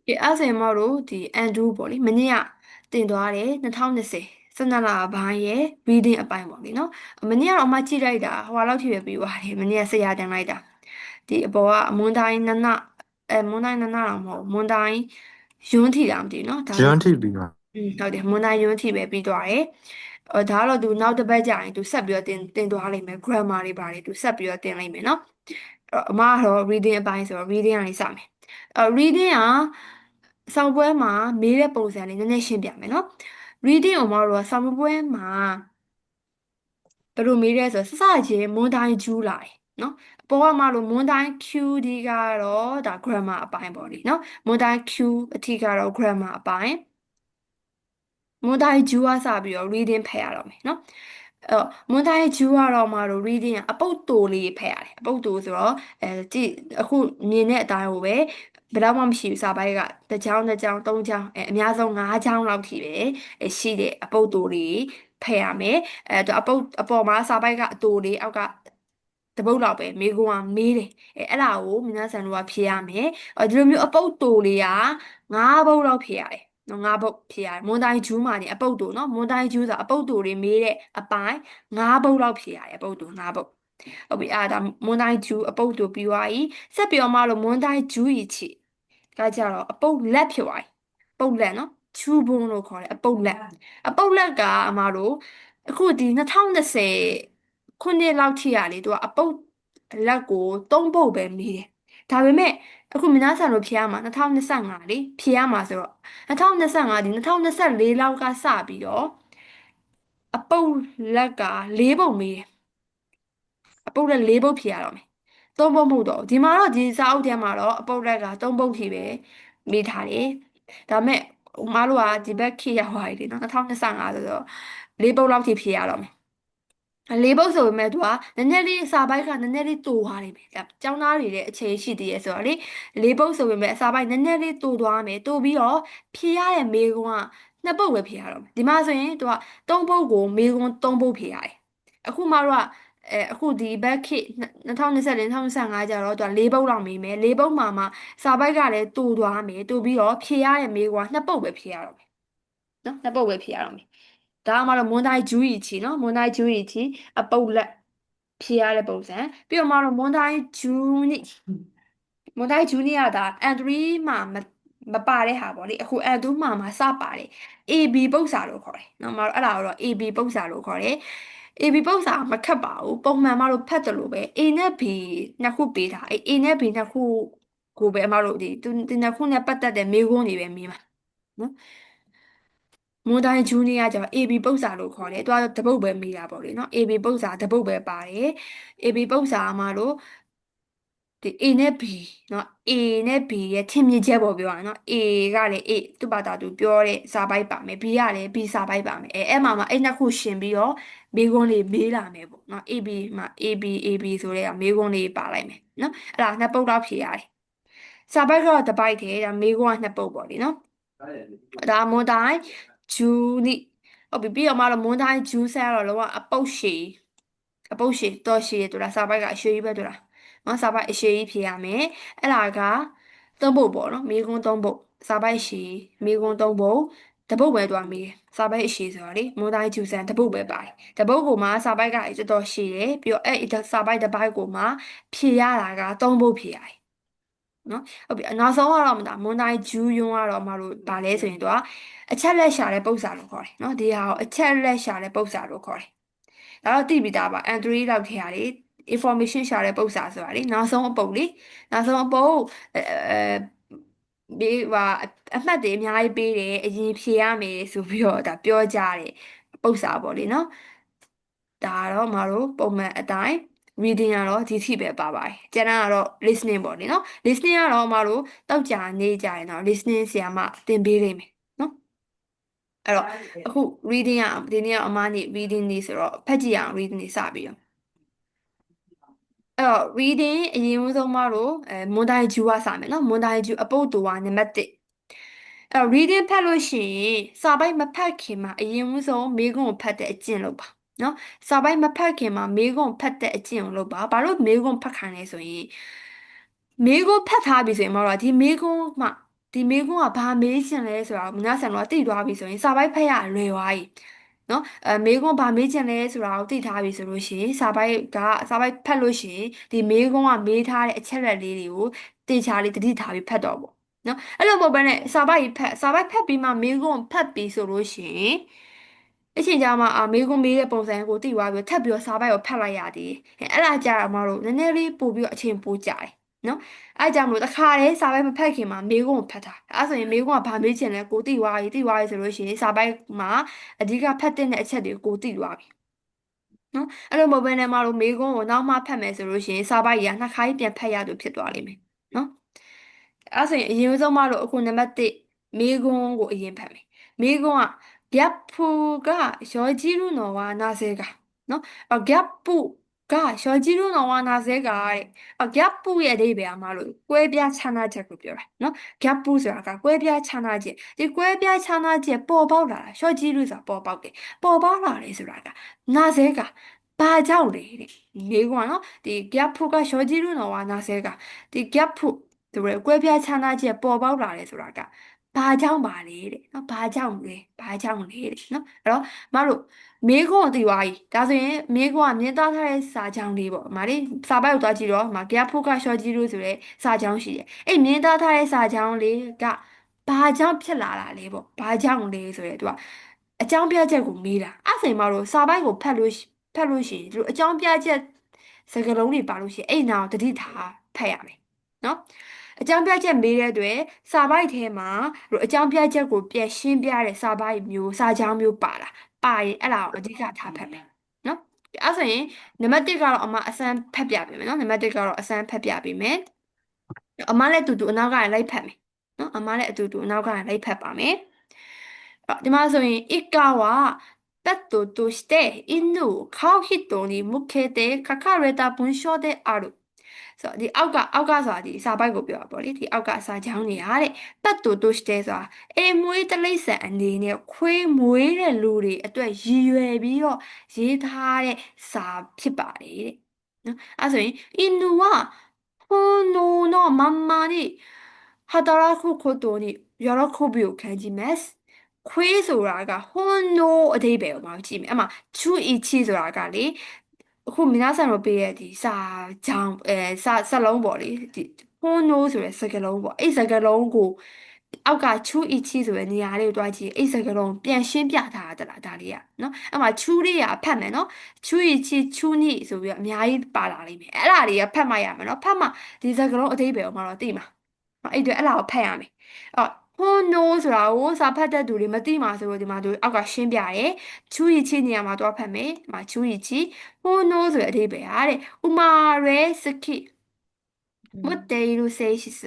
ဒီအဲ့ဆိုရင်မတို့ဒီအန်ဒူးပေါ့လေမနေ့ကတင်သွားတယ်202012လပိုင်းရဲ့ reading အပိုင်းပေါ့လေနော်မနေ့ကတော့အမှကြည့်လိုက်တာဟိုလောက်ထိပဲပြီးသွားတယ်မနေ့ကဆရာတင်လိုက်တာဒီအပေါ်ကအမွန်တိုင်းနနမွန်တိုင်းနနတော့မဟုတ်မွန်တိုင်းယွန်းထီတာမသိဘူးနော်ဒါပေကျွမဲ့န်းထိပ်ပြီးတော့ဟုတ်တယ်မွန်တိုင်းယွန်းထီပဲပြီးသွားတယ်ဒါကတော့သူနောက်တစ်ပတ်ကြာရင်သူဆက်ပြီးတော့တင်သွားလိမ့်မယ် grammar တွေပါတယ်သူဆက်ပြီးတော့တင်လိုက်မယ်နော်အမကတော့ reading အပိုင်းဆိုတော့ reading ကနေစမယ်reading ကစာမေးပွဲမှာမေးတဲ့ပုံစံလေးနည်းနည်းရှင်းပြမယ်နော် reading ကိုမတို့ကစာမေးပွဲမှာဘယ်လိုမေးလဲဆိုတော့စစချင်းမွန်တိုင်းကျူးလာတယ်နော်အပေါ်ကမလို့မွန်တိုင်း Q ဒီကတော့ဒါ grammar အပိုင်းပေါ့လေနော်မွန်တိုင်း Q အထိကတော့ grammar အပိုင်းမွန်တိုင်းကျူးကစပြီးတော့ reading ဖတ်ရတော့မယ်နော်အဲ့တော့မွန်တိုင်းကျူးကတော့မတို့ reading ကအပုတ်တိုလေးဖတ်ရတယ်အပုတ်တိုဆိုတော့ကြည့်အခုမြင်တဲ့အတိုင်းကိုပဲဘယ်တော့မှမရှိဘူးစာပိုက်ကတစ်ချောင်းတစ်ချောင်းသုံးချောင်းအများဆုံး၅ချောင်းလောက်ထိပဲရှိတဲ့အပုတ်တိုလေးဖတ်ရမယ်အပေါ်မှာစာပိုက်ကအတိုလေးအောက်ကတပုတ်လောက်ပဲမေးခွန်းကမေးတယ်အဲ့ဒါကိုမြင်ဆန်တို့ကဖြေရမယ်ဒီလိုမျိုးအပုတ်တိုလေးက9 ပုတ်လောက်ဖြေရတယ်နော်9 ပုတ်ဖြေရတယ်မွန်တိုင်းဂျူးမှာနေအပုတ်တိုနော်မွန်တိုင်းဂျူးဆိုတာအပုတ်တိုတွေမေးတဲ့အပိုင်း9 ပုတ်လောက်ဖြေရတယ်အပုတ်တို9 ပုတ်ဟုတ်ပြီဒါမွန်တိုင်းဂျူးအပုတ်တိုပြီးသွားပြီဆက်ပြီးတော့မှလို့မွန်တိုင်းဂျူးရီချီကကြတော့အပုတ်လက်ဖြစ်သွားပြီပုတ်လက်နော်ချူဘုံလို့ခေါ်တယ်အပုတ်လက်အပုတ်လက်ကအမတို့အခုဒီ2020ခုနှစ်လောက်ထိရလေသူကအပုတ်လက်ကို3 ပုတ်ပဲမေးတယ်ဒါပေမဲ့အခုမနာဆန်လို့ဖြေရမှာ2025လေဖြေရမှာဆိုတော့2025ဒီ2024လောက်ကစပြီးတော့အပုတ်လက်က4 ပုတ်မေးတယ်အပုတ်လက်4 ပုတ်ဖြေရတော့မယ်3 ပုတ်မဟုတ်တော့ဘူးဒီမှာတော့ဒီစာအုပ်ထဲမှာတော့အပုတ်လက်က3 ပုတ်ဖြေပဲမေးထားတယ်ဒါပေမဲ့မတို့ကဒီဘက်ခေတ်ရောက်သွားပြီလေနော်2025ဆိုတော့4 ပုတ်လောက်ထိဖြေရတော့မယ်4 ပုတ်ဆိုပေမဲ့သူကနည်းနည်းလေးအစာပိုက်ကနည်းနည်းလေးတူသွားတယ်ပဲကျောင်းသားတွေလည်းအခြေရှိသေးရဲ့ဆိုတော့လေ4 ပုတ်ဆိုပေမဲ့အစာပိုက်နည်းနည်းလေးတူသွားမယ်တူပြီးတော့ဖြေရတဲ့မေးခွန်းက2 ပုတ်ပဲဖြေရတော့မယ်ဒီမှာဆိုရင်သူက3 ပုတ်ကိုမေးခွန်း3 ပုတ်ဖြေရတယ်အခုမှတော့အခုဒီဘက်ခေတ်2024 2025ကျတော့သူက4 ပုတ်လောက်မေးမယ်4 ပုတ်မှာစာပိုက်ကလည်းတူသွားမယ်တူပြီးတော့ဖြေရတဲ့မေးခွန်းက2 ပုတ်ပဲဖြေရတော့မယ်နော်2 ပုတ်ပဲဖြေရတော့မယ်ဒါမှတော့မွန်တိုင်းဂျူးရီချီနော်မွန်တိုင်းဂျူးရီချီအပုတ်လက်ဖြေရတဲ့ပုံစံပြီးတော့မှတော့မွန်တိုင်းဂျူနီယာဒါအန်ဒရီမှာမပါတဲ့ဟာပေါ့လေအခုအန်ဒူမှာစပါတယ် AB ပုတ်စာလို့ခေါ်တယ်နော်မတို့အဲ့ဒါကိုတော့ AB ပုတ်စာလို့ခေါ်တယ် AB ပုတ်စာမခတ်ပါဘူးပုံမှန်မတို့ဖတ်တယ်လို့ပဲ A နဲ့ B နှစ်ခုပေးတာA နဲ့ B နှစ်ခုကိုပဲအမတို့ဒီနှစ်ခုနဲ့ပတ်သက်တဲ့မေးခွန်းတွေပဲမေးမှာနော်မွန်တိုင်းဂျူနီယာကျတော့ AB ပုတ်စာလို့ခေါ်တယ်။သူကတပုတ်ပဲမေးတာပေါ့လေနော်။ AB ပုတ်စာတပုတ်ပဲပါတယ်။ AB ပုတ်စာအမတို့ဒီ A နဲ့ B เนาะ A နဲ့ B ရဲ့ထင်မြင်ချက်ပေါ့ပြောရအောင်เนาะ A ကလည်း A သူ့ဘာသာသူပြောတဲ့စာပိုက်ပါမယ် B ကလည်း B စာပိုက်ပါမယ်အဲ့မှာအဲ့နှစ်ခုရှင်ပြီးတော့မေးခွန်းလေးမေးလာမယ်ပေါ့เนาะ AB မှာ AB ဆိုတဲ့မေးခွန်းလေးပါလိုက်မယ်เนาะအဲ့ဒါနှစ်ပုတ်တော့ဖြေရတယ်စာပိုက်ကတော့တစ်ပိုက်တည်းဒါမေးခွန်းကနှစ်ပုတ်ပေါ့လေเนาะဒါမွန်တိုင်းဂျူနီဟုတ်ပြီပြီးတော့မှတော့မွန်တိုင်းဂျူးဆဲကတော့လောကအပုတ်ရှည်အပုတ်ရှည်တော်ရှည်တူလားစာပိုက်ကအရှည်ကြီးပဲတူလားနော်စာပိုက်အရှည်ကြီးဖြေရမယ်အဲ့ဒါက3 ပုတ်ပေါ့နော်မေးခွန်း3 ပုတ်စာပိုက်ရှည်မေးခွန်း3 ပုတ်တပုတ်ပဲတွားမေးတယ်စာပိုက်အရှည်ဆိုတော့လေမွန်တိုင်းဂျူဆန်တပုတ်ပဲပါတယ်တပုတ်ကိုမှစာပိုက်ကတော်တော်ရှည်တယ်ပြီးတော့အဲ့စာပိုက်တစ်ပိုက်ကိုမှဖြေရတာက3 ပုတ်ဖြေရတယ်နော်ဟုတ်ပြီနောက်ဆုံးကတော့မတာမွန်တိုင်းဂျူးယွန်းကတော့မတို့ဗာလဲဆိုရင်တော့အချက်လက်ရှာတဲ့ပုံစံလို့ခေါ်တယ်နော်ဒီဟာကိုအချက်လက်ရှာတဲ့ပုံစံလို့ခေါ်တယ်ဒါတော့သိပြီးသားပါ N3 လောက်ထဲရတယ် information ရှာတဲ့ပုံစံဆိုတာလေနောက်ဆုံးအပုတ်လေနောက်ဆုံးအပုတ်ဒီဟာအမှတ်တွေအများကြီးပေးတယ်အရင်ဖြေရမယ်ဆိုပြီးတော့ဒါပြောကြတယ်ပုံစံပေါ့လေနော်ဒါတော့မတို့ပုံမှန်အတိုင်း reading ကတော့ဒီထိပဲပါပါတယ်ကျန်တာကတော့ listening ပေါ့လေနော် listening ကတော့မတို့တောက်ကြနေကြရင်တော့ listening ဆရာမသင်ပေးလိမ့်မယ်နော်အဲ့တော့အခု reading ကဒီနေ့ကအမနေ reading နေဆိုတော့ဖတ်ကြည့်အောင် reading နေစပြီးတော့အဲ့တော့ reading အရင်ဆုံးမတို့မွန်တိုင်းဂျူကစမယ်နော်မွန်တိုင်းဂျူအပုတ်တူကနံပါတ်1အဲ့တော့ reading ဖတ်လို့ရှိရင်စာပိုက်မဖတ်ခင်မှာအရင်ဆုံးမေးခွန်းကိုဖတ်တဲ့အကျင့်လုပ်ပါနော်စာပိုက်မဖတ်ခင်မှာမေးခွန်းဖတ်တဲ့အကျင့်ကိုလုပ်ပါဘာလို့မေးခွန်းဖတ်ခိုင်းလဲဆိုရင်မေးခွန်းဖတ်ထားပြီဆိုရင်မတို့ကဒီမေးခွန်းမှာ ဒီမေကွန်းကဘာမေးချင်လဲဆိုတာကိုမနာဆန်တော့သိသွားပြီဆိုရင်စာပိုက်ဖက်ရလွယ်သွားပြီနော်မေကွန်းဘာမေးချင်လဲဆိုတာကိုသိထားပြီဆိုလို့ရှိရင်စာပိုက်ဖက်လို့ရှိရင်ဒီမေကွန်းကမေးထားတဲ့အချက်လက်လေးတွေကိုတေချာလေးတတိထားပြီးဖတ်တော့ပေါ့နော်အဲ့လိုမဟုတ်ဘဲနဲ့စာပိုက်ဖက်ပြီးမှမေကွန်းဖတ်ပြီးဆိုလို့ရှိရင်အချိန်ကြာမှမေကွန်းမေးတဲ့ပုံစံကိုသိသွားပြီးထပ်ပြီးတော့စာပိုက်ကိုဖတ်လိုက်ရသေးတယ်အဲ့ဒါကြာတော့မတို့နည်းနည်းလေးပို့ပြီးတော့အချိန်ပိုကြာတယ်နော် အဲ့ကြောင့်မလို့တခါတည်းစာပိုက်မဖတ်ခင်မှာမေးခွန်းကိုဖတ်တာအဲ့ဆိုရင်မေးခွန်းကဘာမေးချင်လဲကိုသိသွားပြီဆိုလို့ရှိရင်စာပိုက်မှာအဓိကဖတ်တဲ့အချက်တွေကိုသိသွားပြီနော်အဲ့လိုမဟုတ်ဘဲနဲ့မတို့မေးခွန်းကိုနောက်မှဖတ်မယ်ဆိုလို့ရှိရင်စာပိုက်ကြီးကနှစ်ခါကြီးပြန်ဖတ်ရသူဖြစ်သွားလိမ့်မယ်နော်အဲ့ဆိုရင်အရင်ဆုံးမတို့အခုနံပါတ်1မေးခွန်းကိုအရင်ဖတ်မယ်မေးခွန်းက gap ဖူကရောကြီးရုနော်ဝါနာစေကနော်gap ဖူကရောကြီးရုနော်ဝါနာစေကတဲ့ gap ဖူရဲ့အဓိပ္ပာယ်အမလို့ကွဲပြားခြားနားချက်ကိုပြောတာနော် gap ဖူဆိုတာကကွဲပြားခြားနားချက်ဒီကွဲပြားခြားနားချက်ပေါ်ပေါက်လာတာရောကြီးရုဆိုတာပေါ်ပေါက်တယ်ပေါ်ပေါက်လာတယ်ဆိုတာကနာစေကဘာကြောင့်လဲတဲ့မေးခွန်းကနော်ဒီ gap ဖူကရောကြီးရုနော်ဝါနာစေကဒီ gap ဖူသူတို့ကွဲပြားခြားနားချက်ပေါ်ပေါက်လာတယ်ဆိုတာကဘာကြောင့်ပါလဲတဲ့နော်ဘာကြောင့်လဲတဲ့နော်အဲ့တော့မတို့မေးခွန်းကိုသိသွားပြီဒါဆိုရင်မေးခွန်းကမြင်သားထားတဲ့စာကြောင်းလေးပေါ့မာလေးစာပိုက်ကိုသွားကြည့်တော့မာ gap ဖုကရှော့ကြီးလို့ဆိုတဲ့စာကြောင်းရှိတယ်အဲ့မြင်သားထားတဲ့စာကြောင်းလေးကဘာကြောင့်ဖြစ်လာတာလဲပေါ့ဘာကြောင့်လဲဆိုရဲသူကအကြောင်းပြချက်ကိုမေးတာအဲ့ဆိုရင်မတို့စာပိုက်ကိုဖတ်လို့ရှိရင်သူအကြောင်းပြချက်စကားလုံးတွေပါလို့ရှိရင်အဲ့နာကိုတတိထားဖတ်ရမယ်နော်အကြောင်းပြချက်မေးတဲ့အတွက်စာပိုက်ထဲမှာအကြောင်းပြချက်ကိုပြန်ရှင်းပြတဲ့စာပိုက်မျိုးစာကြောင်းမျိုးပါရင်အဲ့ဒါကိုအဓိကထားဖတ်မယ်နော်အဲ့ဆိုရင်နံပါတ်1ကတော့အမအစမ်းဖတ်ပြပေးမယ်နော်နံပါတ်1ကတော့အစမ်းဖတ်ပြပေးမယ်အမလည်းတူအနောက်ကလည်းလိုက်ဖတ်မယ်နော်အမလည်းတူအနောက်ကလည်းလိုက်ဖတ်ပါမယ်ဒီမှာဆိုရင်一家はペットとして犬を飼う人に向けて書かれた文章である。ဆိုတော့ဒီအောက်ကဆိုတာဒီစာပိုက်ကိုပြောတာပေါ့လေဒီအောက်ကစာချောင်းနေရတဲ့ပတ်တူတူစတဲ့ဆိုတာအေမွေးတလိမ့်ဆန်အနေနဲ့ခွေးမွေးတဲ့လူတွေအတွက်ရည်ရွယ်ပြီးတော့ရေးထားတဲ့စာဖြစ်ပါတယ်တဲ့နော်အဲဆိုရင်အင်နူは本能のまんまに働くことに喜びを感じます。ခွေးဆိုတာကဟွန်းနိုးအဓိပ္ပာယ်ကိုမှကြည့်မယ်အမှချူအီချီဆိုတာကလေအခုမနာဆန်မပေးရဲ့ဒီစာကြောင်းစလုံးပေါ့လေဒီဟွန်းနိုးဆိုတဲ့စကားလုံးပေါ့အဲ့စကားလုံးကိုအောက်ကချူအီချီဆိုတဲ့နေရာလေးကိုတွားကြည့်အဲ့စကားလုံးပြန်ရှင်းပြထားတာလားဒါလေးကနော်အဲ့မှာချူလေးကဖတ်မယ်နော်ချူအီချီချူနီဆိုပြီးတော့အများကြီးပါလာလိမ့်မယ်အဲ့ဒါတွေကဖတ်မှရမယ်နော်ဖတ်မှဒီစကားလုံးအဓိပ္ပာယ်ကိုမှတော့သိမှာအဲ့အတွက်အဲ့ဒါကိုဖတ်ရမယ်အော်ဟွန်းနိုးဆိုတာကိုစာဖတ်တဲ့သူတွေမသိမှာဆိုလို့ဒီမှာသူအောက်ကရှင်းပြတယ်ချူရီချီနေရာမှာတော့ဖတ်မယ်ဒီမှာချူရီချီဟွန်းနိုးဆိုတဲ့အဓိပ္ပာယ်ဟာတဲ့ဥမာရဲစကိမတ်တေရူဆေးရှိစ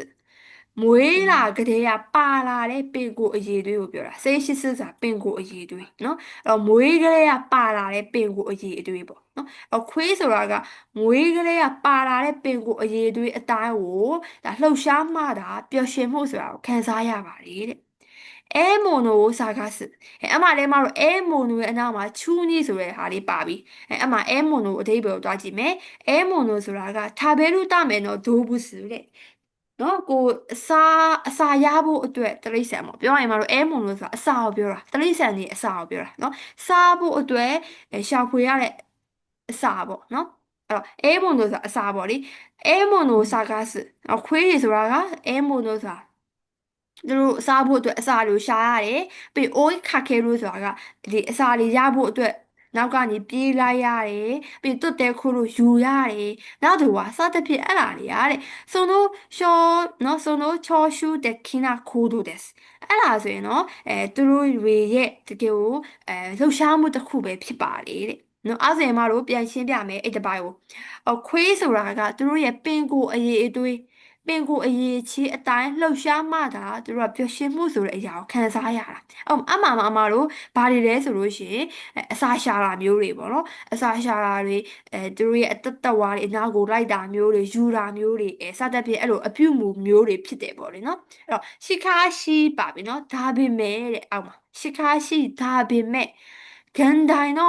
မွေးလာကလေးကပါလာတဲ့ပင်ကိုအရေးသွေးကိုပြောတာဆေးရှိစဆိုတာပင်ကိုအရေးသွေးเนาะအဲ့တော့မွေးကလေးကပါလာတဲ့ပင်ကိုအရေးသွေးပေါ့เนาะအဲ့ခွေးဆိုတာကမွေးကလေးကပါလာတဲ့ပင်ကိုအရေးသွေးအတိုင်းကိုဒါလှုပ်ရှားမှတာပျော်ရွှင်မှုဆိုတာကိုခံစားရပါတယ်တဲ့အဲမိုနိုစာကားစအမလည်းမတို့အဲမိုနိုရဲ့အနောက်မှာချူနီဆိုတဲ့ဟာလေးပါပြီအမအဲမိုနိုအဓိပ္ပာယ်ကိုတွားကြည့်မယ်အဲမိုနိုဆိုတာကထာဘဲလူတမယ်နော်ဒိုးဘူးစုတဲ့နော်ကိုအစာရဖို့အတွက်တရိษံပေါ့ပြောရရင်မတို့အဲမုံလို့ဆိုတာအစာကိုပြောတာတရိษံနေအစာကိုပြောတာနော်စားဖို့အတွက်ရှာဖွေရတဲ့အစာပေါ့နော်အဲ့တော့အဲမုံလို့ဆိုတာအစာပေါ့လေအဲမုံလို့စာကားစခွေးတွေဆိုတာကအဲမုံလို့ဆိုတာသူတို့စားဖို့အတွက်အစာတွေကိုရှာရတယ်ပြီးအိုးခါခဲလို့ဆိုတာကဒီအစာတွေရဖို့အတွက်နောက်ကနေပြေးလိုက်ရတယ်ပြီးတွတ်တဲခိုးလို့ယူရတယ်နောက်သူကစသဖြင့်အဲ့ဒါတွေရတဲ့その小နော်その長州的な行動ですအဲ့ဒါဆိုရင်နော်သူတို့တွေရဲ့တကယ်ကိုလှုပ်ရှားမှုတစ်ခုပဲဖြစ်ပါတယ်တဲ့နော်အဲ့ဆိုရင်မတို့ပြန်ရှင်းပြမယ်အဲ့ဒီပိုင်းကိုခွေးဆိုတာကသူတို့ရဲ့ပင်ကိုအရေးအသွေးပင်ကိုအရေးချီအတိုင်းလှုပ်ရှားမှသာသူတို့ကပျော်ရွှင်မှုဆိုတဲ့အရာကိုခံစားရတာအမှန်အမှန်တို့ဘာတွေလဲဆိုလို့ရှိရင်အစာရှာတာမျိုးတွေပေါ့နော်အစာရှာတာတွေသူတို့ရဲ့အသက်သက်ဝါတွေအနာကိုလိုက်တာမျိုးတွေယူတာမျိုးတွေစသဖြင့်အဲ့လိုအပြုအမူမျိုးတွေဖြစ်တယ်ပေါ့လေနော်အဲ့တော့ရှီကားရှိပါပြီနော်ဒါပေမဲ့တဲ့အောက်မှာရှီကားရှိဒါပေမဲ့現代の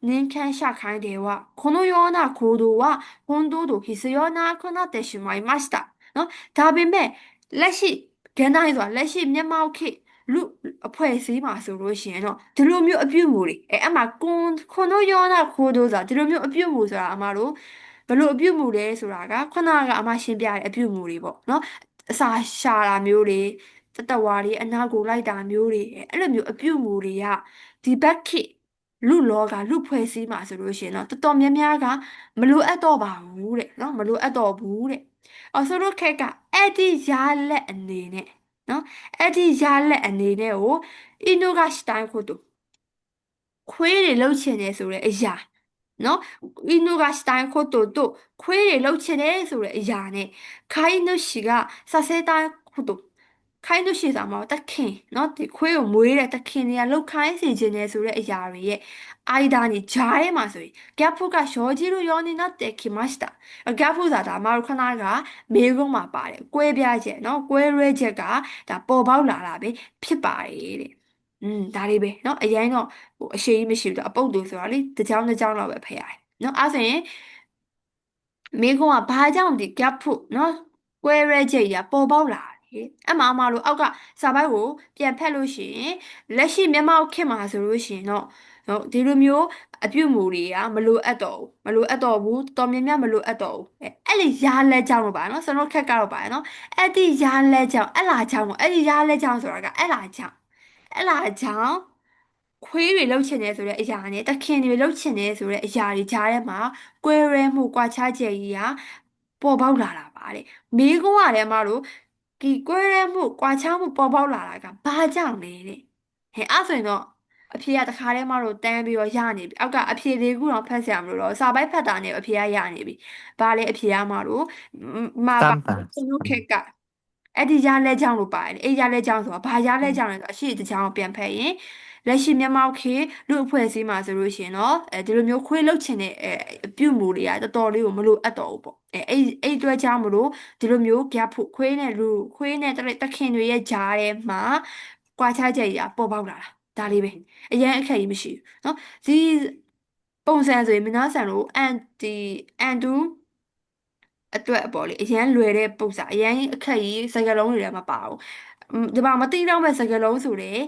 人間社会では、このような行動は本当と必要なくなってしまいました。နော်ဒါပေမဲ့လက်ရှိ ကန်းတိုင်းဆိုတာလက်ရှိမျက်မှောက်ခေတ်လူအဖွဲ့အစည်းမှာဆိုလို့ရှိရင်တော့ဒီလိုမျိုးအပြုအမူတွေအဲ့မှာခွန်တို့ရောနာခိုးတို့ဆိုတာဒီလိုမျိုးအပြုအမူဆိုတာအမတို့ဘယ်လိုအပြုအမူလဲဆိုတာကခုနကအမရှင်းပြတဲ့အပြုအမူတွေပေါ့နော်အစာရှာတာမျိုးတွေတတဝါတွေအနာကိုလိုက်တာမျိုးတွေအဲ့လိုမျိုးအပြုအမူတွေကဒီဘက်ခေတ်လူလောကလူဖွဲ့စည်းမှာဆိုလို့ရှိရင်တော့တော်တော်များများကမလိုအပ်တော့ပါဘူးတဲ့နော်မလိုအပ်တော့ဘူးတဲ့အော်ဆိုတော့ခက်ကအဲ့ဒီရလက်အနေနဲ့နော်အဲ့ဒီရလက်အနေနဲ့ကိုအီနိုကစတိုင်းကိုတူခွေးတွေလှုပ်ချင်တယ်ဆိုတဲ့အရာနော်အီနိုကစတိုင်းကိုတူတို့ခွေးတွေလှုပ်ချင်တယ်ဆိုတဲ့အရာနဲ့ခိုင်းနုရှိကစဆဲတိုင်းကိုတူခိုင်းနုရှိတာမှာတခင်နော်ဒီခွေးကိုမွေးတဲ့တခင်တွေကလှုပ်ခိုင်းစီခြင်းတယ်ဆိုတဲ့အရာတွေရဲ့အိုင်ဒါにဂျားထဲမှာဆိုရင် gap ကရှောကြီးလို့ရောနေなってきました gap ဆိုတာအမတို့ခဏကမေးခွန်းမှာပါတယ်ကွဲပြားချက်နော်ကွဲလွဲချက်ကဒါပေါ်ပေါက်လာတာပဲဖြစ်ပါတယ်တဲ့ဒါလေးပဲเนาะအရင်တော့ဟိုအရှိကြီးမရှိဘူးတော့အပုပ်တူဆိုတာလေတစ်ကြောင်းလောက်ပဲဖယ်ရတယ်เนาะအဲဆိုရင်မင်းကဘာကြောင့်ဒီ gap ဖို့เนาะကွဲရဲချက်ကြီးကပေါ်ပေါက်လာတယ်အမှအမှလို့အောက်ကစာပိုက်ကိုပြန်ဖက်လို့ရှိရင်လက်ရှိမျက်မှောက်ခေတ်မှာဆိုလို့ရှိရင်တော့ဒီလိုမျိုးအပြုတ်မှုတွေကမလိုအပ်တော့ဘူးမလိုအပ်တော့ဘူးတော်များများမလိုအပ်တော့ဘူးအဲ့ဒီရာလက်ကြောင့်လို့ပါနော်ကျွန်တော်ခက်ကတော့ပါနော်အဲ့ဒီရာလက်ကြောင့်အဲ့လာကြောင့်ပေါ့အဲ့ဒီရာလက်ကြောင့်ဆိုတာကအဲ့လာကြောင့်ခွေးတွေလှုပ်ချင်တယ်ဆိုတဲ့အရာနဲ့တခင်တွေလှုပ်ချင်တယ်ဆိုတဲ့အရာတွေကြားထဲမှာကွဲရဲမှုကွာခြားချက်ကြီးကပေါ်ပေါက်လာတာပါတဲ့မိကုံးကလည်းမလို့ဒီကွဲရဲမှုကွာခြားမှုပေါ်ပေါက်လာတာကဘာကြောင့်လဲတဲ့အဲ့ဆိုရင်တော့အဖေကတခါတည်းမလို့တန်းပြီးတော့ရနေပြီအောက်ကအဖေလေးခုတော့ဖတ်ဆရာမလို့တော့စာပိုက်ဖတ်တာနဲ့အဖေကရနေပြီဘာလဲအဖေကမလို့မပါ三版，ကျွန်တော်ခ嗯က်ကအဲ့ဒီရလဲကြောင်းလို့ပါတယ်အဲ့ရလဲကြောင်းဆိုတာဘာရလဲကြောင်းလဲဆိုတော့အရှိတချောင်းပြန်ဖက်ရင်လက်ရှိမြန်မာခေတ်လူအဖွဲ့အစည်းမှာဆိုလို့ရှိရင်တော့ဒီလိုမျိုးခွေးလုတ်ချင်တဲ့အပြုမှုတွေကတော်တော်လေးကိုမလိုအပ်တော့ဘူးပေါ့အဲ့အတွက်ကြောင့်မလို့ဒီလိုမျိုး gap ဖို့ခွေးနဲ့တခင်တွေရဲ့ကြားထဲမှာကွာခြားချက်ကြီးကပေါ်ပေါက်လာတာဒါလေးပဲအရင်အခက်ကြီးမရှိဘူးเนาะဒီပုံစံဆိုရင်မနာဆန်လို့အန်တူအတွက်ပေါ့လေအရန်လွယ်တဲ့ပုံစံအရန်အခက်ကြီးစကားလုံးတွေလည်းမပါဘူးဒီမှာမသိတော့မဲ့စကားလုံးဆိုတဲ့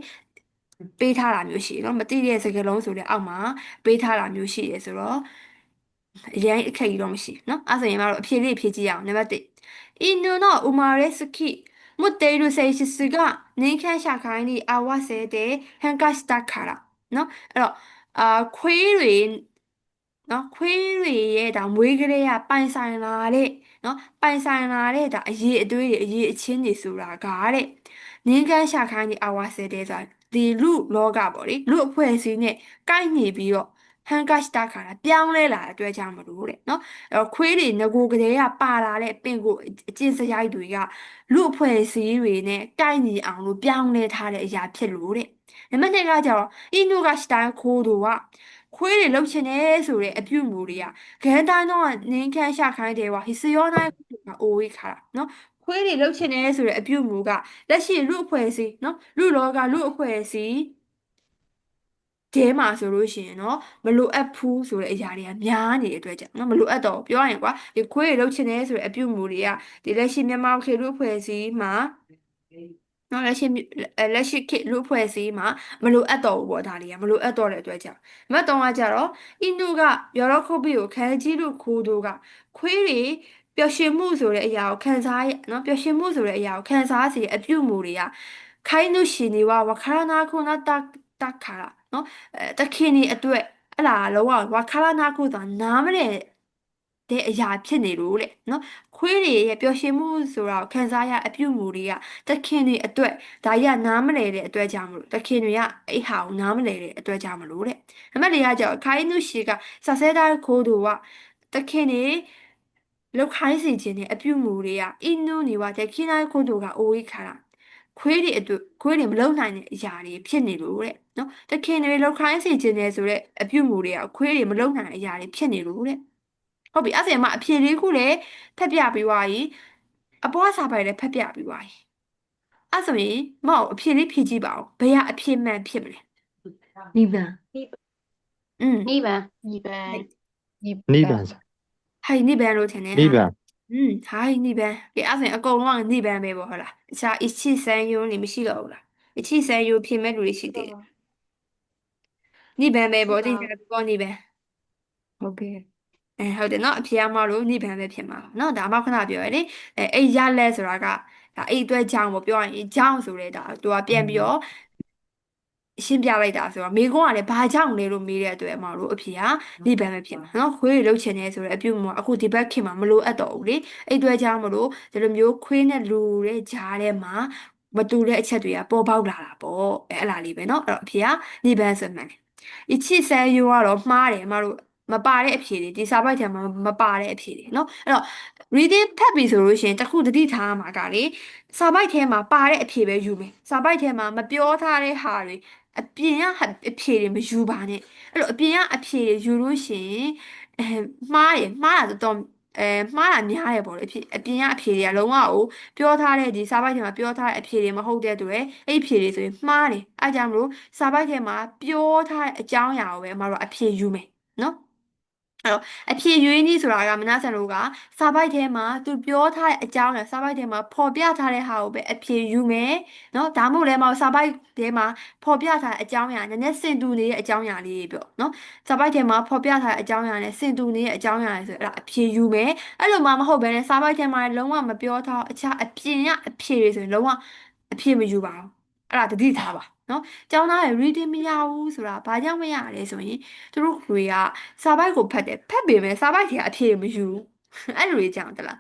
ပေးထားတာမျိုးရှိတယ်နော်မသိတဲ့စကားလုံးဆိုတဲ့အောက်မှာပေးထားတာမျိုးရှိတယ်ဆိုတော့အရင်အခက်ကြီးတော့မရှိဘူးเนาะအဲ့ဆိုရင်မတို့အဖြေလေးဖြေကြည့်ရအောင်နံပါတ်1犬の生まれつき持っている性質が人間社会に合わせて変化したからเนาะအဲ့တော့ခွေးတွေနော်ခွေးတွေရဲ့ဒါမွေးကလေးကပိုင်ဆိုင်လာတဲ့နော်ပိုင်ဆိုင်လာတဲ့ဒါအရေးအသွေးတွေအရေးအချင်းတွေဆိုတာကတဲ့နင်းကန်းရှာခိုင်းဒီအဝါစတဲ့ဆိုတာဒီလူလောကပေါ့လေလူအဖွဲ့အစည်းနဲ့ကိုက်ညီပြီးတော့ဟန်ကတ်စတာခါတာပြောင်းလဲလာတဲ့အတွက်ကြောင့်မလို့တဲ့နော်အဲ့တော့ခွေးတွေငကိုကလေးကပါလာတဲ့ပင့်ကိုအကျင့်စရိုက်တွေကလူအဖွဲ့အစည်းတွေနဲ့ကိုက်ညီအောင်လို့ပြောင်းလဲထားတဲ့အရာဖြစ်လို့တဲ့နံပါတ်2ကကျတော့အင်းနုကစတိုင်းခိုးတို့ကခွေးတွေလှုပ်ချင်တယ်ဆိုတဲ့အပြုအမူတွေကဂန်တိုင်းတော့နင်းခမ်းရှာခိုင်းတယ်ကွာဟိစယောနိုင်ကအိုဝေးခါတာနော်ခွေးတွေလှုပ်ချင်တယ်ဆိုတဲ့အပြုအမူကလက်ရှိလူအဖွဲ့အစည်းနော်လူလောကလူအဖွဲ့အစည်းတဲမှာဆိုလို့ရှိရင်တော့မလိုအပ်ဘူးဆိုတဲ့အရာတွေကများနေတဲ့အတွက်ကြောင့်နော်မလိုအပ်တော့ဘူးပြောရရင်ကွာဒီခွေးတွေလှုပ်ချင်တယ်ဆိုတဲ့အပြုအမူတွေကဒီလက်ရှိမြန်မာခေတ်လူအဖွဲ့အစည်းမှာနော်လက်ရှိခေတ်လူအဖွဲ့အစည်းမှာမလိုအပ်တော့ဘူးပေါ့ဒါတွေကမလိုအပ်တော့တဲ့အတွက်ကြောင့်မတ်တုံးကကြတော့အင်းနုကယောရောခုပီကိုခဲကြီးလို့ခိုးတို့ကခွေးတွေပျော်ရွှင်မှုဆိုတဲ့အရာကိုခံစားရနော်ပျော်ရွှင်မှုဆိုတဲ့အရာကိုခံစားစေတဲ့အပြုအမူတွေကခိုင်းနုရှင်နေဝဝခရနာခုနာတခါလာနော်တခင်နေအတွက်အဲ့လာလောကဝခရနာခုသာနားမလဲတဲ့အရာဖြစ်နေလို့တဲ့နော်ခွေးတွေရဲ့ပျော်ရွှင်မှုဆိုတာကိုခံစားရအပြုအမူတွေကတခင်တွေအတွက်ဒါကြီးကနားမလဲတဲ့အတွက်ကြောင့်မလို့တခင်တွေကအဲ့ဟာကိုနားမလဲတဲ့အတွက်ကြောင့်မလို့တဲ့နံပါတ်4ကကြောင့်ခိုင်းနုရှိကစဆဲသားခိုးသူကတခင်တွေလောက်ခိုင်းစီခြင်းနဲ့အပြုအမူတွေကအင်းနုနေဝတဲ့ခိနိုင်ခိုးသူကအိုဝေးခါတာခွေးတွေမလုံနိုင်တဲ့အရာတွေဖြစ်နေလို့တဲ့နော်တခင်တွေလောက်ခိုင်းစီခြင်းနဲ့ဆိုတဲ့အပြုအမူတွေကခွေးတွေမလုံနိုင်တဲ့အရာတွေဖြစ်နေလို့တဲ့ဟုတ်ပြီအဲ့ဒါမှအဖြေလေးခုလည်းဖက်ပြပြီးွားပြီအပေါ်ကစာပိုင်လည်းဖက်ပြပြီးွားပြီအဲ့ဆိုရင်မောက်အဖြေလေးဖြေကြည့်ပါဦးဘယ်ကအဖြေမှန်ဖြစ်မလဲ2番。อืม2番。2番さん、ဟဲ့နိဗ္ဗာန်လို့ထင်တယ်ဟာ2番。ဟိုင်းနိဗ္ဗာန်ကဲအဲ့ဆိုရင်အကုန်လုံးကနိဗ္ဗာန်ပဲပေါ့ဟုတ်လားတခြားအချစ်စမ်းယုံနေမရှိတော့ဘူးလားအချစ်စမ်းယုံဖြစ်မဲ့လူတွေရှိသေးတယ်နိဗ္ဗာန်ပဲရှိပါပေါ့တင်ကြတယ်ပေါ့နိဗ္ဗာန်ဟုတ်ကဲ့ဟုတ်တယ်နော်အဖေအမတို့နိဗ္ဗာန်ပဲဖြစ်မှာပါနော်ဒါမှခဏပြောရလေအဲ့ရလဲဆိုတာကဒါအဲ့အတွက်ကြောင့်ပေါ့ပြောရရင်ကြောင့်ဆိုလဲဒါသူကပြန်ပြီးတော့ရှင်းပြလိုက်တာဆိုတော့မိကုန်းကလည်းဘာကြောင့်လဲလို့မေးတဲ့အတွက်အမတို့အဖေကနိဗ္ဗာန်ပဲဖြစ်မှာနော်ခွေးတွေလှုပ်ချင်နေဆိုတဲ့အပြုအမအခုဒီဘက်ခင်မှာမလိုအပ်တော့ဘူးလေအဲ့အတွက်ကြောင့်မလို့ဒီလိုမျိုးခွေးနဲ့လူတဲ့ကြားထဲမှာမတူတဲ့အချက်တွေကပေါ်ပေါက်လာတာပေါ့အဲ့လားလေးပဲเนาะအဲ့တော့အဖေကနိဗ္ဗာန်ဆိုမှန်တယ်အချစ်ဆဲရိုးကတော့မှားတယ်အမတို့မပါတဲ့အဖြေတွေဒီစာပိုက်ထဲမှာမပါတဲ့အဖြေတွေเนาะအဲ့တော့ reading ဖတ်ပြီဆိုလို့ရှိရင်တခုတတိထားရမှာကလေစာပိုက်ထဲမှာပါတဲ့အဖြေပဲယူမယ်စာပိုက်ထဲမှာမပြောထားတဲ့ဟာတွေအပြင်ကအဖြေတွေမယူပါနဲ့အဲ့လိုအပြင်ကအဖြေတွေယူလို့ရှိရင်အဲမှားတာတော့မှားတာများတယ်ပေါ့လေအပြင်ကအဖြေတွေကလုံးဝကိုပြောထားတဲ့ဒီစာပိုက်ထဲမှာပြောထားတဲ့အဖြေတွေမဟုတ်တဲ့အတွက်အဲ့ဒီအဖြေတွေဆိုရင်မှားတယ်အဲကြောင့်မလို့စာပိုက်ထဲမှာပြောထားတဲ့အကြောင်းအရာကိုပဲအမတို့အဖြေယူမယ်နော်အဲ့တော့အဖြေရွေးနည်းဆိုတာကမနဆန်တို့ကစာပိုက်ထဲမှာသူပြောထားတဲ့အကြောင်းအရာစာပိုက်ထဲမှာဖော်ပြထားတဲ့ဟာကိုပဲအဖြေယူမယ်เนาะဒါမှမဟုတ်လည်းမဟုတ်စာပိုက်ထဲမှာဖော်ပြထားတဲ့အကြောင်းအရာနည်းနည်းဆင်တူနေတဲ့အကြောင်းအရာလေးတွေပြောเนาะစာပိုက်ထဲမှာဖော်ပြထားတဲ့အကြောင်းအရာနဲ့ဆင်တူနေတဲ့အကြောင်းအရာတွေဆိုအဲ့ဒါအဖြေယူမယ်အဲ့လိုမှမဟုတ်ဘဲနဲ့စာပိုက်ထဲမှာလုံးဝမပြောထားအခြားအပြင်ကအဖြေတွေဆိုရင်လုံးဝအဖြေမယူပါဘူးအဲ့ဒါသတိထားပါเนาะကျောင်းသားရဲ့ reading မရဘူးဆိုတာဘာကြောင့်မရလဲဆိုရင်သူတို့တွေကစာပိုက်ကိုဖတ်တယ်ဖတ်ပေမဲ့စာပိုက်ထဲကအဖြေမယူဘူးအဲ့လိုကြီးကြောင်တလား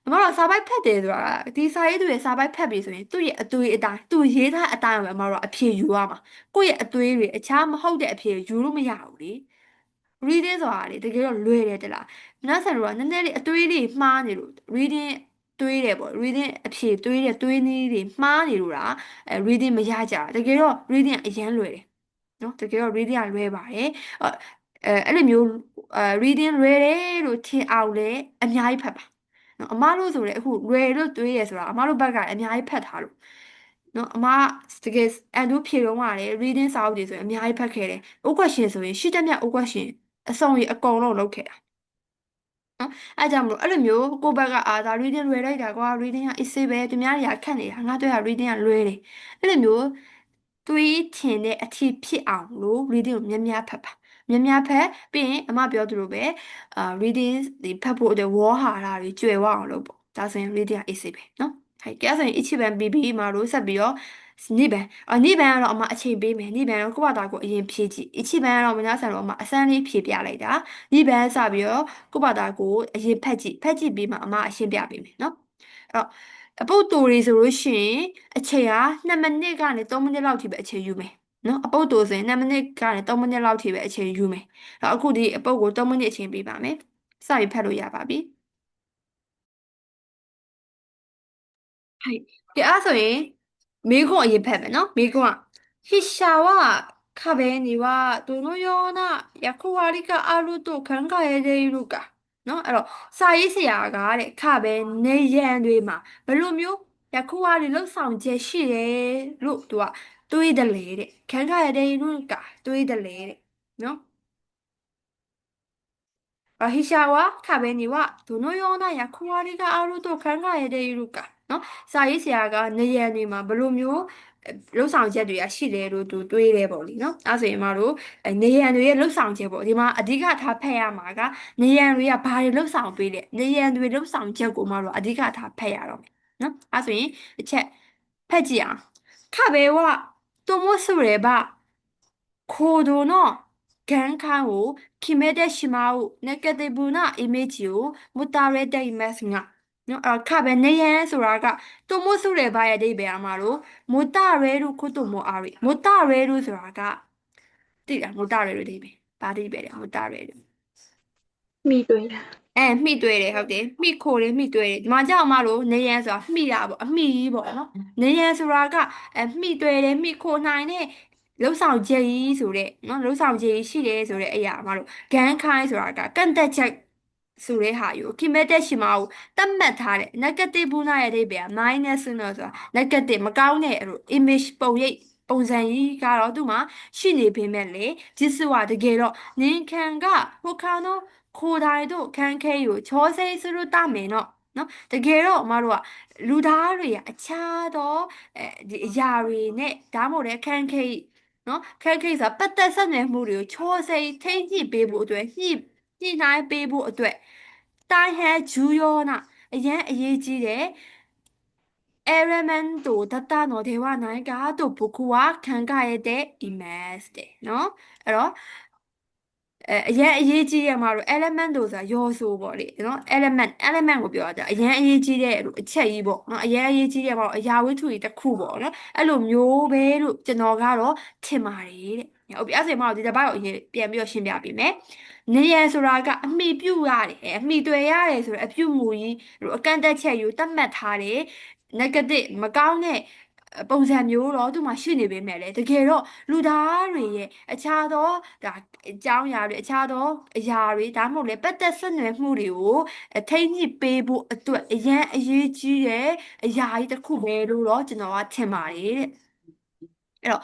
အမတို့စာပိုက်ဖတ်တယ်ဆိုတာဒီစာရေးသူရဲ့စာပိုက်ဖတ်ပြီဆိုရင်သူ့ရဲ့အသွေးအတိုင်းသူရေးထားအတိုင်းပဲအမတို့ကအဖြေယူရမှာကိုယ့်ရဲ့အသွေးတွေအခြားမဟုတ်တဲ့အဖြေယူလို့မရဘူးလေ reading ဆိုတာလေတကယ်တော့လွယ်တယ်တလားနောက်ဆက်တော့နည်းနည်းလေးအသွေးလေးမှားနေလို့ reading တွေးတယ်ပေါ့ reading အဖြေတွေးတဲ့တွေးနည်းတွေမှားနေလို့လားreading မရကြတာတကယ်တော့ reading ကအရန်လွယ်တယ်နော်တကယ်တော့ reading ကလွယ်ပါတယ်အဲ့လိုမျိုးreading လွယ်တယ်လို့ထင်အောင်လဲအများကြီးဖတ်ပါနော်အမားတို့ဆိုလည်းအခုလွယ်လို့တွေးရဆိုတာအမားတို့ဘက်ကလည်းအများကြီးဖတ်ထားလို့နော်အမတကယ်အန်တို့ဖြေတော့ကလည်း reading စာအုပ်တွေဆိုရင်အများကြီးဖတ်ခဲ့တယ် O question ဆိုရင်ရှိသမျှ O question အစုံကြီးအကုန်လုံးလုပ်ခဲ့တာနော်အဲကြောင့်မလို့အဲ့လိုမျိုးကိုယ့်ဘက်ကဒါ reading လွယ်လိုက်တာကွာ reading က easy ပဲသူများတွေကခက်နေတာငါတို့က reading ကလွယ်တယ်အဲ့လိုမျိုးတွေးထင်တဲ့အထည်ဖြစ်အောင်လို့ reading ကိုများများဖတ်ပါများများဖတ်ပြီးရင်အမပြောသလိုပဲreading ဒီဖတ်ဖို့အတွက်ဝေါ်ဟာရတွေကျွယ်ဝအောင်လုပ်ပေါ့ဒါဆိုရင် reading က easy ပဲနော်ဟဲ့ကြဆိုရင်一番 BB မှာလို့ဆက်ပြီးတော့နိဗ္ဗာန်နိဗ္ဗာန်ကတော့အမအချိန်ပေးမယ်နိဗ္ဗာန်တော့ကိုယ့်ဘာသာကိုအရင်ဖြည့်ကြည့်一番ကတော့မညာဆန်တော့အမအစမ်းလေးဖြည့်ပြလိုက်တာနိဗ္ဗာန်စပြီးတော့ကိုယ့်ဘာသာကိုအရင်ဖတ်ကြည့်ပြီးမှအမအရှင်းပြပေးမယ်နော်အဲ့တော့အပုတ်တူတွေဆိုလို့ရှိရင်အချိန်က2မိနစ်ကနေ3မိနစ်လောက်ထိပဲအချိန်ယူမယ်နော်အပုတ်တူဆိုရင်2မိနစ်ကနေ3မိနစ်လောက်ထိပဲအချိန်ယူမယ်အဲ့တော့အခုဒီအပုတ်ကို3မိနစ်အချိန်ပေးပါမယ်စပြီးဖတ်လို့ရပါပြီはいで、あ、それ、メゴン言えばのメゴン。筆者は壁にはどのような役割があると考えているか。の、စာရေးဆရာကတဲ့ခပဲနေရန်တွေမှာဘယ်လိုမျိုး役割လှုပ်ဆောင်ချက်ရှိတယ်လို့သူကတွေးတယ်လေတဲ့ခံခရတဲ့လူကတွေးတယ်လေတဲ့နော်筆者は壁にはどのような役割があると考えているかနော်စာရေးဆရာကနေရန်တွေမှာဘယ်လိုမျိုးလှုပ်ဆောင်ချက်တွေကရှိတယ်လို့သူတွေးတယ်ပေါ့လေနော်အဲဆိုရင်မတို့နေရန်တွေရဲ့လှုပ်ဆောင်ချက်ပေါ့ဒီမှာအဓိကထားဖတ်ရမှာကနေရန်တွေကဘာတွေလှုပ်ဆောင်ပေးလဲနေရန်တွေလှုပ်ဆောင်ချက်ကိုမတို့အဓိကထားဖတ်ရတော့မယ်နော်အဲဆိုရင်တစ်ချက်ဖတ်ကြည့်အောင်ခဘဲはともすれば行動の玄関を決めてしまうネガティブなイメージを持たれていますが、နော်ခပဲနေရန်ဆိုတာကတိုမို့ဆိုတဲ့ဘာရဲ့အဓိပ္ပာယ်အမှာလို့မူတရဲလို့ခုတုမို့အားရမူတရဲလို့ဆိုတာကသိလားမူတရဲလို့အဓိပ္ပာယ်ဘာအဓိပ္ပာယ်လဲမူတရဲလို့ မိတွေ့တာမိတွေ့တယ်ဟုတ်တယ်မိခိုတယ်မိတွေ့တယ်ဒီမှာကြောက်မလို့နေရန်ဆိုတာမိတာပေါ့အမိကြီးပေါ့နော်နေရန်ဆိုတာကမိတွေ့တယ်မိခိုနိုင်တဲ့လှုပ်ဆောင်ချက်ကြီးဆိုတဲ့နော်လှုပ်ဆောင်ချက်ကြီးရှိတယ်ဆိုတဲ့အရာမလို့ဂန်ခိုင်းဆိုတာကကန့်တက်ချက်ဆိုတဲ့ဟာယူကိမဲ့တဲ့ရှိမအောင်တတ်မှတ်ထားတဲ့ negative ဘူးနာရဲ့အဓိပ္ပာယ် minus လို့ဆိုတာ negative မကောင်းတဲ့အဲ့လို image ပုံရိပ်ပုံစံကြီးကတော့သူ့မှာရှိနေပေမဲ့လေจิตสว่าတကယ်တော့နင်ခံကဟိုခါတော့ ခိုတိုင်းတို့ခန်းခဲကိုချောစိစရုတမယ်နော်တကယ်တော့အမတို့ကလူသားတွေကအချားတော့ဒီအရာတွေနဲ့ဒါမှမဟုတ်လေခန်းခဲနော်ခန်းခဲဆိုတာပတ်သက်ဆက်နွယ်မှုတွေကိုချောစိထိမ့်ညှိပေးဖို့အတွက်ညှိနှိုင်းပေးဖို့အတွက်တိုင်းဟဲဂျူယောနာအရန်အရေးကြီးတယ် 에레멘도 다따노 대화 나이가 또 부쿠와 강가에 대 이메스데 너? အဲ့တော့အရင်အရေးကြီးရမှာလို့ element တို့ဆိုတာယောဆိုပေါ့လေနော် element ကိုပြောတာအရင်အရေးကြီးတဲ့လို့အချက်ကြီးပေါ့နော်အရင်အရေးကြီးတဲ့ပေါ့အရာဝတ္ထုကြီးတစ်ခုပေါ့နော်အဲ့လိုမျိုးပဲလို့ကျွန်တော်ကတော့ထင်ပါတယ်တဲ့ဟုတ်ပြီအဲ့ဒါဆိုရင်မဟုတ်ဒီတစ်ပတ်တော့အရင်ပြန်ပြီးတော့ရှင်းပြပေးမယ်နေရဆိုတာကအမိပြုတ်ရတယ်အမိတွေ့ရတယ်ဆိုတော့အပြုတ်မူကြီးလို့အကန့်အသတ်ချက်ယူသတ်မှတ်ထားတယ် negative မကောင်းတဲ့ပုံစံမျိုးတော့သူမှရှိနေပေမဲ့လေတကယ်တော့လူသားတွေရဲ့အခြားသောဒါအကြောင်းအရာတွေအခြားသောအရာတွေဒါမှမဟုတ်လေပတ်သက်ဆက်နွယ်မှုတွေကိုထိမ့်ညစ်ပေးဖို့အတွက်အရန်အရေးကြီးတဲ့အရာကြီးတစ်ခုပဲလို့တော့ကျွန်တော်ကထင်ပါတယ်တဲ့အဲ့တော့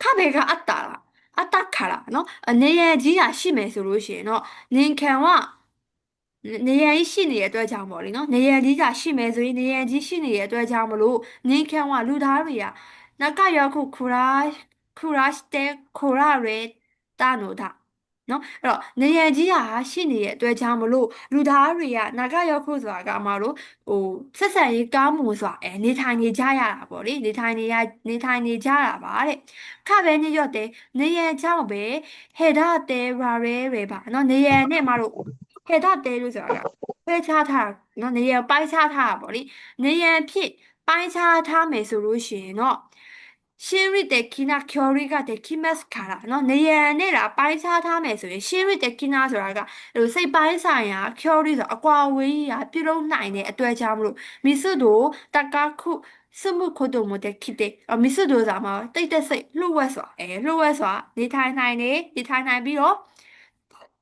ခဘေကအတ္တလားအတ္တခါလားနော်အနေရကြီးတာရှိမယ်ဆိုလို့ရှိရင်တော့နင်ခံကနေရန်ကြီးရှိနေတဲ့အတွက်ကြောင့်ပေါ့လေနော်နေရန်ကြီးကရှိမယ်ဆိုရင်နေရန်ကြီးရှိနေတဲ့အတွက်ကြောင့်မလို့နင်းခံကလူသားတွေကနကယောခုခူရာစတဲ့ခိုရာရဲတာနိုတာနော်အဲ့တော့နေရန်ကြီးကရှိနေတဲ့အတွက်ကြောင့်မလို့လူသားတွေကနကယောခုဆိုတာကအမတို့ဟိုဆက်ဆံရေးကောင်းမှုဆိုတာနေထိုင်နေကြရတာပေါ့လေနေထိုင်နေကြတာပါတဲ့ခပဲညရော့တဲ့နေရန်ကြောင့်ပဲဟေဒတဲ့ရာရဲပါနော်နေရန်နဲ့မတို့ ဟဲ့ဒါတဲလို့ဆိုတာကခွဲခြားထားတာနော်နေရပိုင်းခြားထားတာပေါ့လေနေရဖြစ်ပိုင်းခြားထားမယ်ဆိုလို့ရှိရင်တော့ရှင်းရတဲ့ကိနာကျော်ရီကတဲ့ကိမတ်ခါလာနော်နေရနဲ့တာပိုင်းခြားထားမယ်ဆိုရင်ရှင်းရတဲ့ကိနာဆိုတာကဟိုစိတ်ပိုင်းဆိုင်ရာကျော်ရီဆိုအကွာဝေးရာပြုလုပ်နိုင်တဲ့အတွက်ကြောင့်မလို့မီဆုတို့တကားခုစမှုခို့တို့မတဲ့ခိတဲ့မီဆုတို့ဆိုတာမှာတိတ်တက်စိတ်လှုပ်ဝက်စွာလှုပ်ဝက်စွာနေထိုင်နိုင်ပြီးတော့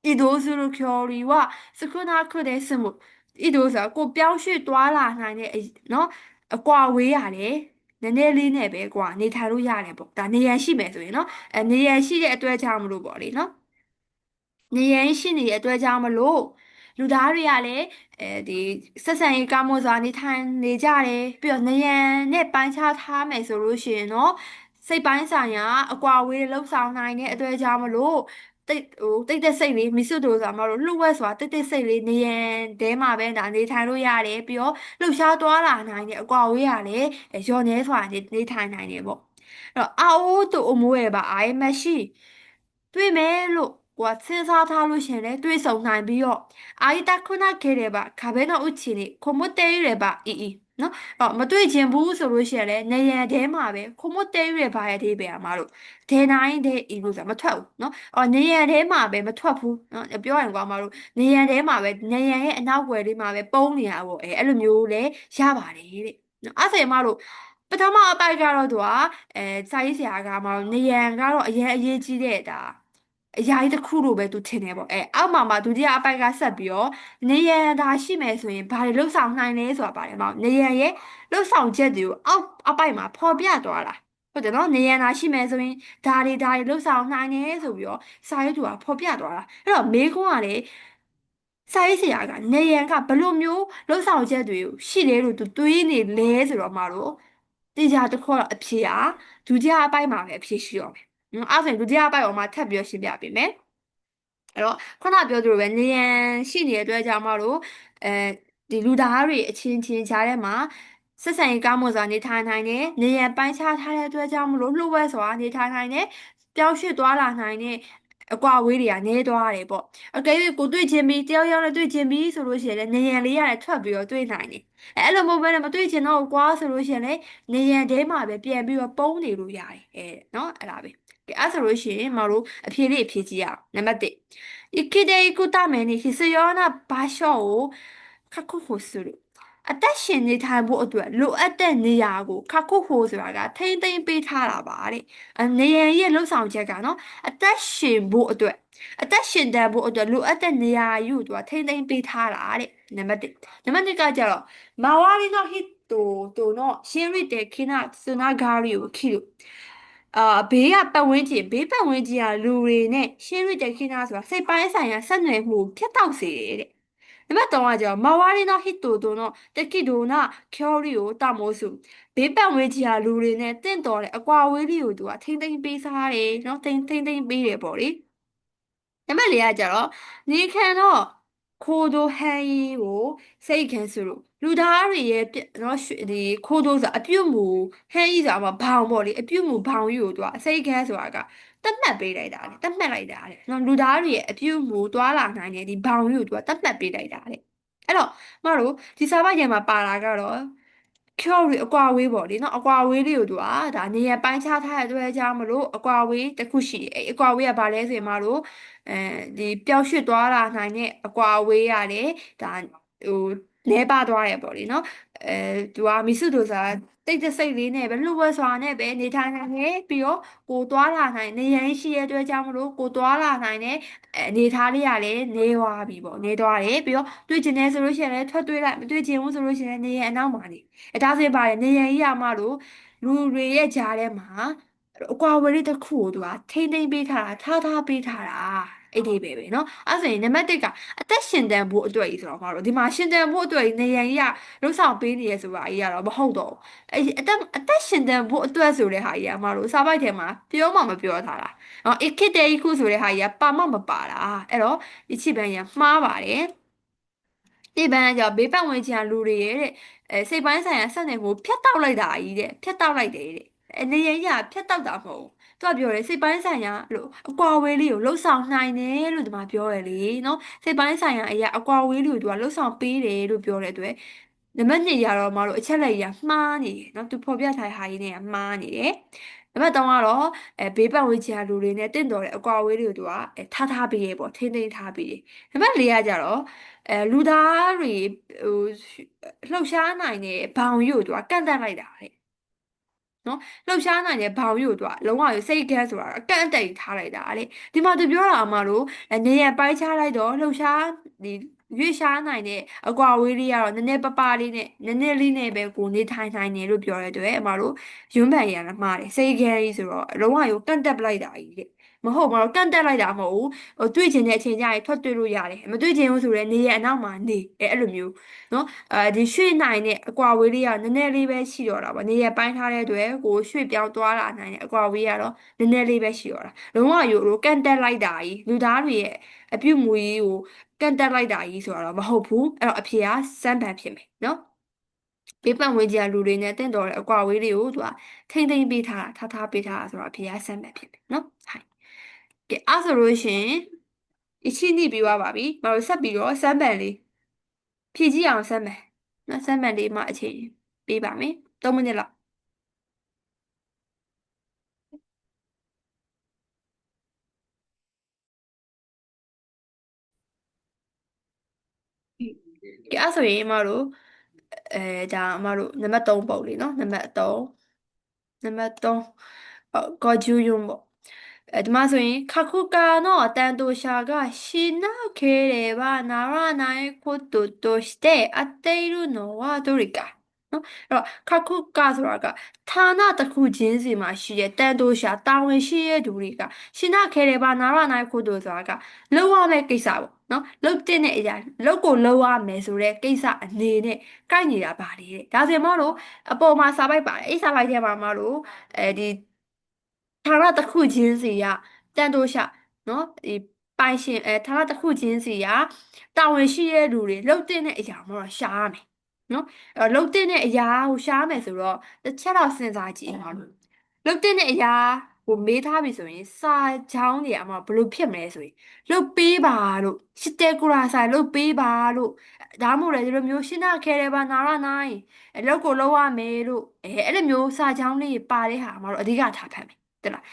이도수로결의와 스쿠나크 데스무 이도서ကိုပြောင်းရွှေ့သွားလာနိုင်တဲ့နော်အကွာဝေးရတယ်နည်းနည်းလေးနဲ့ပဲကွာနေထိုင်လို့ရတယ်ပေါ့ဒါနေရန်ရှိမယ်ဆိုရင်နော်နေရန်ရှိတဲ့အတွက်ကြောင့်မလို့ပေါ့လေနော် နေရင်းရှိနေတဲ့အတွက်ကြောင့်မလို့လူသားတွေကလည်းဒီဆက်ဆံရေးကောင်းမွန်စွာနေထိုင်နေကြတယ်ပြီးတော့နေရန်နဲ့ပိုင်းခြားထားမယ်ဆိုလို့ရှိရင်တော့စိတ်ပိုင်းဆိုင်ရာအကွာအဝေးလှုပ်ဆောင်နိုင်တဲ့အတွက်ကြောင့်မလို့တိတ်တဲ့စိတ်လေးမိစွတ်တို့ဆိုတာမလို့လှုပ်ဝက်စွာတိတ်စိတ်လေးနေရန်တဲမှာပဲဒါနေထိုင်လို့ရတယ်ပြီးတော့လှုပ်ရှားသွားလာနိုင်တဲ့အကွာအဝေးကလည်းရော်နေစွာနေထိုင်နိုင်တယ်ပေါ့အဲ့တော့အာအိုးတို့အမိုးရပါအိုင်မရှိတွေ့မယ်လို့ကိုကစဉ်းစားထားလို့ရှရင်လေတွေးဆုံနိုင်ပြီးတော့အာရီတာခုနခဲတယ်ပါခါဘဲတော့ဥချီနေခုံမတဲရပါအီနော်အော်မတွေ့ချင်ဘူးဆိုလို့ရှရင်လေနေရန်ထဲမှာပဲခုံမတဲရပါရဲ့ဒီပဲအမားတို့ဒဲနိုင်တဲ့အီလို့ဆိုတာမထွက်ဘူးနော်အော်နေရန်ထဲမှာပဲမထွက်ဘူးနော်ပြောရင်ကွာအမားတို့နေရန်ထဲမှာပဲနေရန်ရဲ့အနောက်ွယ်လေးမှာပဲပုံးနေရပေါ့အဲ့လိုမျိုးလေရပါတယ်တဲ့နော်အဲ့ဒါဆိုရင်အမားတို့ပထမအပိုက်ကတော့သူကစာရေးဆရာကမှနေရန်ကတော့အရင်အရေးကြီးတဲ့ဒါအရာကြီးတစ်ခုလို့ပဲသူထင်တယ်ပေါ့အောက်မှာမှဒုတိယအပိုက်ကဆက်ပြီးတော့နေရန်ဒါရှိမယ်ဆိုရင်ဘာတွေလှုပ်ဆောင်နိုင်လဲဆိုတာပါတယ်ပေါ့နေရန်ရဲ့လှုပ်ဆောင်ချက်တွေကိုအောက်အပိုက်မှာဖော်ပြသွားတာဟုတ်တယ်နော်နေရန်သာရှိမယ်ဆိုရင်ဒါတွေလှုပ်ဆောင်နိုင်တယ်ဆိုပြီးတော့စာရေးသူကဖော်ပြသွားတာအဲ့တော့မေခွန်းကလေစာရေးဆရာကနေရန်ကဘယ်လိုမျိုးလှုပ်ဆောင်ချက်တွေကိုရှိတယ်လို့သူတွေးနေလဲဆိုတော့မှတော့တရားတစ်ခေါက်အဖြေဟာဒုတိယအပိုက်မှာပဲအဖြေရှိတော့မယ်။အဲ့ဒါဆိုရင်ဒုတိယအပိုက်အောင်မှထပ်ပြီးတော့ရှင်းပြပေးမယ်။အဲ့တော့ခုနပြောသလိုပဲနေရန်ရှိနေတဲ့အတွက်ကြောင့်မလို့အဲဒီလူသားတွေအချင်းချင်းကြားထဲမှာဆက်ဆံရေးကောင်းမွန်စွာနေထိုင်နိုင်တယ်နေရန်ပိုင်းခြားထားတဲ့အတွက်ကြောင့်မလို့လှုပ်ဝက်စွာနေထိုင်နိုင်တယ်ပြောင်းရွှေ့သွားလာနိုင်တဲ့အကွာအဝေးတွေကနေသွားတယ်ပေါ့အကယ်၍ကိုတွေ့ချင်းပြီးတယောက်ယောက်နဲ့တွေ့ချင်းပြီးဆိုလို့ရှိရင်လည်းနေရန်လေးရတယ်ထွက်ပြီးတော့တွေ့နိုင်တယ်အဲ့လိုမဟုတ်ဘဲနဲ့မတွေ့ချင်တော့ကွာဆိုလို့ရှိရင်လည်းနေရန်ထဲမှာပဲပြန်ပြီးတော့ပုံးနေလို့ရတယ်နော်အဲ့ဒါပဲကဲအဲ့ဆိုလို့ရှိရင်မတို့အဖြေလေးအဖြေကြည့်ရအောင်နံပါတ်1生きていくために必要な場所を確保するအသက်ရှင်နေထိုင်ဖို့အတွက်လိုအပ်တဲ့နေရာကိုခခုဖို့ဆိုတာကထိမ့်သိမ့်ပေးထားတာပါတဲ့နေရန်ရဲ့လှုပ်ဆောင်ချက်ကနော်အသက်ရှင်ဖို့အတွက်လိုအပ်တဲ့နေရာယူသူကထိမ့်သိမ့်ပေးထားတာတဲ့နံပါတ်1ကကြတော့周りの人との親密的なつながりを切るဘေးကပတ်ဝန်းကျင်ဘေးပတ်ဝန်းကျင်ကလူတွေနဲ့ရှေးရစ်တဲ့ခိနာဆိုတာစိတ်ပိုင်းဆိုင်ရာဆက်နွယ်မှုကိုဖြတ်တောက်စေတယ်တဲ့နံပါတ်3ကကျတော့မဝါရီနာဟစ်တိုတိုနော်တကိဒိုနာကျော်ရီကိုတာမိုးစုဘေးပတ်ဝန်းကျင်ကလူတွေနဲ့တင့်တော်တဲ့အကွာအဝေးလေးကိုသူကထိမ့်သိမ့်ပေးစားတယ်နော်ထိမ့်သိမ့်ပေးတယ်ပေါ့လေ နံပါတ်၄ကကြတော့နေခံတော့ခိုးတို့ဟန်ရီကိုစိတ်ခံဆိုလို့လူသားတွေရဲ့နော်ဒီခိုးတို့ဆိုအပြုတ်မူဟန်ရီဆိုတာမှာဘောင်ပေါ့လေအပြုတ်မူဘောင်ကြီးကိုသူကအစိတ်ခံဆိုတာကတတ်မှတ်ပေးလိုက်တာလေတတ်မှတ်လိုက်တာလေနော်လူသားတွေရဲ့အပြုတ်မူတွာလာနိုင်တဲ့ဒီဘောင်ကြီးကိုသူကတတ်မှတ်ပေးလိုက်တာလေအဲ့တော့မတို့ဒီစာပိုက်ထဲမှာပါတာကတော့ကျော်ရီအကွာအဝေးပေါ့လေနော်အကွာအဝေးလေးကိုသူကဒါနေရာပိုင်းခြားထားတဲ့အတွက်ကြောင့်မလို့အကွာအဝေးတစ်ခုရှိတယ်အဲ့အကွာအဝေးကဘာလဲဆိုရင်မတို့အဲဒီပျောက်ရွှေ့သွားလာနိုင်တဲ့အကွာအဝေးရတယ်ဒါဟိုလဲပါသွားတယ်ပေါ့လေနော်အဲသူကမိစုတို့ဆိုတာတိတ်တဆိတ်လေးနဲ့ပဲလှုပ်ဝဲစွာနဲ့ပဲနေထိုင်နိုင်တယ်ပြီးတော့ကိုသွားလာနိုင်နေရန်ရှိရဲ့အတွက်ကြောင့်မလို့ကိုသွားလာနိုင်တဲ့အနေထားလေးကလည်းနေသွားပြီပေါ့နေသွားတယ်ပြီးတော့တွေ့ကျင်တယ်ဆိုလို့ရှိရင်လည်းထွက်တွေ့လိုက်မတွေ့ကျင်ဘူးဆိုလို့ရှိရင်လည်းနေရန်အနောက်မှာနေဒါဆိုရင်ပါတယ်နေရန်ကြီးကမှလို့လူတွေရဲ့ကြားထဲမှာ အကွာဝေးလေးတစ်ခုကိုသူကထိမ့်သိမ့်ပေးထားတာထားပေးထားတာအဲ့ဒီပဲเนาะအဲ့ဆိုရင်နံပါတ်1ကအသက်ရှင်တန်ဖို့အတွက်ကြီးဆိုတော့မှာတော့ဒီမှာရှင်တန်ဖို့အတွက်ကြီးနေရန်ကြီးကလှုပ်ဆောင်ပေးနေရဆိုတာကြီးကတော့မဟုတ်တော့ဘူးအဲ့အသက်ရှင်တန်ဖို့အတွက်ဆိုတဲ့ဟာကြီးကမှာလို့စာပိုက်ထဲမှာပြောမှမပြောထားတာเนาะအခစ်တဲ့ခုဆိုတဲ့ဟာကြီးကပါမှမပါတာအဲ့တော့ဒီချိပန်ကြီးကမှားပါတယ်ဒီဘန်းကကြောင့်ဘေးပတ်ဝန်းကျင်ကလူတွေရဲ့တဲ့စိတ်ပိုင်းဆိုင်ရာဆက်နွယ်မှုဖြတ်တောက်လိုက်တာကြီးတဲ့ဖြတ်တောက်လိုက်တယ်တဲ့နေရကြီးကဖြတ်တောက်တာမဟုတ်ဘူးသူကပြောတယ်စိတ်ပိုင်းဆိုင်ရာလို့အကွာအဝေးလေးကိုလှုပ်ဆောင်နိုင်တယ်လို့ဒီမှာပြောရလေနော်စိတ်ပိုင်းဆိုင်ရာအရာအကွာအဝေးလေးကိုသူကလှုပ်ဆောင်ပေးတယ်လို့ပြောတဲ့အတွက်နံပါတ်2ရတော့မလို့အချက်လက်ကြီးကမှားနေတယ်နော်သူဖော်ပြထားတဲ့ဟာကြီးနဲ့ကမှားနေတယ်နံပါတ်3ကတော့ဘေးပတ်ဝန်းကျင်ကလူတွေနဲ့တင့်တော်တဲ့အကွာအဝေးလေးကိုသူကထားပေးရေပေါ့ထိန်းသိမ်းထားပေးတယ်နံပါတ်4ကကြတော့လူသားတွေဟိုလှုပ်ရှားနိုင်တဲ့ဘောင်ကြီးကိုသူကကန့်သတ်လိုက်တာတဲ့နော်လှုပ်ရှားနိုင်တဲ့ဘောင်ကြီးကိုသူကလုံးဝစိတ်ကန်းဆိုတာအကန့်အသတ်ထားလိုက်တာတဲ့ဒီမှာသူပြောတာအမှလို့နေရပိုင်းခြားလိုက်တော့လှုပ်ရှားဒီရွေ့ရှားနိုင်တဲ့အကွာအဝေးလေးကတော့နည်းနည်းပပလေးနဲ့နည်းနည်းလေးနဲ့ပဲကိုနေထိုင်နိုင်တယ်လို့ပြောရတဲ့အတွက်အမှလို့ယွန်းပန်ရံမှားတယ်စိတ်ကန်းကြီးဆိုတော့လုံးဝကိုကန့်သတ်ပလိုက်တာကြီးတဲ့မဟုတ်မတော့ကန့်တက်လိုက်တာမဟုတ်ဘူးဟိုတွေ့ချင်တဲ့အချိန်ကျရင်ထွက်တွေ့လို့ရတယ်မတွေ့ချင်ဘူးဆိုရင်နေရအနောက်မှာနေအဲ့လိုမျိုးနော်ဒီရွှေ့နိုင်တဲ့အကွာဝေးလေးကနည်းနည်းလေးပဲရှိတော့တာပေါ့နေရပိုင်းထားတဲ့အတွက်ကိုရွှေ့ပြောင်းသွားလာနိုင်တဲ့အကွာဝေးကတော့နည်းနည်းလေးပဲရှိတော့တာလုံးဝရိုးရိုးကန့်တက်လိုက်တာကြီးလူသားတွေရဲ့အပြုမူကြီးကိုကန့်တက်လိုက်တာကြီးဆိုတော့မဟုတ်ဘူးအဲ့တော့အဖြေကစမ်းပန်ဖြစ်မယ်နော်ပေးပတ်ဝန်းကျင်လူတွေနဲ့တင့်တော်တဲ့အကွာအဝေးလေးကိုသူကထိမ့်ပေးထားတာထားပေးထားတာဆိုတော့အဖြေကစမ်းပန်ဖြစ်မယ်နော်ဟိုင်ကဲအဲ့ဆိုလို့ရှရင်အချင်းနှိပြီးသွားပါပြီ။မတို့ဆက်ပြီးတော့စမ်းပန်လေးဖြည့်ကြည့်အောင်စမ်းပန်။နော်စမ်းပန်လေးမှအချိန်ပေးပါမယ်။3မိနစ်လောက်။ကဲအဲ့ဆိုရင်မတို့အဲဒါမတို့နံပါတ်3ပုံလေးနော်နံပါတ်3ကောဂျူယွန်းပေါ့ဒီမှာဆိုရင်ခခုကာの担当者がしなければならないこととしてあっているのはどれかနော်အဲ့တော့ခခုကာဆိုတာကဌာနတစ်ခုချင်းစီမှာရှိတဲ့တန်တိုးရှာတာဝန်ရှိတဲ့သူတွေကရှင်းနာခဲတယ်ပါနာရနိုင်ဖို့တို့ဆိုတာကလောက်ရမယ့်ကိစ္စပေါ့နော်လောက်တဲ့အရာလောက်ကိုလောက်ရမယ်ဆိုတဲ့ကိစ္စအနေနဲ့ကိုက်နေတာပါလေတဲ့ဒါဆိုရင်မလို့အပေါ်မှာစာပိုက်ပါတယ်အဲ့စာပိုက်ထဲမှာမလို့ဒီဌာနတစ်ခုချင်းစီကတန်တိုးရှာနော်ဒီပိုင်ရှင်ဌာနတစ်ခုချင်းစီကတာဝန်ရှိတဲ့လူတွေလောက်တဲ့အရာမှတော့ရှာရမယ်နော်လှုပ်တဲ့အရာကိုရှားမယ်ဆိုတော့တစ်ချက်တော့စဉ်းစားကြည့်ပါလို့လှုပ်တဲ့အရာကိုမေးထားပြီဆိုရင်စာချောင်းတွေအမှဘယ်လိုဖြစ်မလဲဆိုရင်လှုပ်ပေးပါလို့ရှစ်တဲကူရာဆိုင်လှုပ်ပေးပါလို့ဒါမှမဟုတ်လေဒီလိုမျိုးရှင်းနာခဲတယ်ပါနာရနိုင်အလုပ်ကိုလုပ်ရမယ်လို့အဲ့လိုမျိုးစာချောင်းလေးပါတဲ့ဟာမှာတော့အဓိကထားဖတ်မယ်တဲ့လား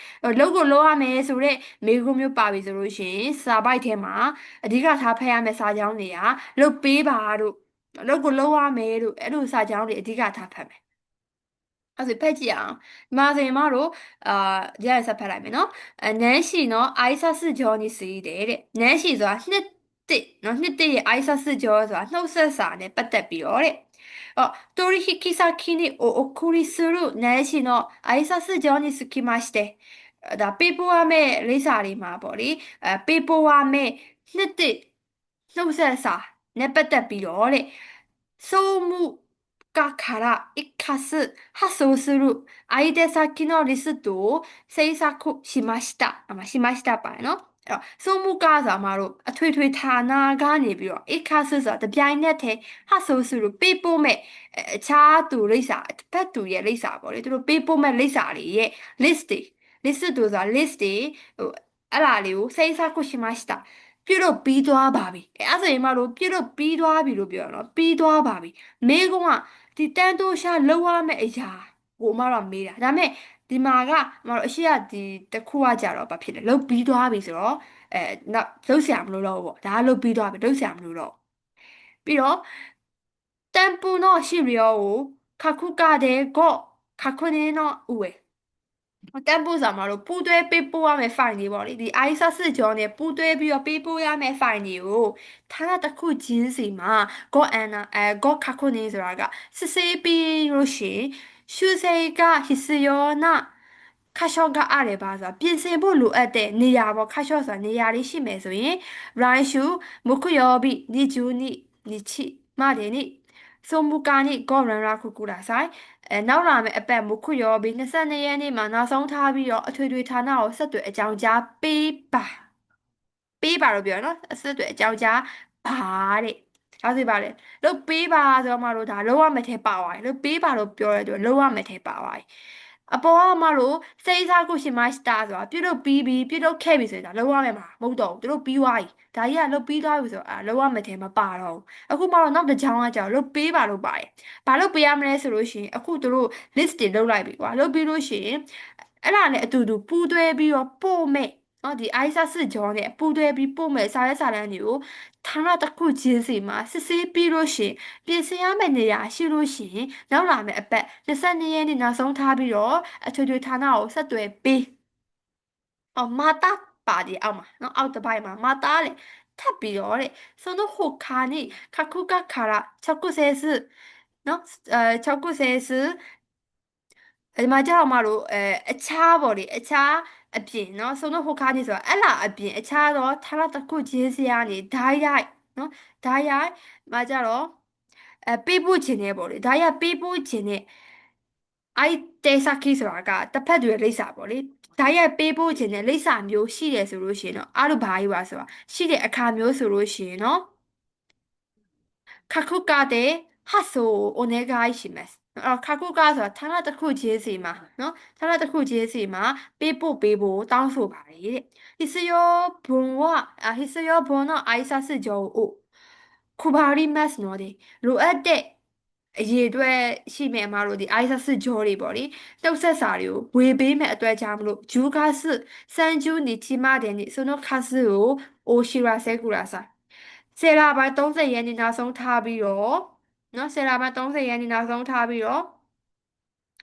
လုပ်ကိုလုပ်ရမယ်ဆိုတဲ့မေးခွန်းမျိုးပါပြီဆိုလို့ရှိရင်စာပိုက်ထဲမှာအဓိကထားဖတ်ရမယ့်စာချောင်းတွေကလုပ်ပေးပါလို့အလုပ်ကိုလုပ်ရမယ်လို့အဲ့လိုစာကြောင်းတွေအဓိကထားဖတ်မယ်အဲ့ဒါဆိုဖက်ကြည့်အောင်ဒီမှာဆိုရင်မတို့အာဒီကဆက်ဖတ်လိုက်မယ်နော်နန်းရှိနော်အိုက်ဆာစစ်ဂျောနီစီတဲ့နန်းရှိဆိုတာနှစ်တစ်နော်နှစ်တစ်ရဲ့အိုက်ဆာစစ်ဂျောဆိုတာနှုတ်ဆက်စာနဲ့ပတ်သက်ပြီးတော့တဲ့取引先にお送りする年始の挨拶状につきまして、ပေပေါ်ရမယ့်လိပ်စာတွေမှာပေါ့လေပေပေါ်ရမယ့်နှစ်တစ်နှုတ်ဆက်စာနဲ့ပတ်သက်ပြီးတော့တဲ့総務課から一括発送する相手先のリストを制作しました。しましたပါနော်။総務課ဆိုတာမှာတော့အထွေထွေဌာနကနေပြီးတော့一括ဆိုတာတပြိုင်နက်တည်း発送するပေးပို့မဲ့အခြားသူလိပ်စာတစ်ဖက်သူရဲ့လိပ်စာပေါ့လေသူတို့ပေးပို့မဲ့လိပ်စာတွေရဲ့ list တွေ list တို့ဆိုတာ list တွေဟိုအဲ့လာလေးကိုစိတ်စားခုရှိမှしたပြုတ်ပြီးသွားပါပြီအဲ့ဆိုရင်မလို့ပြုတ်ပြီးသွားပြီလို့ပြောရတော့ပြီးသွားပါပြီမေကုန်းကဒီတန်တိုးရှာလောက်ရမယ့်အရာကိုမတော့မေးတာဒါပေမဲ့ဒီမှာကမတို့အရှိရဒီတစ်ခုကကြတော့ဘာဖြစ်လဲလုတ်ပြီးသွားပြီဆိုတော့နောက်လုတ်ဆရာမလို့တော့ဘူးပေါ့ဒါကလုတ်ပြီးသွားပြီလုတ်ဆရာမလို့တော့ပြီးတော့တန်ပူの資料を書くかでご確認の上တန်ဖိုးစာမှာတော့ပူးတွဲပေးပို့ရမယ့် file တွေပေါ့လေဒီ ISA စစ်ကြောနဲ့ပူးတွဲပြီးတော့ပေးပို့ရမယ့် file တွေကိုဌာနတစ်ခုချင်းစီမှာ go ana go ခခုနေဆိုတာကစစ်ဆေးပြီးလို့ရှိရင်ရှုစိတ်က hisiona ခါရှော့ကအားရပါဆိုတာပြင်ဆင်ဖို့လိုအပ်တဲ့နေရာပေါ့ခါရှော့ဆိုတာနေရာလေးရှိမယ်ဆိုရင် raishu mokuyobi nijuni nichi မတယ်နိစုံမူကာနိဂောရန်ရာခုကူလာဆိုင်နောက်လာမယ့်အပတ်မခုရောပြီး22ရက်နေ့မှာနောက်ဆုံးထားပြီးတော့အထွေထွေဌာနကိုဆက်သွယ်အကြောင်းကြားပေးပါလို့ပြောရနော်အဆက်အသွယ်အကြောင်းကြားပါတဲ့ဒါဆိုပါလေလို့ပေးပါဆိုတော့မလို့ဒါလုံးဝမထဲပါသွားတယ်လို့ပေးပါလို့ပြောရတဲ့လုံးဝမထဲပါသွားတယ်အပေါ်ကမလို့စိတ်စားကိုရှင်မရှိတာဆိုတာပြုတ်လို့ပြီးပြီးပြုတ်လို့ခဲ့ပြီဆိုရင်ဒါလုံးဝမဟုတ်တော့ဘူးသူတို့ပြီးသွားပြီဒါကြီးကလုတ်ပြီးသွားပြီဆိုတော့လုံးဝမထဲမပါတော့ဘူးအခုမှတော့နောက်တစ်ကြောင်းကကြောက်လုတ်ပေးပါလို့ပါတယ်ဘာလို့ပေးရမလဲဆိုလို့ရှိရင်အခုသူတို့ list တွေလုတ်လိုက်ပြီကွာလုတ်ပြီးလို့ရှိရင်အဲ့ဒါနဲ့အတူတူပူးတွဲပြီးတော့ပို့မဲ့နော်ဒီ ISA စစ်ကြောနဲ့ပူးတွဲပြီးပို့မဲ့စာရွက်စာတမ်းတွေကိုဌာနတစ်ခုချင်းစီမှာစစ်ဆေးပြီးလို့ရှိရင်ပြင်ဆင်ရမယ့်နေရာရှိလို့ရှိရင်နောက်လာမယ့်အပတ်22ရက်နေ့နောက်ဆုံးထားပြီးတော့အထွေထွေဌာနကိုဆက်သွယ်ပေးမာတာပါတယ်အောက်မှာနော်အောက်တစ်ပိုင်းမှာမာတာလေထပ်ပြီးတော့တဲ့その他に各科から直接နော်直接ဒီမှာကြောက်မလို့အခြားပေါ့လေအခြားအပြင်เนาะဆုံးတော့ဟိုခါနေဆိုတာအဲ့လာအပြင်အခြားတော့ဌာနတစ်ခုချင်းစီကနေဓာတ်ရိုက်เนาะဓာတ်ရိုက်မှာကြတော့ပေးပို့ခြင်းနဲ့ပေါ့လေဓာတ်ရိုက်ပေးပို့ခြင်းနဲ့အဲ့တေစာခီဆိုတာကတစ်ဖက်တွေလိပ်စာပေါ့လေဓာတ်ရိုက်ပေးပို့ခြင်းနဲ့လိပ်စာမျိုးရှိတယ်ဆိုလို့ရှိရင်တော့အားလို့ဘာကြီးပါဆိုတာရှိတဲ့အခါမျိုးဆိုလို့ရှိရင်เนาะ各科で発送をお願いします。各科ဆိုတာဌာနတစ်ခုချင်းစီမှာနော်ဌာနတစ်ခုချင်းစီမှာပေးဖို့တောင်းဆိုပါတယ်တဲ့必要分は必要分の挨拶状を配りますのでလိုအပ်တဲ့အရေးအတွက်ရှိမယ်အမတို့ဒီ ISA ကြောတွေပေါ့လေတုတ်ဆက်စာတွေကိုဝေပေးမဲ့အတွက်ကြောင့်မလို့ဂျူကားစ်စန်ဂျူနီချီမာတဲ့နိその数をお知らせくださいဆယ်လပိုင်း30ရက်နေ့နောက်ဆုံးထားပြီးတော့နော်ဆယ်လပိုင်း30ရက်နေ့နောက်ဆုံးထားပြီးတော့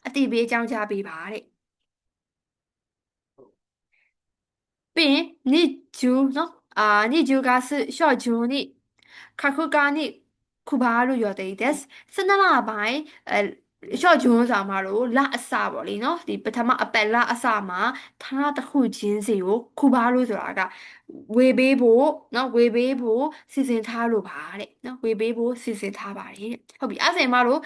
အတိပေးအကြောင်းကြားပေးပါတဲ့ပြီးရင်20နော်20が小12に各科に配る予定です17လပိုင်းရှော့ဂျွန်းစာမှာတော့လအစပေါ့လေနော်ဒီပထမအပတ်လအစမှာဌာနတစ်ခုချင်းစီကိုခုပါလို့ဆိုတာကဝေပေးဖို့နော်ဝေပေးဖို့စီစဉ်ထားလို့ပါတဲ့နော်ဝေပေးဖို့စီစဉ်ထားပါတယ်တဲ့ဟုတ်ပြီအဲ့ဒါဆိုရင်မတို့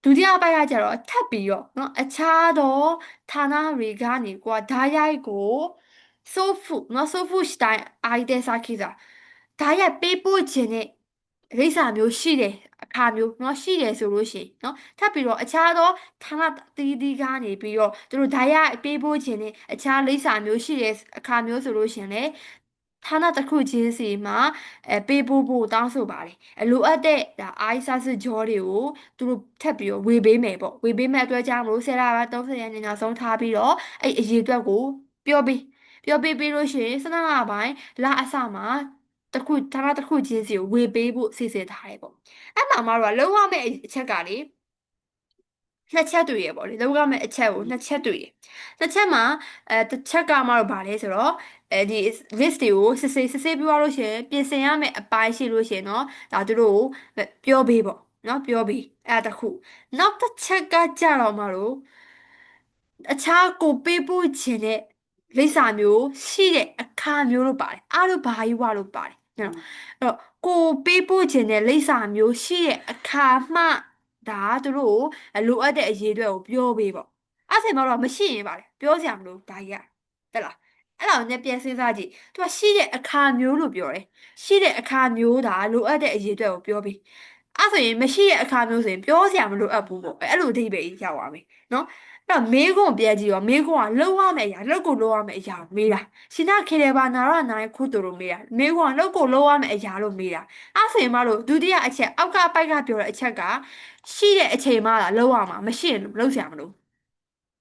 ဒုတိယပိုင်းကကြတော့ထပ်ပြီးတော့နော်အခြားသောဌာနတွေကနေကွာဓာတ်ရိုက်ကိုစိုးဖူနော်စိုးဖူစတိုင်အိုင်တဲ့စာခိစားဓာတ်ရိုက်ပေးပို့ခြင်းနဲ့လိပ်စာမျိုးရှိတယ်အခါမျိုးเนาะရှိတယ်ဆိုလို့ရှိရင်เนาะထပ်ပြီးတော့အခြားသောဌာနတီးကနေပြီးတော့သူတို့ဓာတ်ရိုက်ပေးပို့ခြင်းနဲ့အခြားလိပ်စာမျိုးရှိတယ်အခါမျိုးဆိုလို့ရှိရင်လေဌာနတစ်ခုချင်းစီမှာပေးပို့ဖို့တောင်းဆိုပါတယ်လိုအပ်တဲ့ဒါအိုင်ဆာစ်ဂျောတွေကိုသူတို့ထပ်ပြီးတော့ဝေပေးမယ်ပေါ့ဝေပေးမဲ့အတွက်ကြောင့်မလို့ဆယ်လပိုင်း30ရက်နေ့နောက်ဆုံးထားပြီးတော့အဲ့အရေးအတွက်ကိုပြောပေးပြီးလို့ရှိရင်17လပိုင်းလအစမှာတစ်ခုဌာနတစ်ခုချင်းစီကိုဝေပေးဖို့စီစဉ်ထားတယ်ပေါ့အဲ့မှာမတို့ကလုံးဝမဲ့အချက်ကလေနှစ်ချက်တွေ့ရပေါ့လေလုံးဝမဲ့အချက်ကိုနှစ်ချက်တွေ့ရနှစ်ချက်မှာတစ်ချက်ကမတို့ဗာလဲဆိုတော့ဒီ list တွေကိုစစ်ဆေးပြီးသွားလို့ရှိရင်ပြင်ဆင်ရမယ့်အပိုင်းရှိလို့ရှိရင်เนาะဒါသူတို့ကိုပြောပေးပေါ့ နော်ပြောပြီးအဲ့ဒါတစ်ခုနောက်တစ်ချက်ကကြတော့မှလို့အခြားကိုပေးပို့ခြင်းတဲ့လိပ်စာမျိုးရှိတဲ့အခါမျိုးလို့ပါတယ်အားလို့ဘာကြီးဝါလို့ပါတယ်နော်အဲ့တော့ကိုပေးပို့ခြင်းတဲ့လိပ်စာမျိုးရှိတဲ့အခါမှဒါသူတို့လိုအပ်တဲ့အရေးအတွက်ကိုပြောပေးပေါ့အဲ့ဒီမှာတော့မရှိရင်ပါတယ်ပြောစရာမလိုဒါကြီးကတက်လားအဲ့ဒါကိုလည်းပြန်စဉ်းစားကြည့်သူကရှိတဲ့အခါမျိုးလို့ပြောတယ်ရှိတဲ့အခါမျိုးဒါလိုအပ်တဲ့အရေးအတွက်ကိုပြောပေးအဲ့ဆိုရင်မရှိတဲ့အခါမျိုးဆိုရင်ပြောစရာမလိုအပ်ဘူးပေါ့အဲ့လိုအဓိပ္ပာယ်ကြီးရောက်သွားပြီနော်အဲ့တော့မေးခွန်းပြန်ကြည့်ရောမေးခွန်းကလောက်ရမယ့်အရာလောက်ကိုလောက်ရမယ့်အရာကိုမေးတာရှင်နာခေတယ်ပါနာရနိုင်ခုတူလို့မေးတာမေးခွန်းကလောက်ကိုလောက်ရမယ့်အရာလို့မေးတာအဲ့ဆိုရင်မလို့ဒုတိယအချက်အောက်ကပိုက်ကပြောတဲ့အချက်ကရှိတဲ့အချိန်မှလာလောက်ရမှာမရှိရင်လောက်စရာမလို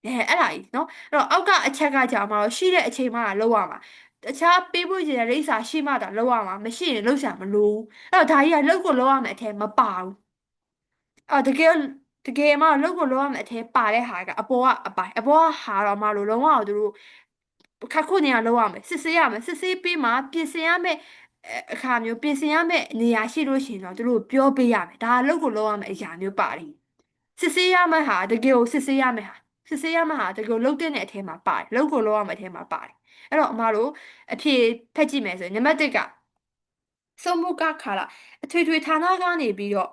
အဲ့ဒါကြီးနော်အဲ့တော့အောက်ကအချက်ကကြာမှာတော့ရှိတဲ့အချိန်မှလာလောက်ရမှာတခြားပေးဖို့ကျတဲ့လိပ်စာရှိမှသာလောက်ရမှာမရှိရင်လောက်စရာမလိုဘူးအဲ့တော့ဒါကြီးကလောက်ကိုလောက်ရမယ့်အထက်မပါဘူးတကယ်မှလောက်ကိုလောက်ရမယ့်အထက်ပါတဲ့ဟာကအပေါ်ကအပိုင်းအပေါ်ကဟာတော့မှလို့လုံးဝသူတို့ခါခုနေရလောက်ရမယ်စစ်ဆေးရမယ်စစ်ဆေးပြီးမှပြင်ဆင်ရမယ့်အခါမျိုးပြင်ဆင်ရမယ့်နေရာရှိလို့ရှိရင်တော့သူတို့ပြောပေးရမယ်ဒါကလောက်ကိုလောက်ရမယ့်အရာမျိုးပါတယ်စစ်ဆေးရမယ့်ဟာတကယ်ကိုစစ်ဆေးရမယ့်ဟာစစ်ဆေးရမယ့်ဟာတကယ်ကိုလောက်တဲ့အထဲမှာပါတယ်လောက်ကိုလောက်ရမယ့်အထဲမှာပါတယ်အဲ့တော့အမတို့အဖြေဖက်ကြည့်မယ်ဆိုရင်နံပါတ်1ကစုံမကခါလာအထွေဌာနကနေပြီးတော့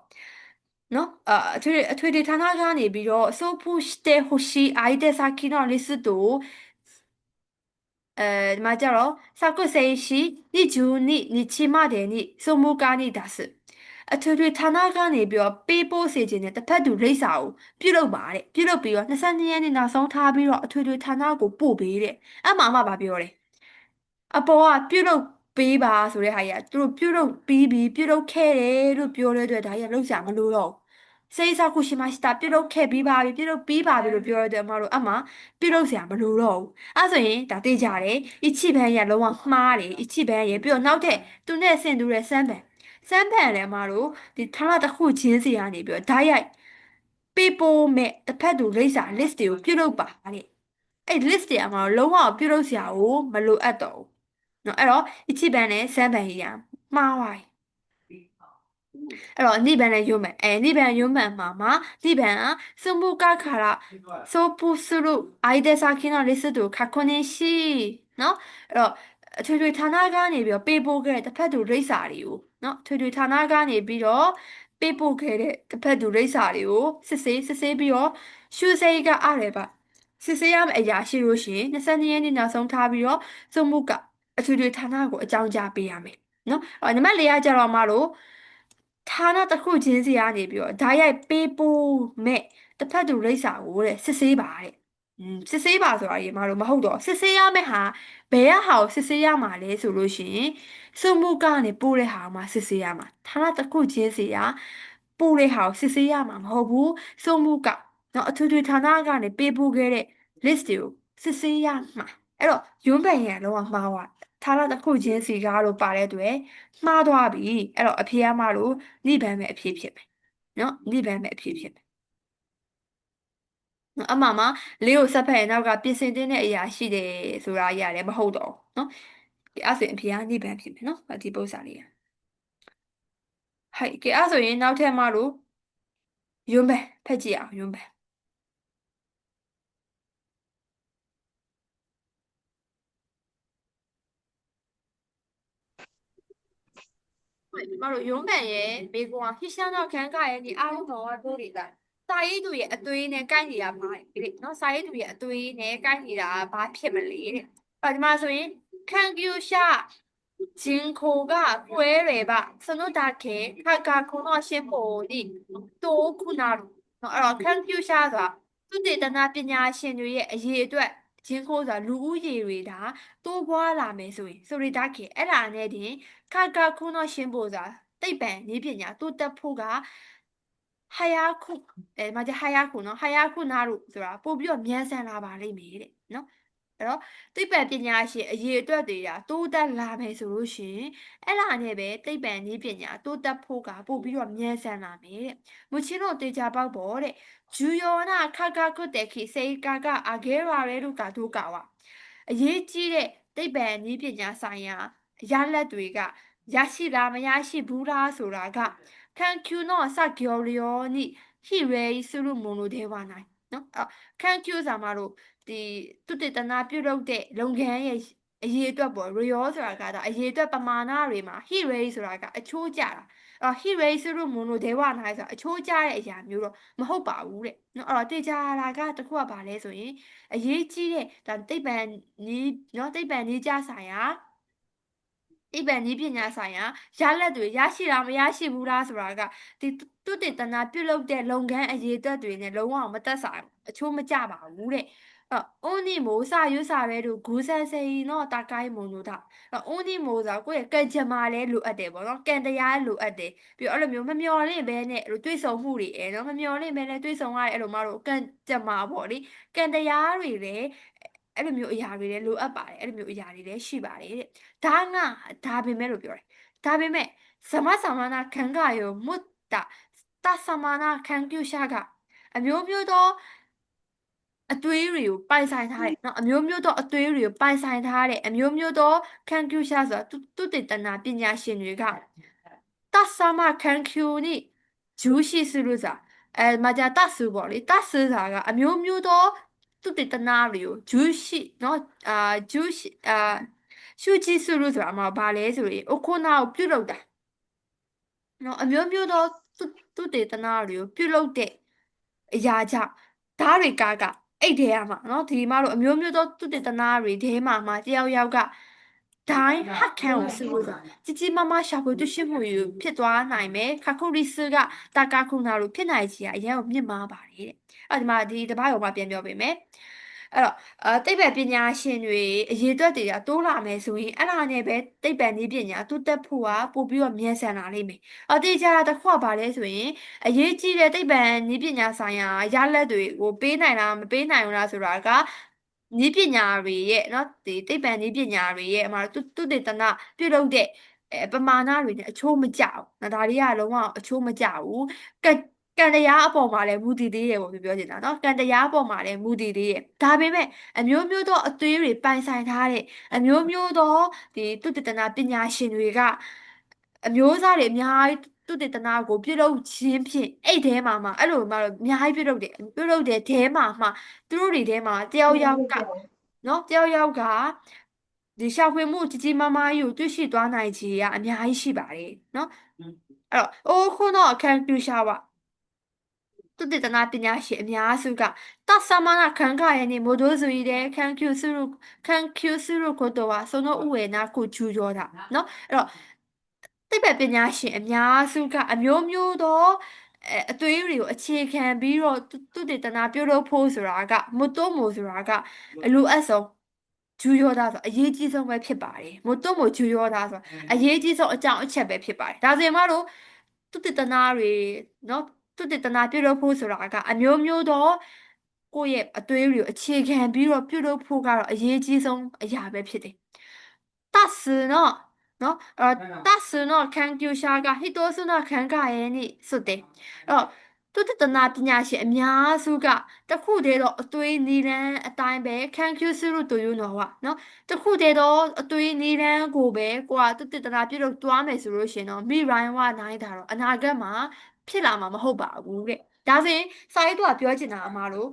နော်အထွေဌာနကနေပြီးတော့ソープしてほしい相手先のリストをဒီမှာကြတော့စာကုစေရှိ22日までに総務課に出すအထွေဌာနကနေပြီးတော့ပေးပို့စေခြင်းနဲ့တစ်ဖက်သူလိပ်စာကိုပြုလုပ်ပါတဲ့ပြုလုပ်ပြီးတော့22ရက်နေ့နောက်ဆုံးထားပြီးတော့အထွေဌာနကိုပို့ပေးတဲ့အဲ့မှာဗာပြောတယ်အပေါ်ကပြုတ်လုပေးပါဆိုတဲ့ဟာကြီးကသူတို့ပြုတ်လုပြီးပြီးပြုတ်လုခဲ့တယ်လို့ပြောတဲ့အတွက်ဒါကြီးကလုံးစရာမလိုတော့ဘူးစေးစားခုရှိမှရှိတာပြုတ်လုခဲ့ပြီးပါပြီပြုတ်လုပြီးပါပြီလို့ပြောတဲ့အတွက်အမတို့အမှပြုတ်လုစရာမလိုတော့ဘူးအဲ့ဆိုရင်ဒါသိကြတယ်အချိဘန်းကြီးကလုံးဝမှားတယ်အချိဘန်းကြီးပြီးတော့နောက်တဲ့သူနဲ့ဆင်တူတဲ့စမ်းပန်လည်းအမတို့ဒီဌာနတစ်ခုချင်းစီကနေပြီးတော့ဓာတ်ရိုက်ပေးပို့မဲ့တစ်ဖက်သူလိပ်စာ list တွေကိုပြုတ်လုပါတဲ့အဲ့ list တွေအမတို့လုံးဝပြုတ်လုစရာကိုမလိုအပ်တော့ဘူးနော်အဲ့တော့一番နဲ့စမ်းပန်ကြီးရမှားသွားပြီအဲ့တော့နိဗ္ဗာန်နဲ့ယုံမှန်နိဗ္ဗာန်ယုံမှန်မှာနိဗ္ဗာန်ကစမှုကခါရဆိုပုစုရုအိုင်ဒက်စာခိနလစ်တူခခုနေရှိနော်အဲ့တော့အထွေဌာနကနေပြီးတော့ပေးပို့ခဲ့တဲ့တစ်ဖက်သူရိတ်စာတွေကိုနော်အထွေဌာနကနေပြီးတော့ပေးပို့ခဲ့တဲ့တစ်ဖက်သူရိတ်စာတွေကိုစစ်ဆေးပြီးတော့ရှုစိတ်ကအားရပါစစ်ဆေးရမယ့်အရာရှိလို့ရှိရင်22ရက်နေ့နောက်ဆုံးထားပြီးတော့စမှုကအထွေဌာနကိုအကြောင်းကြားပေးရမယ်နော်နံပါတ်4ကကြတော့မလို့ဌာနတစ်ခုချင်းစီကနေပြီးတော့ဓာတ်ရိုက်ပေးပို့မဲ့တစ်ဖက်သူလိပ်စာကိုတဲ့စစ်ဆေးပါတဲ့စစ်ဆေးပါဆိုတာရေမလို့မဟုတ်တော့စစ်ဆေးရမယ့်ဟာဘယ်ကဟာကိုစစ်ဆေးရမှာလဲဆိုလို့ရှိရင်စုမှုကနေပို့တဲ့ဟာမှာစစ်ဆေးရမှာဌာနတစ်ခုချင်းစီကပို့တဲ့ဟာကိုစစ်ဆေးရမှာမဟုတ်ဘူးစုမှုကနော်အထွေဌာနကနေပေးပို့ခဲ့တဲ့ list တွေကိုစစ်ဆေးရမှာအဲ့တော့ယွန်းပန်ရံလုံးဝမှားသွားဌာနတစ်ခုချင်းစီကားလို့ပါတဲ့အတွက်မှားသွားပြီအဲ့တော့အဖြေကမှလို့နိဗ္ဗာန်ပဲအဖြေဖြစ်မယ်နော်နိဗ္ဗာန်ပဲအဖြေဖြစ်မယ်နော်အမှမှာလေးကိုဆက်ဖက်ရင်နောက်ကပြင်ဆင်တဲ့အရာရှိတယ်ဆိုတာရတယ်မဟုတ်တော့ဘူးနော်အဲ့ဆိုရင်အဖြေကနိဗ္ဗာန်ဖြစ်မယ်နော်ဒီပု္ပ္ပစာလေးဟဲ့ကဲအဲ့ဆိုရင်နောက်ထပ်မှလို့ယွန်းပန်ဖက်ကြည့်အောင်ယွန်းပန်对，马路原本嘅美國啊，去香港看下嘅啲阿公啊，嗰啲啦，晒呢度嘢一堆呢，跟住啊買嘅，喏晒呢度嘢一堆呢，跟住啊買片咪嚟嘅，或者嘛所以看叫下人口が増えれば、そのだけ価格の進歩に遠くなる。အဲ့တော့看叫下ဆိုတာသူတေသနာပညာရှင်တွေရဲ့အရေးအတွက်人口ဆိုတာလူဦးရေတွေဒါတိုးပွားလာမယ်ဆိုရင်ဒါခေအဲ့ဒါနဲ့တင်ခါခုနရှင်းဖို့ဆိုတာသိပ္ပံနည်းပညာတိုးတက်ဖို့ကဟာယာခုမကြဟာယာခုနော်ဟာယာခုနာတို့ဆိုတာပို့ပြီးတော့မြန်ဆန်လာပါလိမ့်မယ်တဲ့နော်အဲ့တော့သိပ္ပံပညာရှင်အရေးအတွက်တွေကတိုးတက်လာမယ်ဆိုလို့ရှိရင်အဲ့ဒါနဲ့ပဲသိပ္ပံနည်းပညာတိုးတက်ဖို့ကပို့ပြီးတော့မြန်ဆန်လာမယ်တဲ့မချင်တို့တေချာပေါက်ပေါ်တဲ့重要な科学的成果が上げられるかどうかはအရေးကြီးတဲ့သိပ္ပံနည်းပညာဆိုင်ရာရလဒ်တွေကရရှိလားမရရှိဘူးလားဆိုတာက ခံကျူနော်စကြော်လျောနိဟိရေစုရုမုံလို့သေးပါနိုင်နော်ခံကျူစာမလို့ဒီသူတေသနာပြုလုပ်တဲ့လုပ်ငန်းရဲ့အရေးအတွက်ပေါ့ရယောဆိုတာကအရေးအတွက်ပမာဏတွေမှာဟိရေဆိုတာကအချိုးကျတာဟိရေစုရုမုံလို့သေးပါနိုင်ဆိုတာအချိုးကျတဲ့အရာမျိုးတော့မဟုတ်ပါဘူးတဲ့နော်တေချာတာကတခုကဘာလဲဆိုရင်အရေးကြီးတဲ့ဒါသိပ္ပံနည်းနော်သိပ္ပံနည်းကြဆိုင်ရာသိပ္ပံနည်းပညာဆိုင်ရာရလဒ်တွေရရှိလားမရရှိဘူးလားဆိုတာကဒီတုတေသနာပြုလုပ်တဲ့လုပ်ငန်းအရေးအတွက်တွေနဲ့လုံးဝမသက်ဆိုင်အချိုးမကျပါဘူးတဲ့အိုနီမိုစာရွစာရဲတို့ဂူဆန်စေနော်တာကိုင်းမုံတို့တာအိုနီမိုဆိုကိုယ့်ရဲ့ကံကြမ္မာလည်းလိုအပ်တယ်ပေါ့နော်ကံတရားလိုအပ်တယ်ပြီးတော့အဲ့လိုမျိုးမမျော်လင့်ဘဲနဲ့တွေ့ဆုံမှုတွေနော်မမျော်လင့်ဘဲနဲ့တွေ့ဆုံရတဲ့အဲ့လိုမှတော့ကံကြမ္မာပေါ့လေကံတရားတွေလည်းအဲ့လိုမျိုးအရာတွေလည်းလိုအပ်ပါတယ်အဲ့လိုမျိုးအရာတွေလည်းရှိပါတယ်တဲ့ဒါငါဒါပေမဲ့လို့ပြောတယ်ဒါပေမဲ့သမနာခံကယောမွတ်တာတသမနာခံပြုရှာကအမျိုးမျိုးသောအသွေးတွေကိုပိုင်ဆိုင်ထားတယ်เนาะအမျိုးမျိုးသောအသွေးတွေကိုပိုင်ဆိုင်ထားတဲ့အမျိုးမျိုးသောခံကျူရှာဆိုတာသူတေသနာပညာရှင်တွေကတသမခံကျူနိဂျူးရှိစုလို့ဆိုတာမကြာတဆူပေါ့လေတဆူဆိုတာကအမျိုးမျိုးသောသူတေသနာတွေကိုဂျူးရှိเนาะဂျူးရှိရှုကြည့်စုလို့ဆိုတာမှာဘာလဲဆိုရင်အခုနာကိုပြုတ်လောက်တာနော်အမျိုးမျိုးသောသူတေသနာတွေကိုပြုလုပ်တဲ့အရာကြောင့်ဓာတွေကအဲ့ထဲရမှာနော်ဒီမှာလို့အမျိုးမျိုးသောသူတေသနာတွေထဲမှာတယောက်ယောက်ကဒိုင်းဟတ်ခံကိုစုလို့ဆိုတာကြီးကြီးမားမားရှာဖွေတွေ့ရှိမှုယူဖြစ်သွားနိုင်မယ်ခါခုရီစကတာကာခုနာတို့ဖြစ်နိုင်ချေအရင်ကိုမြင့်မားပါတယ်တဲ့အဲ့ဒီမှာဒီတပတ်ရောမှပြန်ပြောပေးမယ်အဲ့တော့သိပ္ပံပညာရှင်တွေအရေးအတွက်တွေကတိုးလာမယ်ဆိုရင်အဲ့ဒါနဲ့ပဲသိပ္ပံနည်းပညာတိုးတက်ဖို့ကပို့ပြီးတော့မြန်ဆန်လာလိမ့်မယ်တေချာတစ်ခုကဘာလဲဆိုရင်အရေးကြီးတဲ့သိပ္ပံနည်းပညာဆိုင်ရာရလဒ်တွေကိုပေးနိုင်လားမပေးနိုင်ဘူးလားဆိုတာကနည်းပညာတွေရဲ့เนาะဒီသိပ္ပံနည်းပညာတွေရဲ့အမှသူတေသနာပြုလုပ်တဲ့ပမာဏတွေနဲ့အချိုးမကျဘူး။နော်ဒါတွေကလုံးဝအချိုးမကျဘူး။ကံတရားအပေါ်မှာလည်းမူတည်သေးတယ်ပေါ့ပြောချင်တာနော်။ကံတရားအပေါ်မှာလည်းမူတည်သေးတယ်။ဒါပေမဲ့အမျိုးမျိုးသောအသွေးတွေပိုင်ဆိုင်ထားတဲ့အမျိုးမျိုးသောဒီသူတေသနာပညာရှင်တွေကအမျိုးအစားတွေအများကြီးသူတေသနာကိုပြုလုပ်ခြင်းဖြင့်အဲ့ထဲမှာအဲ့လိုမှတော့အများကြီးပြုလုပ်တဲ့ထဲမှာသူတို့တွေထဲမှာတယောက်ယောက်ကနော်တယောက်ယောက်ကဒီရှာဖွေမှုကြီးကြီးမားမားကြီးကိုတွေ့ရှိသွားနိုင်ခြေကအများကြီးရှိပါတယ်နော်အဲ့တော့အိုးခုတော့အခန်းပြရှာပါသူတေသနာပညာရှင်အများစုကတသမနာခံခရနေမို့တို့ဆိုရတဲ့ခံကျူစုရုကိုတော့その上なကိုကျူရောတာနော်အဲ့တော့သိပ္ပံပညာရှင်အများစုကအမျိုးမျိုးသောအသွေးတွေကိုအခြေခံပြီးတော့သူတေသနာပြုလုပ်ဖို့ဆိုတာကမတ်တိုမိုဆိုတာကအလိုအပ်ဆုံးဂျူယောတာဆိုအရေးကြီးဆုံးပဲဖြစ်ပါတယ်မတ်တိုမိုဂျူယောတာဆိုအရေးကြီးဆုံးအကြောင်းအချက်ပဲဖြစ်ပါတယ်ဒါဆိုရင်မတို့သူတေသနာတွေနော်သူတေသနာပြုလုပ်ဖို့ဆိုတာကအမျိုးမျိုးသောကိုယ့်ရဲ့အသွေးတွေကိုအခြေခံပြီးတော့ပြုလုပ်ဖို့ကတော့အရေးကြီးဆုံးအရာပဲဖြစ်တယ်တဆနော်နော်တဆနော်ခံကျူရှာကဟိတောဆုနာခံကရဲ့နိစွတ်တယ်အဲ့တော့သူတတနာပညာရှင်အများစုကတခုတည်းတော့အသွေးနီလန်းအတိုင်းပဲခံကျူစုလို့တူယူနော်ဟာနော်တခုတည်းတော့အသွေးနီလန်းကိုပဲကိုကသူတတနာပြုလုပ်သွားမယ်ဆိုလို့ရှင်တော့မိရိုင်းဝနိုင်တာတော့အနာဂတ်မှာဖြစ်လာမှာမဟုတ်ပါဘူးတဲ့ဒါဆိုရင်စာရေးသူကပြောချင်တာအမှားလို့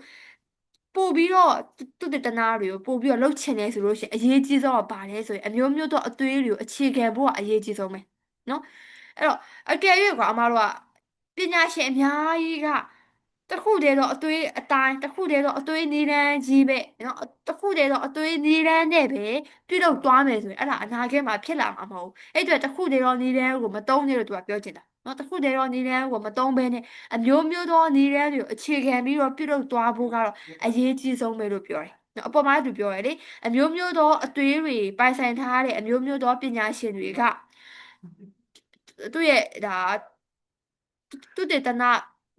ပို့ပြီးတော့သူတေသနာတွေကိုပို့ပြီးတော့လှုပ်ချင်တယ်ဆိုလို့ရှိရင်အရေးကြီးဆုံးကဘာလဲဆိုရင်အမျိုးမျိုးသောအသွေးတွေကိုအခြေခံဖို့ကအရေးကြီးဆုံးပဲနော်အဲ့တော့အကယ်၍ကွာအမားတို့ကပညာရှင်အများကြီးကတခုတည်းသောအသွေးအတိုင်းတခုတည်းသောအသွေးနည်းလမ်းကြီးပဲနော်တခုတည်းသောအသွေးနည်းလမ်းနဲ့ပဲပြုလုပ်သွားမယ်ဆိုရင်အဲ့ဒါအနာဂတ်မှာဖြစ်လာမှာမဟုတ်ဘူးအဲ့အတွက်တခုတည်းသောနည်းလမ်းကိုမသုံးနဲ့လို့သူကပြောချင်တာနော်တခုတည်းသောနည်းလမ်းကိုမသုံးဘဲနဲ့အမျိုးမျိုးသောနည်းလမ်းတွေကိုအခြေခံပြီးတော့ပြုလုပ်သွားဖို့ကတော့အရေးကြီးဆုံးပဲလို့ပြောတယ်နော်အပေါ်မှာသူပြောရလေအမျိုးမျိုးသောအသွေးတွေပိုင်ဆိုင်ထားတဲ့အမျိုးမျိုးသောပညာရှင်တွေကသူ့ရဲ့ဒါသူတေသနာ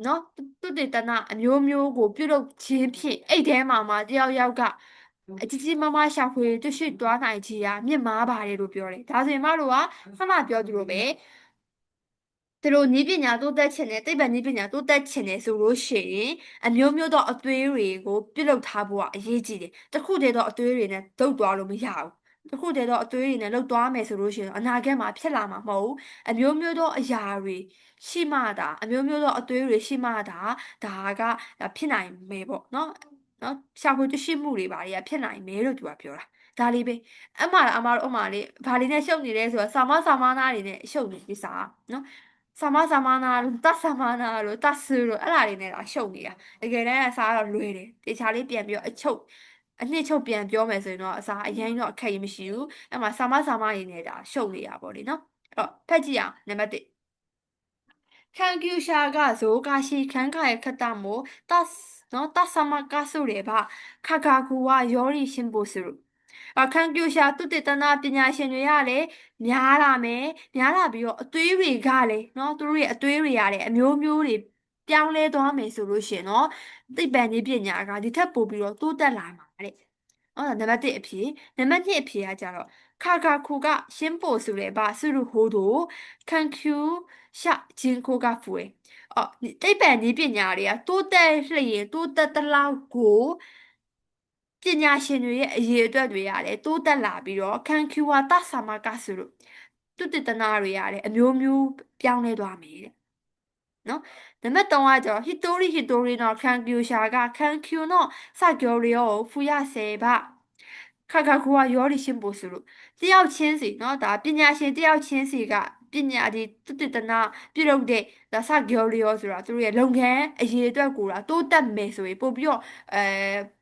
နော်သူတေသနာအမျိုးမျိုးကိုပြုလုပ်ခြင်းဖြင့်အဲ့ထဲမှာတယောက်ယောက်ကအကြီးကြီးမားမားရှာဖွေတွေ့ရှိသွားနိုင်ချေကမြင့်မားပါတယ်လို့ပြောတယ်ဒါဆိုရင်မတို့ကခဏပြောသူလိုပဲသူတို့နည်းပညာတိုးတက်ချင်တယ်သိပ္ပံနည်းပညာတိုးတက်ချင်တယ်ဆိုလို့ရှိရင်အမျိုးမျိုးသောအသွေးတွေကိုပြုလုပ်ထားဖို့ကအရေးကြီးတယ်တခုတည်းသောအသွေးတွေနဲ့ဒုတ်သွားလို့မရဘူး တခုတည်းတော့အသွေးတွေနဲ့လှုပ်သွားမယ်ဆိုလို့ရှိရင်တော့အနာဂတ်မှာဖြစ်လာမှာမဟုတ်ဘူးအမျိုးမျိုးသောအရာတွေရှိမှသာအမျိုးမျိုးသောအသွေးတွေရှိမှသာဒါကဖြစ်နိုင်မယ်ပေါ့နော်ရှာဖွေတွေ့ရှိမှုတွေပါတွေကဖြစ်နိုင်မယ်လို့သူကပြောတာဒါလေးပဲအမတို့လေးဘာလေးနဲ့ရှုပ်နေလဲဆိုတော့စာမနာတွေနဲ့ရှုပ်နေပြီစားနော်စာမနာလို့တတ်စာမနာလို့တတ်ဆူလို့အဲ့ဒါတွေနဲ့တော့ရှုပ်နေတာတကယ်တမ်းအစားတော့လွယ်တယ်တေချာလေးပြန်ပြီးတော့အနှစ်ချုပ်ပြန်ပြောမယ်ဆိုရင်တော့အစားအရင်တော့အခက်ကြီးမရှိဘူးအဲ့မှာစာမရင်းနေတာရှုပ်နေတာပေါ့လေနော်အဲ့တော့ဖက်ကြည့်အောင်နံပါတ်1ခံကျူရှာကဇိုကာရှိခံခါရခတ်တမို့တတ်နော်တတ်ဆမကဆုတွေပါခါခါကူဝါယောရီရှင်ပို့စုခံကျူရှာသူတေသနာပညာရှင်တွေကလည်းများလာမယ်များလာပြီးတော့အသွေးတွေကလည်းနော်သူတို့ရဲ့အသွေးတွေရတယ်အမျိုးမျိုးတွေပြောင်းလဲသွားမယ်ဆိုလို့ရှရင်တော့သိပ္ပံနည်းပညာကဒီထက်ပိုပြီးတော့တိုးတက်လာမှာတဲ့ဟုတ်လားနံပါတ်1အဖြေနံပါတ်2အဖြေကကြတော့ခါခါခုကရှင်းပို့ဆိုတဲ့ဘာစုရဟိုးတို့ခံကျူရှာဂျင်ခိုကဖူအော်သိပ္ပံနည်းပညာတွေကတိုးတက်လျင်တိုးတက်သလောက်ကိုပညာရှင်တွေရဲ့အရေးအတွက်တွေရတယ်တိုးတက်လာပြီးတော့ခံကျူဝါတဆာမကဆိုလို့သူတည်တနာတွေရတယ်အမျိုးမျိုးပြောင်းလဲသွားမယ်တဲ့နော်နံပါတ်3ကကျတော့ history နော်ခံကျူရှာကခံကျူနော်စကြောရီယောဖူရဆေဘခါခါကူကယောရီရှင်ပို့ဆိုလို့တယောက်ချင်းစီနော်ဒါပညာရှင်တယောက်ချင်းစီကပညာဒီသူတည်တနာပြုလုပ်တဲ့ဒါစကြောရီယောဆိုတာသူတို့ရဲ့လုပ်ငန်းအရေးအတွက်ကိုတာတိုးတက်မယ်ဆိုရင်ပို့ပြီးတော့အဲ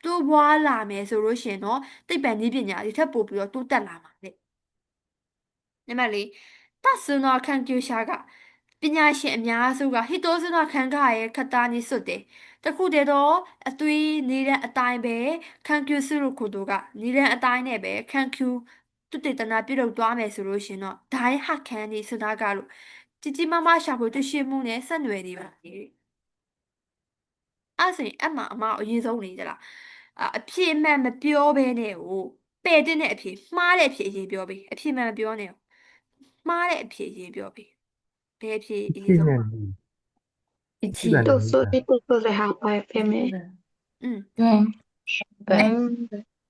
တိုးပွားလာမယ်ဆိုလို့ရှင်နော်သိပ္ပံနည်းပညာဒီထက်ပို့ပြီးတော့တိုးတက်လာမှာလေနံပါတ်4တသနာခံကျူရှာကပညာရှင်အများစုကဟိတောဇနာခံခရဲ့ခတာနီစွတ်တယ်တခုတည်းတော့အသွေးနေတဲ့အတိုင်းပဲခံကျူစုရုခုတို့ကနေတဲ့အတိုင်းနဲ့ပဲခံကျူသူတေသနာပြုလုပ်သွားမယ်ဆိုလို့ရှင်တော့ဒိုင်းဟခန်းနေစနာကလို့ကြီးကြီးမားမားရှာဖွေတွေ့ရှိမှုနဲ့ဆက်နွယ်နေပါလေအဲ့ဆိုရင်အမအရေးဆုံးနေကြလားအဖြေမှန်မပြောဘဲနဲ့ဟိုပယ်တဲ့အဖြေမှားတဲ့အဖြေအရင်ပြောပေးအဖြေမှန်မပြောနဲ့မှားတဲ့အဖြေအရင်ပြောပေးဘယ်အဖြေအရင်ဆုံးမှာ一起都说的都说的好坏偏没，嗯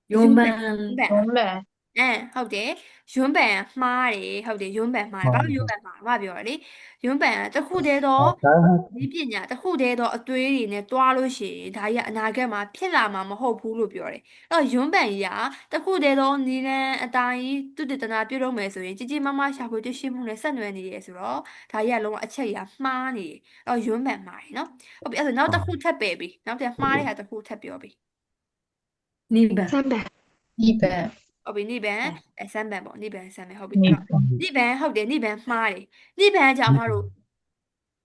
用原本本原本ဟုတ်တယ်ယွန်းပန်မှားတယ်ဟုတ်တယ်ယွန်းပန်မှားတယ်ဘာလို့ယွန်းပန်မှားမပြောရလေယွန်းပန်ကတခုတည်းတော့ဒီပညာတခုတည်းတော့အသွေးတွေနဲ့တွားလို့ရှိရင်ဒါကြီးကအနာဂတ်မှာဖြစ်လာမှာမဟုတ်ဘူးလို့ပြောတယ်အဲ့တော့ယွန်းပန်ကြီးကတခုတည်းတော့နီလန်အတိုင်းသူတည်တနာပြုလုပ်မယ်ဆိုရင်ကြီးကြီးမားမားရှာဖွေတွေ့ရှိမှုနဲ့ဆက်နွယ်နေရဆိုတော့ဒါကြီးကလုံးဝအချက်ကြီးကမှားနေတယ်အဲ့တော့ယွန်းပန်မှားတယ်နော်ဟုတ်ပြီအဲ့ဒါနောက်တစ်ခုထပ်ပယ်ပြီနောက်တစ်မှားတဲ့ဟာတစ်ခုထပ်ပြောပြီ日本300，日本ဟုတ်ပြီနိဗ္ဗာန်ဆမ်းပန်ပေါ့နိဗ္ဗာန်ဆမ်းပန်ဟုတ်ပြီ日အဲ့တော့本နိဗ္ဗာန်ဟုတ်တယ်နိဗ္ဗာန်မှားတယ်နိဗ္ဗာန်ကြောင့်မတို့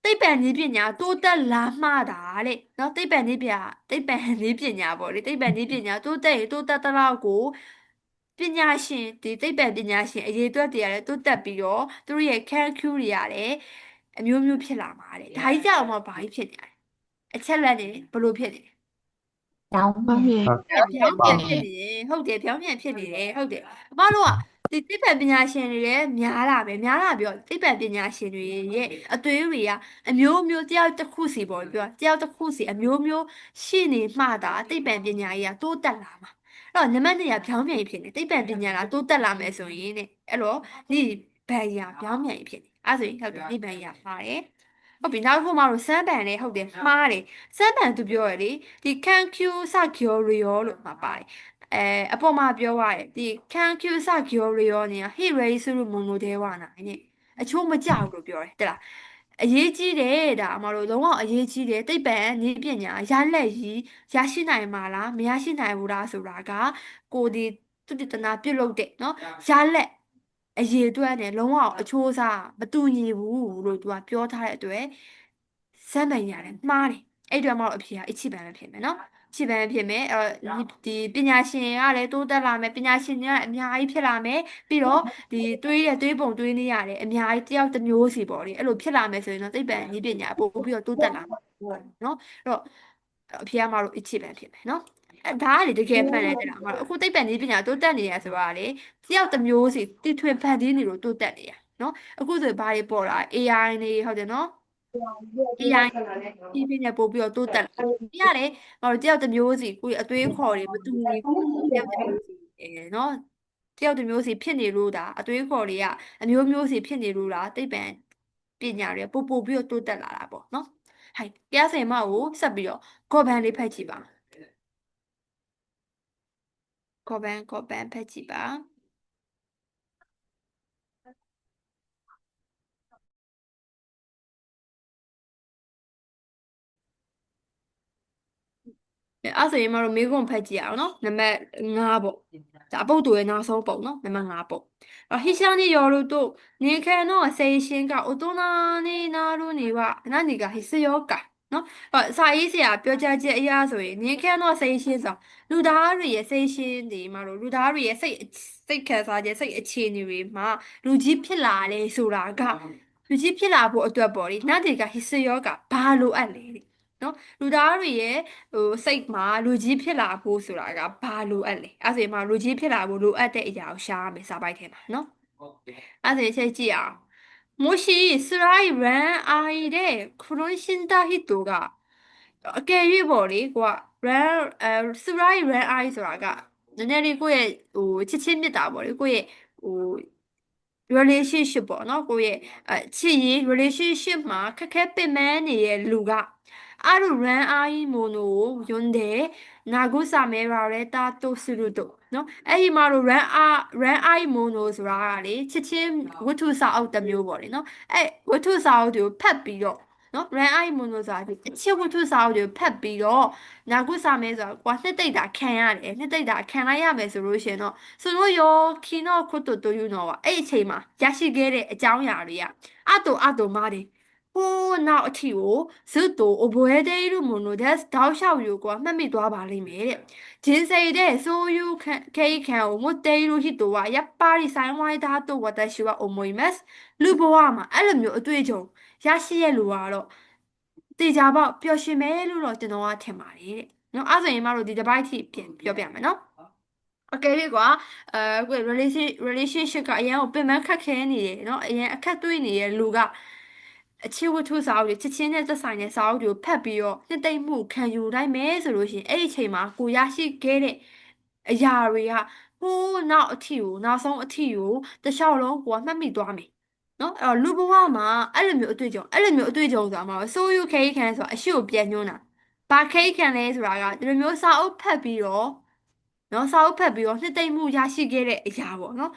သိပ္ပံနည်းပညာတိုးတက်လာမှတာတဲ့နော်သိပ္ပံနည်းပညာပေါ့လေသိပ္ပံနည်းပညာတိုးတက်ရင်တိုးတက်သလောက်ကိုပညာရှင်ဒီသိပ္ပံပညာရှင်အရေးအတွက်တွေရတယ်တိုးတက်ပြီးတော့သူတို့ရဲ့ calcul တွေရတယ်အမျိုးမျိုးဖြစ်လာမှာတဲ့ဒါကြီးကြောင့်မှဘာကြီးဖြစ်နေလဲအချက်လက်နေဘလို့ဖြစ်နေလဲ表方面面ပြောင်းပြန်ဖြစ်နေတယ်ဟုတ်တယ်ပြောင်းပြန်ဖြစ်နေတယ်ဟုတ်တယ်အမတို့ကဒီသိပ္ပံပညာရှင်တွေလည်းများလာပဲများလာပြီးတော့သိပ္ပံပညာရှင်တွေရဲ့အသွေးတွေကအမျိုးမျိုးတယောက်တစ်ခုစီပေါ့ပြောတယောက်တစ်ခုစီအမျိုးမျိုးရှိနေမှသာသိပ္ပံပညာကြီးကတိုးတက်လာမှာအဲ့တော့နံပါတ်2ကပြောင်းပြန်ဖြစ်နေသိပ္ပံပညာကတိုးတက်လာမယ်ဆိုရင်တဲ့အဲ့တော့ဒီဘန်ကြီးကပြောင်းပြန်ဖြစ်နေအဲ့ဆိုရင်ဟုတ်တယ်ဒီဘန်ကြီးကပါတယ်ဟုတ်ပြီနောက်တစ်ခုမှတော့စမ်းပန်လေးဟုတ်တယ်မှားတယ်စမ်းပန်သူပြောရလေဒီခံကျူစကျော်ရီယောလို့မှာပါတယ်အပေါ်မှာပြောရတယ်ဒီခံကျူစကျော်ရီယောเนี่ยဟိရေဆူမုံလို့တဲဝနာနဲ့အချိုးမကြဘူးလို့ပြောတယ်တဲ့လားအရေးကြီးတယ်ဒါအမတို့လုံးဝအရေးကြီးတယ်သိပ္ပံနည်းပညာရလက်ကြီးရရှိနိုင်မှာလားမရရှိနိုင်ဘူးလားဆိုတာကကိုဒီသူတည်တနာပြုတ်လုပ်တဲ့เนาะရလက်အရေးအတွက်နဲ့လုံးဝအချိုးအစားမတူညီဘူးလို့သူကပြောထားတဲ့အတွက်စမ်းနိုင်ရတယ်မှားတယ်အဲ့အတွက်မှတော့အဖြေကအချစ်ပန်ပဲဖြစ်မယ်เนาะချစ်ပန်ဖြစ်မယ်ဒီပညာရှင်ကလည်းတိုးတက်လာမယ်ပညာရှင်တွေကအများကြီးဖြစ်လာမယ်ပြီးတော့ဒီတွေးပုံတွေးနည်းရတယ်အများကြီးတယောက်တစ်မျိုးစီပေါ့လေအဲ့လိုဖြစ်လာမယ်ဆိုရင်တော့သိပ္ပံနည်းပညာပို့ပြီးတော့တိုးတက်လာမှာပေါ့နော်အဲ့တော့အဖေကမတို့အချစ်ပန်ဖြစ်မယ်နော်အဲဒါကလေတကယ်မှန်တယ်တဲ့လားမတို့အခုသိပ္ပံနည်းပညာတိုးတက်နေရဆိုတာကလေတယောက်တစ်မျိုးစီတီထွင်ဖန်တီးနေလို့တိုးတက်နေရနော်အခုဆိုဘာတွေပေါ်လာ AI နေဟုတ်တယ်နော် AI ဒီပြနေပို့ပြီးတော့တိုးတက်လာဒီကလေမတို့တယောက်တစ်မျိုးစီကိုယ်အသွေးခေါ်တွေမတူညီဘူးတယောက်တစ်မျိုးစီနော် တယောက်တစ်မျိုးစီဖြစ်နေလို့ဒါအသွေးခေါ်တွေကအမျိုးမျိုးစီဖြစ်နေလို့လားသိပ္ပံပညာတွေပို့ပြီးတော့တိုးတက်လာတာပေါ့နော်ဟိုင်တရားစင်မကိုဆက်ပြီးတော့ကော့ဘန်လေးဖတ်ကြည့်ပါကော့ဘန်ဖတ်ကြည့်ပါအဲ့ဆိုရင်မတို့မေးခွန်းဖတ်ကြည့်ရအောင်နော်နံပါတ်5ပေါ့ဒါအပုတ်တူရဲ့နောက်ဆုံးပုံနော်နံပါတ်5ပေါ့ဟိရှာနီယောလူတို့နေခဲနော်ဆေရှင်ကအိုတိုနာနေနာလူနေဝနာနီကဟိစယောကနော်စာရေးဆရာပြောကြားချက်အရာဆိုရင်နေခဲနော်ဆေရှင်ဆိုလူသားတွေရဲ့ဆေရှင်ဒီမတို့လူသားတွေရဲ့စိတ်ခံစားချက်စိတ်အခြေအနေတွေမှာလူကြီးဖြစ်လာတယ်ဆိုတာကလူကြီးဖြစ်လာဖို့အတွက်ပေါ့လေနာဒီကဟိစယောကဘာလိုအပ်လဲနော်လူသားတွေရဲ့စိတ်မှာလူကြီးဖြစ်လာဖို့ဆိုတာကဘာလိုအပ်လဲအဲ့ဒါဆိုရင်မှလူကြီးဖြစ်လာဖို့လိုအပ်တဲ့အရာကိုရှာရမယ်စာပိုက်ထဲမှာနော်အဲ့ဒါဆိုရင်ချက်ကြည့်အောင်もし辛い恋愛で苦しんだ人がအကယ်၍ပေါ့လေကိုက ဆူရိုင်း ran eye ဆိုတာကနည်းနည်းလေးကိုယ့်ရဲ့ချစ်ချင်းမြတ်တာပေါ့လေကိုယ့်ရဲ့relationship ပေါ့နော်ကိုယ့်ရဲ့ချစ်ရေး relationship မှာခက်ခဲပင်ပန်းနေတဲ့လူကအဲ့လို ran eye မို့လို့ယွန်းတယ်နာဂုစာမဲရာရဲတာတိုဆူရုတိုနော်အဲ့ဒီမှာတော့ ran eye မို့လို့ဆိုတာကလေချစ်ချင်းဝတ္ထုစာအုပ်တစ်မျိုးပေါ့လေနော်အဲ့ဝတ္ထုစာအုပ်တွေကိုဖတ်ပြီးတော့နော် ran eye မို့လို့ဆိုတာဒီအချစ်ဝတ္ထုစာအုပ်တွေကိုဖတ်ပြီးတော့နာဂုစာမဲဆိုတာကွာနှစ်သိမ့်တာခံရတယ်နှစ်သိမ့်တာခံလိုက်ရမယ်ဆိုလို့ရှိရင်တော့ဆိုတော့ယောခီနောခုတိုတိုယူနော်အဲ့အချိန်မှာရရှိခဲ့တဲ့အကြောင်းအရာတွေကအတူမားတယ်ဟိုးနောက်အထီကိုずっと覚えているものですတောက်လျှောက်ယူကွာမှတ်မိသွားပါလိမ့်မယ်တဲ့人生でそういう経験を持っている人はやっぱり幸いだと私は思いますလူဘဝမှာအဲ့လိုမျိုးအတွေ့အကြုံရရှိရလူကတော့တေချာပေါက်ပျော်ရွှင်မယ်လို့တော့ကျွန်တော်ကထင်ပါတယ်တဲ့နော်အဲ့ဆိုရင်မတို့ဒီတစ်ပိုက်ထိပြန်ပြောပြမယ်နော်အကယ်၍ကွာကို relationship ကအရင်ကိုပင်ပန်းခက်ခဲနေတယ်เนาะအရင်အခက်တွေ့နေတဲ့လူကအချစ်ဝတ္ထုစာအုပ်တွေချစ်ချင်းနဲ့သက်ဆိုင်တဲ့စာအုပ်တွေကိုဖတ်ပြီးတော့နှစ်သိမ့်မှုခံယူနိုင်မယ်ဆိုလို့ရှိရင်အဲ့ဒီအချိန်မှာကိုရရှိခဲ့တဲ့အရာတွေကဟိုးနောက်အထီကိုနောက်ဆုံးအထီကိုတစ်လျှောက်လုံးကိုကမှတ်မိသွားမယ်နော်အဲ့တော့လူဘဝမှာအဲ့လိုမျိုးအတွေ့အကြုံဆိုတာမှာဆိုယူခေခံဆိုတာအရှိကိုပြန်ညွှန်းတာဘာခေခံလဲဆိုတာကဒီလိုမျိုးစာအုပ်ဖတ်ပြီးတော့နော်စာအုပ်ဖတ်ပြီးတော့နှစ်သိမ့်မှုရရှိခဲ့တဲ့အရာပေါ့နော်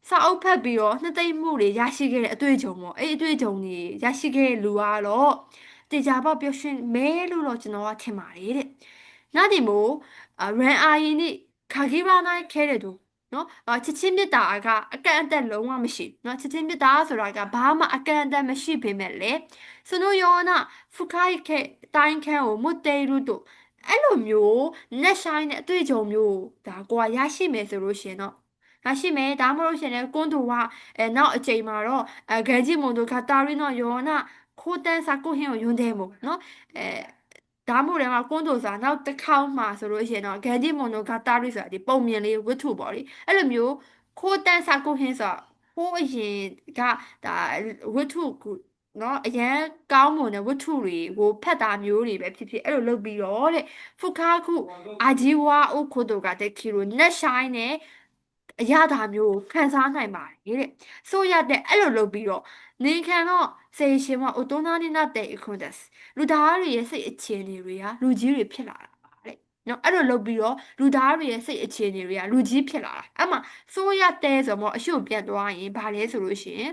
စာအုပ်ဖတ်ပြီးတော့နှစ်သိမ့်မှုတွေရရှိခဲ့တဲ့အတွေ့အကြုံပေါ့အဲ့ဒီအတွေ့အကြုံတွေရရှိခဲ့တဲ့လူကတော့တေချာပေါက်ပျော်ရွှင်မဲလို့တော့ကျွန်တော်ကထင်ပါတယ်တဲ့နာဒီမိုရန်အာယီနိခါဂီဘာနိုင်ခဲတဲ့သူနော်ချစ်ချင်းမြတ်တာကအကန့်အသတ်လုံးဝမရှိနော်ချစ်ချင်းမြတ်တာဆိုတာကဘာမှအကန့်အသတ်မရှိပေမဲ့လေそのような深い体験を持っているとအဲ့လိုမျိုးနဲ့ဆိုင်တဲ့အတွေ့အကြုံမျိုးဒါကိုကရရှိမယ်ဆိုလို့ရှိရင်တော့ရရှိမယ်ဒါမှမဟုတ်ရှင်လေကွန်တူကနောက်အချိန်မှာတော့ဂဲဂျီမွန်တို့ကတာရီနော်ယောနာခိုတန်စာကိုဟင်းကိုယွန်းတယ်မို့နော်ဒါမှမဟုတ်လည်းကွန်တူစာနောက်တစ်ခေါက်မှဆိုလို့ရှိရင်တော့ဂဲဂျီမွန်တို့ကတာရီဆိုတာဒီပုံမြင်လေးဝတ္ထုပေါ့လေအဲ့လိုမျိုးခိုတန်စာကိုဟင်းဆိုတာဟိုးအရင်ကဒါဝတ္ထုကိုနော်အရန်ကောင်းမွန်တဲ့ဝတ္ထုတွေကိုဖတ်တာမျိုးတွေပဲဖြစ်ဖြစ်အဲ့လိုလုပ်ပြီးတော့တဲ့ဖူခါခုအာဂျီဝါအိုခိုတိုကတဲ့ခီရိုနက်ရှိုင်းနဲ့အရသာမျိုးကိုခံစားနိုင်ပါတယ်တဲ့ဆိုရတဲ့အဲ့လိုလုပ်ပြီးတော့နေခံတော့စေရှင်မအိုတိုနာနီနာတဲ့ခွန်ဒက်လူသားတွေရဲ့စိတ်အခြေအနေတွေကလူကြီးတွေဖြစ်လာတာပါတဲ့နော်အဲ့လိုလုပ်ပြီးတော့လူသားတွေရဲ့စိတ်အခြေအနေတွေကလူကြီးဖြစ်လာတာအဲ့မှာဆိုရတဲ့ဆိုတော့အရှုပ်ပြတ်သွားရင်ဘာလဲဆိုလို့ရှိရင်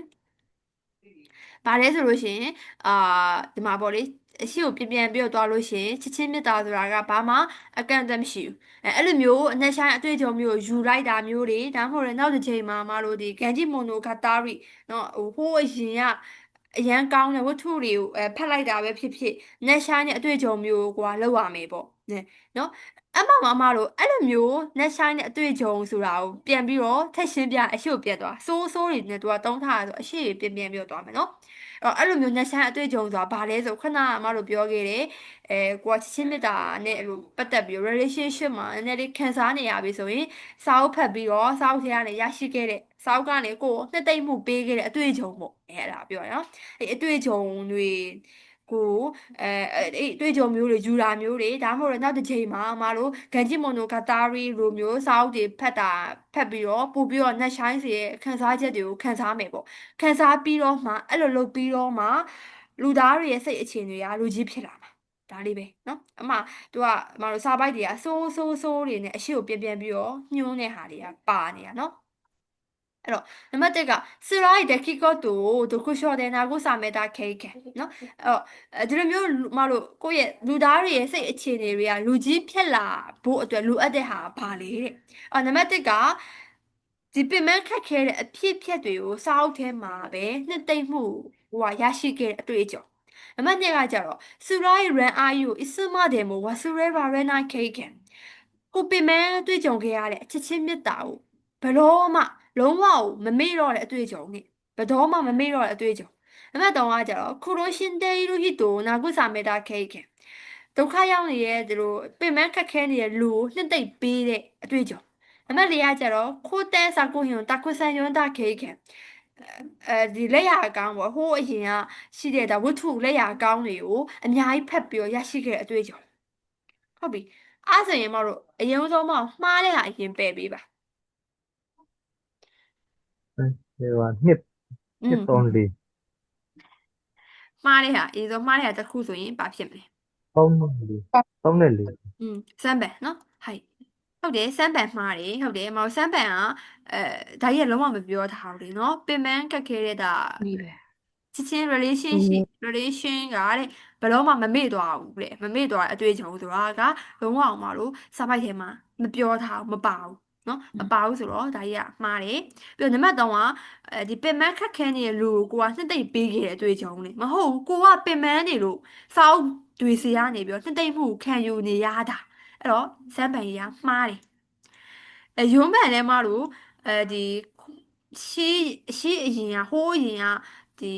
ဘာလဲဆိုလို့ရှိရင်အာဒီမှာပေါ့လေအရှိကိုပြန်ပြီးတော့သွားလို့ရှိရင်ချစ်ချင်းမြတ်တာဆိုတာကဘာမှအကန့်အသတ်မရှိဘူးအဲ့လိုမျိုးအနဲ့ဆိုင်အတွေ့အကြုံမျိုးယူလိုက်တာမျိုးတွေဒါမှမဟုတ်လည်းနောက်တစ်ချိန်မှာမတို့ဒီကန်ဂျီမွန်နိုဂါတာရီနော်ဟိုးအရင်ကအရန်ကောင်းတဲ့ဝတ္ထုတွေကိုဖတ်လိုက်တာပဲဖြစ်ဖြစ်နဲ့ဆိုင်တဲ့အတွေ့အကြုံမျိုးကိုကလောက်ရမယ်ပေါ့နော်အမတို့အဲ့လိုမျိုးနဲ့ဆိုင်တဲ့အတွေ့အကြုံဆိုတာကိုပြန်ပြီးတော့ထက်ရှင်းပြအရှိကိုပြတ်သွားစိုးတွေနဲ့သူကတုံးထားတာဆိုအရှိပြန်ပြီးတော့သွားမယ်နော်အဲ့လိုမျိုးနဲ့ဆိုင်အတွေ့အကြုံဆိုတာဘာလဲဆိုခဏအမတို့ပြောခဲ့တယ်ကိုကချစ်ချင်းမြတ်တာနဲ့အဲ့လိုပတ်သက်ပြီး relationship မှာနည်းနည်းလေးခံစားနေရပြီဆိုရင်စာအုပ်ဖတ်ပြီးတော့စာအုပ်ထဲကနေရရှိခဲ့တဲ့စာအုပ်ကနေကိုနှစ်သိမ့်မှုပေးခဲ့တဲ့အတွေ့အကြုံပေါ့အဲ့ဒါပြောရနော်အဲ့အတွေ့အကြုံတွေ ကိုအဲ့တွေ့ကြုံမျိုးတွေယူတာမျိုးတွေဒါမှမဟုတ်နောက်တစ်ချိန်မှာအမတို့ဂန်ဂျီမိုနိုဂါတာရီလိုမျိုးစာအုပ်တွေဖတ်ပြီးတော့ပို့ပြီးတော့နှက်ဆိုင်စီရဲ့ခန်းစားချက်တွေကိုခန်းစားမယ်ပေါ့ခန်းစားပြီးတော့မှအဲ့လိုလုပ်ပြီးတော့မှလူသားတွေရဲ့စိတ်အခြေအနေတွေကလူကြီးဖြစ်လာမှာဒါလေးပဲเนาะသူကအမတို့စာပိုက်တွေကဆိုးတွေနဲ့အရှိကိုပြန်ပြီးတော့ညှိုးတဲ့ဟာတွေကပါနေတာเนาะအဲ့တော့နံပါတ်1ကスライで聞くと読書で慰めた経験နော်ဒီလိုမျိုးမတို့ကိုယ့်ရဲ့လူသားတွေရဲ့စိတ်အခြေအနေတွေကလူကြီးဖြစ်လာဖို့အတွက်လိုအပ်တဲ့ဟာဘာလဲတဲ့နံပါတ်1ကဒီပင်မခက်ခဲတဲ့အဖြစ်အပျက်တွေကိုစာအုပ်ထဲမှာပဲနှစ်သိမ့်မှုရရှိခဲ့တဲ့အတွေ့အကြုံနံပါတ်2ကကြတော့スライランアユいつまでも忘れられない経験ကိုပင်မတွေ့ကြုံခဲ့ရတဲ့အချစ်ချင်းမြတ်တာကိုဘယ်တော့မှလုံးဝမမေ့တော့တဲ့အတွေ့အကြုံနဲ့ဘယ်တော့မှမမေ့တော့တဲ့အတွေ့အကြုံနံပါတ်3ကကြတော့ခူရိုရှင်တေးလူဟီတိုနာကုစာမေတာခဲခဲဒုက္ခရောက်နေတဲ့သူတို့ပင်မခက်ခဲနေတဲ့လူကိုနှစ်သိမ့်ပေးတဲ့အတွေ့အကြုံနံပါတ်4ကကြတော့ခိုးတဲစာကိုဟွန်တကုဆန်ယွန်းတာခဲခဲဒီလက်ရအကောင်းပေါ့ဟိုးအရင်ကရှိတဲ့ဒါဝတ္ထုလက်ရအကောင်းတွေကိုအများကြီးဖတ်ပြီးရရှိခဲ့တဲ့အတွေ့အကြုံဟုတ်ပြီအဲ့ဆိုရင်မတို့အရင်ဆုံးမမှားတဲ့ဟာအရင်ပယ်ပေးပါ ဒီကနှစ် อืม 3 4 မှားတဲ့ဟာအရင်ဆုံးမှားတဲ့ဟာတစ်ခုဆိုရင်ဘာဖြစ်မလဲ 3 နဲ့ 4စမ်းပန်နော်ဟုတ်တယ်စမ်းပန်မှားတယ်ဟုတ်တယ်မဟုတ်စမ်းပန်ကဒါကြီးကလုံးဝမပြောထားဘူးလေနော်ပင်ပန်းခက်ခဲတဲ့ဒါ นี่ပဲ ချစ်ချင်း relation ကတဲ့ဘယ်တော့မှမမေ့သွားဘူးလေမမေ့သွားတဲ့အတွေ့အကြုံဆိုတာကလုံးဝအောင်မလို့စာပိုက်ထဲမှာမပြောထားဘူးမပါဘူးနော်မပါဘူးဆိုတော့ဒါကြီးကမှားတယ်ပြီးတော့နံပါတ်3ကဒီပင်မခက်ခဲနေတဲ့လူကိုနှစ်သိမ့်ပေးခဲ့တဲ့အတွေ့အကြုံလေမဟုတ်ဘူးကိုကပင်မနေလို့စာအုပ်တွေစီကနေပြီးတော့နှစ်သိမ့်မှုခံယူနေရတာအဲ့တော့စမ်းပန်ကြီးကမှားတယ်ရုံးပန်ထဲမှာလို့ဒီရှေးအရင်ကဟိုးအရင်ကဒီ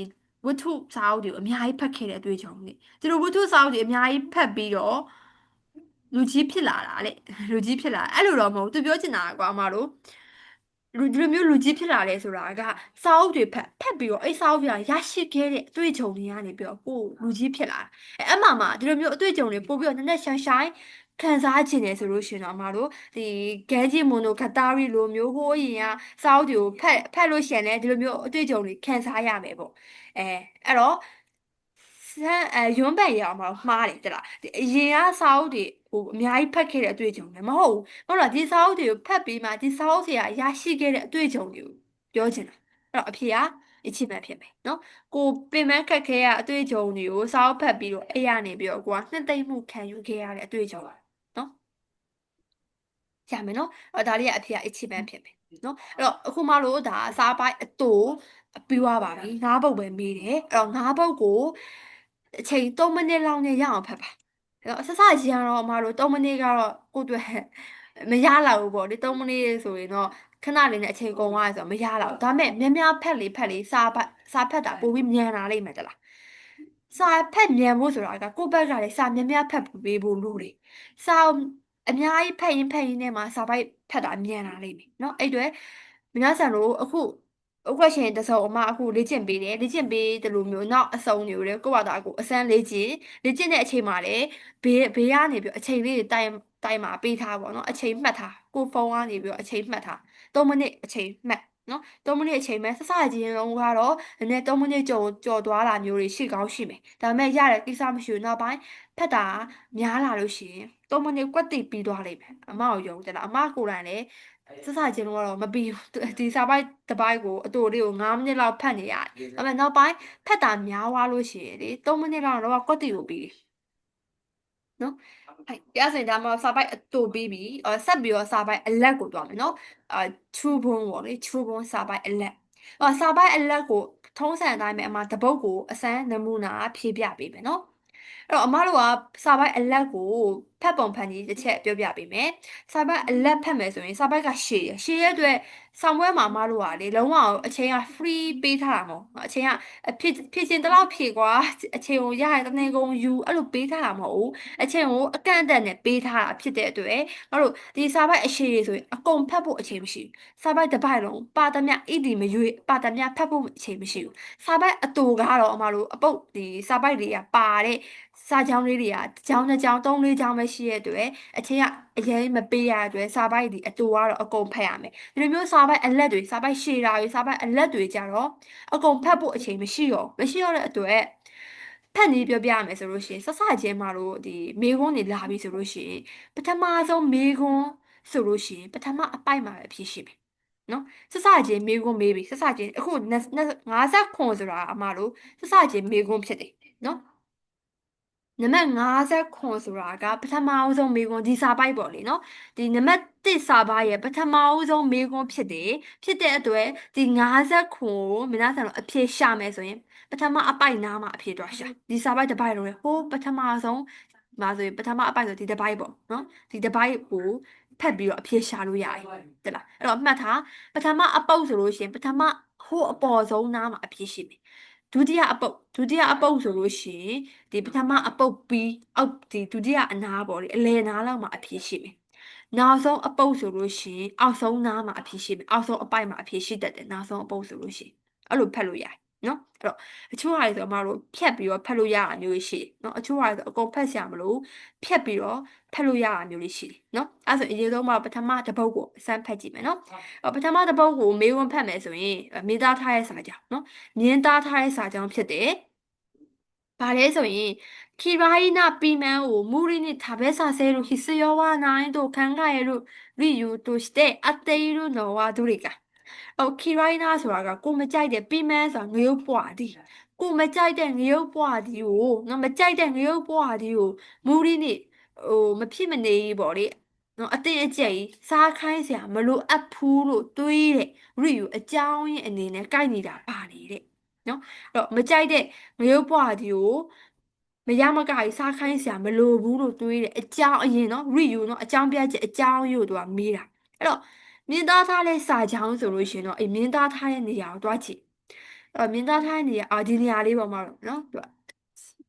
ဝတ္ထုစာအုပ်တွေကိုအများကြီးဖတ်ခဲ့တဲ့အတွေ့အကြုံတွေဒီလိုဝတ္ထုစာအုပ်တွေအများကြီးဖတ်ပြီးတော့လူကြီးဖြစ်လာတာလေလူကြီးဖြစ်လာအဲ့လိုတော့မဟုတ်သူပြောချင်တာကွာအမတို့ဒီလိုမျိုးလူကြီးဖြစ်လာလဲဆိုတာကစာအုပ်တွေဖတ်ပြီးတော့အဲ့စာအုပ်ပြရရှိခဲ့တဲ့အတွေ့အကြုံတွေကနေပြီးတော့ကိုလူကြီးဖြစ်လာအမှမှာဒီလိုမျိုးအတွေ့အကြုံတွေပို့ပြီးတော့နည်းနည်းရှိုင်းခံစားခြင်းတယ်ဆိုလို့ရှိရင်တော့အမတို့ဒီဂဲဂျီမိုနိုဂတာရီလိုမျိုးဟိုးအရင်ကစာအုပ်တွေကိုဖတ်လို့ရှိရင်လည်းဒီလိုမျိုးအတွေ့အကြုံတွေခံစားရမယ်ပေါ့အဲ့တော့ရွန်းပန်ရအောင်မှားတယ်တလားဒီအရင်ကစာအုပ်တွေဟိုအများကြီးဖတ်ခဲ့တဲ့အတွေ့အကြုံလည်းမဟုတ်ဘူးဟုတ်လားဒီစာအုပ်တွေကိုဖတ်ပြီးမှဒီစာအုပ်တွေကရရှိခဲ့တဲ့အတွေ့အကြုံတွေကိုပြောချင်တာအဲ့တော့အဖေကအချစ်မှန်ဖြစ်မယ်နော်ကိုပင်မခက်ခဲရအတွေ့အကြုံတွေကိုစာအုပ်ဖတ်ပြီးတော့အဲ့ရနေပြီးတော့ကိုကနှစ်သိမ့်မှုခံယူခဲ့ရတဲ့အတွေ့အကြုံနော်ရမယ်နော်ဒါလေးကအဖေကအချစ်မှန်ဖြစ်မယ်နော်အဲ့တော့အခုမှလို့ဒါစားပိုင်းအတူပြီးသွားပါပြီငါးပုတ်ပဲမေးတယ်အဲ့တော့ငါးပုတ်ကိုအချိန်3မိနစ်လောက်နဲ့ရအောင်ဖတ်ပါအဲ့တော့ဆက်စကြီးကတော့အမတို့3မိနစ်ကတော့ကိုတွေ့မရလောက်ဘူးပေါ့ဒီ3မိနစ်ဆိုရင်တော့ခဏလေးနဲ့အချိန်ကုန်သွားရဆိုတော့မရလောက်ဒါပေမဲ့များများဖက်လေးစာဖတ်တာပိုပြီးမြန်လာလိမ့်မယ်တလားစာဖက်မြန်ဖို့ဆိုတာကကိုယ့်ဘက်ကလည်းစာများများဖတ်ပေးဖို့လိုတယ်စာအများကြီးဖက်ရင်နဲ့မှာစာပိုက်ဖတ်တာမြန်လာလိမ့်မယ်เนาะအဲ့အတွက်皆さんတို့အခုဥက္ကဋ္ဌရှင်တစုံအမအခုလေ့ကျင့်ပေးတယ်လေ့ကျင့်ပေးတယ်လို့မျိုးနောက်အစုံတွေကိုလည်းကိုယ့်ဘာသာကိုအစမ်းလေ့ကျင့်တဲ့အချိန်မှာလည်းဘေးကနေပြီးအချိန်လေးတွေတိုင်မှာပေးထားပါတော့အချိန်မှတ်ထားကိုဖုန်းကနေပြီးအချိန်မှတ်ထား3မိနစ်အချိန်မှတ်နော်3မိနစ်အချိန်မှတ်စချင်းလုံးကတော့နည်းနည်း3မိနစ်ကြော်သွားတာမျိုးတွေရှိကောင်းရှိမယ်ဒါပေမဲ့ရတဲ့ကိစ္စမရှိဘူးနောက်ပိုင်းဖတ်တာများလာလို့ရှိရင်3မိနစ်ကွက်တိပြီးသွားလိမ့်မယ်အမကိုယုံတယ်လားအမကိုယ်တိုင်လည်းချင်းလုံးကတော့မပြီးဒီစာပိုက်တစ်ပိုက်ကိုအတူလေးကို9မိနစ်လောက်ဖတ်နေရတယ်ဒါပေမဲ့နောက်ပိုင်းဖတ်တာများသွားလို့ရှိရင်လေ3မိနစ်လောက်တော့ကွက်တိကိုပြီးတယ်နော်အဲ့ဆိုရင်ဒါမှစာပိုက်အတူပြီးပြီဆက်ပြီးတော့စာပိုက်အလက်ကိုတွားမယ်နော်true bone ပေါ့လေ true bone စာပိုက်အလက်စာပိုက်အလက်ကိုထုံးစံအတိုင်းပဲအမှတပုတ်ကိုအစမ်းနမူနာဖြည့်ပြပေးမယ်နော် အဲ့တော့အမတို့ကစာပိုက်အလက်ကိုဖတ်ပုံဖတ်နည်းတစ်ချက်ပြောပြပေးမယ်စာပိုက်အလက်ဖတ်မယ်ဆိုရင်စာပိုက်ကရှည်ရရှည်ရတဲ့အတွက်ဆောင်ပွဲမှာအမတို့ကလေလုံးဝအချိန်က free ပေးထားတာမဟုတ်အချိန်ကအဖြစ်ချင်းတလောက်ဖြေကွာအချိန်ကိုရရင်တနေ့ကုန်ယူအဲ့လိုပေးထားတာမဟုတ်အချိန်ကိုအကန့်အသတ်နဲ့ပေးထားတာဖြစ်တဲ့အတွက်မတို့ဒီစာပိုက်အရှည်ဆိုရင်အကုန်ဖတ်ဖို့အချိန်မရှိဘူးစာပိုက်တစ်ပိုက်လုံးပါသမျှဣတိမရွေးပါသမျှဖတ်ဖို့အချိန်မရှိဘူးစာပိုက်အတူကတော့အမတို့အပုတ်ဒီစာပိုက်တွေကပါတဲ့စာကြောင်းလေးတွေကတစ်ကြောင်းတစ်ကြောင်းသုံးလေးကြောင်းပဲရှိရတဲ့အတွက်အချိန်ကအရင်မပေးရတဲ့အတွက်စာပိုက်ဒီအတူကတော့အကုန်ဖတ်ရမယ်ဒီလိုမျိုးစာပိုက်အလက်တွေစာပိုက်ရှည်တာတွေစာပိုက်အလက်တွေကြတော့အကုန်ဖတ်ဖို့အချိန်မရှိတော့တဲ့အတွက်ဖတ်နည်းပြောပြရမယ်ဆိုလို့ရှိရင်စစချင်းမှာတော့ဒီမေခွန်းတွေလာပြီဆိုလို့ရှိရင်ပထမဆုံးမေခွန်းဆိုလို့ရှိရင်ပထမအပိုက်မှာပဲဖြစ်ရှိမယ်နော်စစချင်းမေခွန်းမေးပြီစစချင်းအခု50ခွန်ဆိုတာအမတို့စစချင်းမေခွန်းဖြစ်တယ်နော်နံပါတ်50ခွန်ဆိုတာကပထမအဆုံးမေခွန်းဒီစာပိုက်ပေါ့လေနော်ဒီနံပါတ်1စာပိုက်ရဲ့ပထမအဆုံးမေခွန်းဖြစ်တယ်ဖြစ်တဲ့အတွက်ဒီ50ခွန်ကိုမနာဆန်တော့အဖြေရှာမယ်ဆိုရင်ပထမအပိုက်နားမှာအဖြေတော့ရှာဒီစာပိုက်တစ်ပိုက်လုံးလေဟိုးပထမဆုံးမှာဆိုရင်ပထမအပိုက်ဆိုဒီတစ်ပိုက်ပေါ့နော်ဒီတစ်ပိုက်ကိုဖက်ပြီးတော့အဖြေရှာလို့ရတယ်တဲ့လားအဲ့တော့မှတ်ထားပထမအပုတ်ဆိုလို့ရှိရင်ပထမဟိုးအပေါ်ဆုံးနားမှာအဖြေရှိမယ်ဒုတိယအပုတ်ဆိုလို့ရှိရင်ဒီပထမအပုတ်ပြီးအောက်ဒီဒုတိယအနားပေါ့လေအလယ်နားလောက်မှာအဖြေရှိမယ်နောက်ဆုံးအပုတ်ဆိုလို့ရှိရင်အောက်ဆုံးနားမှာအဖြေရှိမယ်အောက်ဆုံးအပိုက်မှာအဖြေရှိတတ်တယ်နောက်ဆုံးအပုတ်ဆိုလို့ရှိရင်အဲ့လိုဖတ်လို့ရတယ်နော်အဲ့တော့အချို့ဟာတွေဆိုအမတို့ဖြတ်ပြီးတော့ဖတ်လို့ရတာမျိုးရှိတယ်နော်အချို့ဟာတွေဆိုအကုန်ဖတ်ဆရာမလို့ဖြတ်ပြီးတော့ဖတ်လို့ရတာမျိုးလေးရှိတယ်နော်အဲ့ဆိုအရင်ဆုံးမှာပထမတစ်ပုတ်ကိုအစမ်းဖတ်ကြည့်မယ်နော်ပထမတစ်ပုတ်ကိုမေးခွန်းဖတ်မယ်ဆိုရင်မေးသားထားရဲ့စာကြောင်းနော်မြင်းသားထားရဲ့စာကြောင်းဖြစ်တယ်ဘာလဲဆိုရင်키라이나 비면 오 무리니 다베사세로 히스여와 나인도 간가에로 리유としてあっているのはどれかခီရိုင်းနာဆိုတာကကိုမကြိုက်တဲ့ပြီးမန်းဆိုတာငရုတ်ပွားသည်ကိုမကြိုက်တဲ့ငရုတ်ပွားသည်ကိုငါမကြိုက်တဲ့ငရုတ်ပွားသည်ကိုမူရီနေဟိုမဖြစ်မနေပေါ့လေနော်အတင်းအကျပ်ကြီးစားခိုင်းစရာမလိုအပ်ဘူးလို့တွေးတဲ့ရီယူအကြောင်းရင်းအနေနဲ့ကိုက်နေတာပါနေတဲ့နော်အဲ့တော့မကြိုက်တဲ့ငရုတ်ပွားသည်ကိုမရမကကြီးစားခိုင်းစရာမလိုဘူးလို့တွေးတဲ့အကြောင်းအရင်နော်ရီယူနော်အကြောင်းပြချက်အကြောင်းယူတော့မေးတာအဲ့တော့မြင်းသားထားတဲ့စာချောင်းဆိုလို့ရှိရင်တော့မြင်းသားထားတဲ့နေရာကိုတွားကြည့်မြင်းသားထားတဲ့နေရာဒီနေရာလေးပေါ်မှာတော့နော်သူက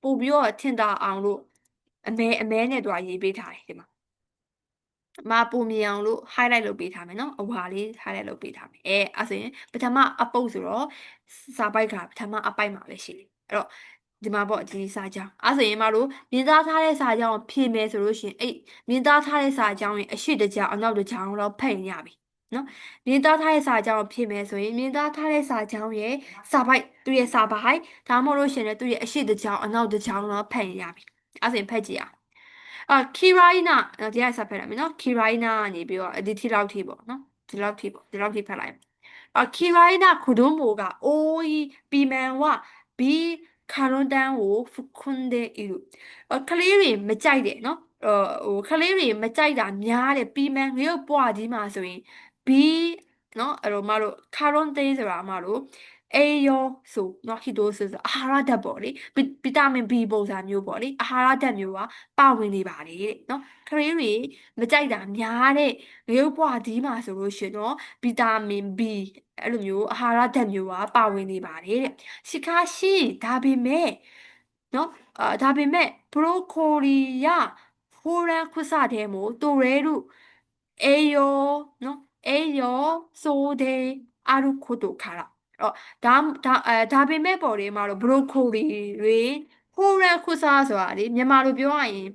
ပို့ပြီးတော့ထင်သာအောင်လို့အမဲနဲ့တွားရေးပေးထားတယ်ဒီမှာပုံမြင်အောင်လို့ highlight လုပ်ပေးထားမယ်နော်အဝါလေး highlight လုပ်ပေးထားမယ်အဲ့ဆိုရင်ပထမအပုတ်ဆိုတော့စာပိုက်ကပထမအပိုက်မှာပဲရှိတယ်အဲ့တော့ဒီမှာပေါ့ဒီစာကြောင်းအဲ့ဆိုရင်မတို့မြင်းသားထားတဲ့စာကြောင်းဖြည့်မယ်ဆိုလို့ရှိရင်မြင်းသားထားတဲ့စာကြောင်းရင်အရှိတစ်ကြောင်းအနောက်တစ်ကြောင်းတော့ဖတ်ရင်ရပြီနော်မြင်းသားထားတဲ့စာကြောင်းဖြည့်မယ်ဆိုရင်မြင်းသားထားတဲ့စာကြောင်းရဲ့စာပိုက်သူ့ရဲ့စာပိုက်ဒါမှမဟုတ်လို့ရှိရင်လည်းသူ့ရဲ့အရှိတစ်ကြောင်းအနောက်တစ်ကြောင်းတော့ဖတ်ရင်ရပြီအဲ့ဆိုရင်ဖတ်ကြည့်အောင်ခီရိုင်းနာဒီကဆက်ဖတ်လိုက်မယ်နော်ခီရိုင်းနာကနေပြီးတော့ဒီထိလောက်ထိပေါ့နော်ဒီလောက်ထိပေါ့ဒီလောက်ထိဖတ်လိုက်ခီရိုင်းနာခုဒုံမိုကအိုးပီမန်ဝဘီခါရွန်တန်ကိုဖခွန်းတဲ့အီလူကလေးတွေမကြိုက်တယ်နော်ကလေးတွေမကြိုက်တာများတယ်ပီမန်ငရုတ်ပွားကြီးမှာဆိုရင်ဘီနော်အဲ့တော့မတို့ခါရွန်တေးဆိုတာမတို့အေယောဆိုနော်ဟီတိုဆိုအာဟာရဓာတ်ပေါ့လေဗီတာမင် B ပုံစံမျိုးပေါ့လေအာဟာရဓာတ်မျိုးကပါဝင်နေပါလေတဲ့နော်ခလေးတွေမကြိုက်တာများတဲ့ငရုတ်ပွားဒီမှာဆိုလို့ရှိရင်တော့ဗီတာမင် B အဲ့လိုမျိုးအာဟာရဓာတ်မျိုးကပါဝင်နေပါတယ်တဲ့ရှိခါရှိဒါပေမဲ့နော်ဒါပေမဲ့ဘရိုကိုလီရဖိုရန်ခုစတဲ့မို့တူရဲတို့အေယောနော်အေယောဆိုတဲ့အာရုခိုတိုခါရာအော်ဒါပေမဲ့ပေါ်တယ်မှာတော့ဘရိုကိုလီတွေဖိုရန်ခုစားဆိုတာလေမြန်မာလိုပြောရရင်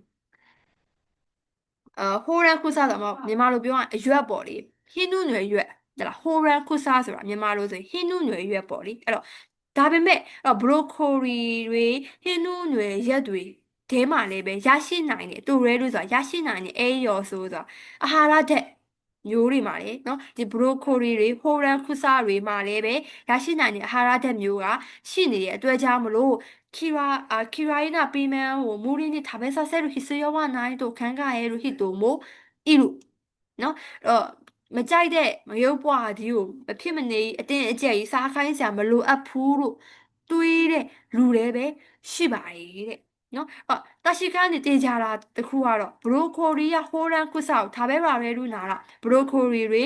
ဟိုရန်ခုစားဆိုတော့မြန်မာလိုပြောရရင်အရွက်ပေါ့လေဟင်းနုနယ်ရွက်ဟဲ့လားဟိုရန်ခုစားဆိုတာမြန်မာလိုဆိုရင်ဟင်းနုနယ်ရွက်ပေါ့လေအဲ့တော့ဒါပေမဲ့ဘရိုကိုလီတွေဟင်းနုနယ်ရက်တွေတဲမှာလည်းပဲရရှိနိုင်တယ်တူရဲလို့ဆိုတာရရှိနိုင်တယ်အေးရော်ဆိုဆိုတာအာဟာရဓာတ်မျိုးတွေမှာလေနော်ဒီဘရိုကိုလီတွေဟိုရန်ခုစားတွေမှာလည်းပဲရရှိနိုင်တဲ့အာဟာရဓာတ်မျိုးကရှိနေတဲ့အတွက်ကြောင့်မလို့키라이나 비면 무리니 답에서 새로 히스여와 나이도 간가에로 히도모 이루နော်မကြိုက်တဲ့မရုပ်ပွားဒီကိုမဖြစ်မနေအတင်းအကျပ်ကြီးစားခိုင်းစရာမလိုအပ်ဘူးလို့တွေးတဲ့လူတွေပဲရှိပါတယ်တဲ့ နော်တာရှိကန်နေတေးကြတာတခုကတော့ဘရိုကိုရီယာဟိုရန်ကုဆောက်ဒါပဲပါပဲလူနာလားဘရိုကိုရီတွေ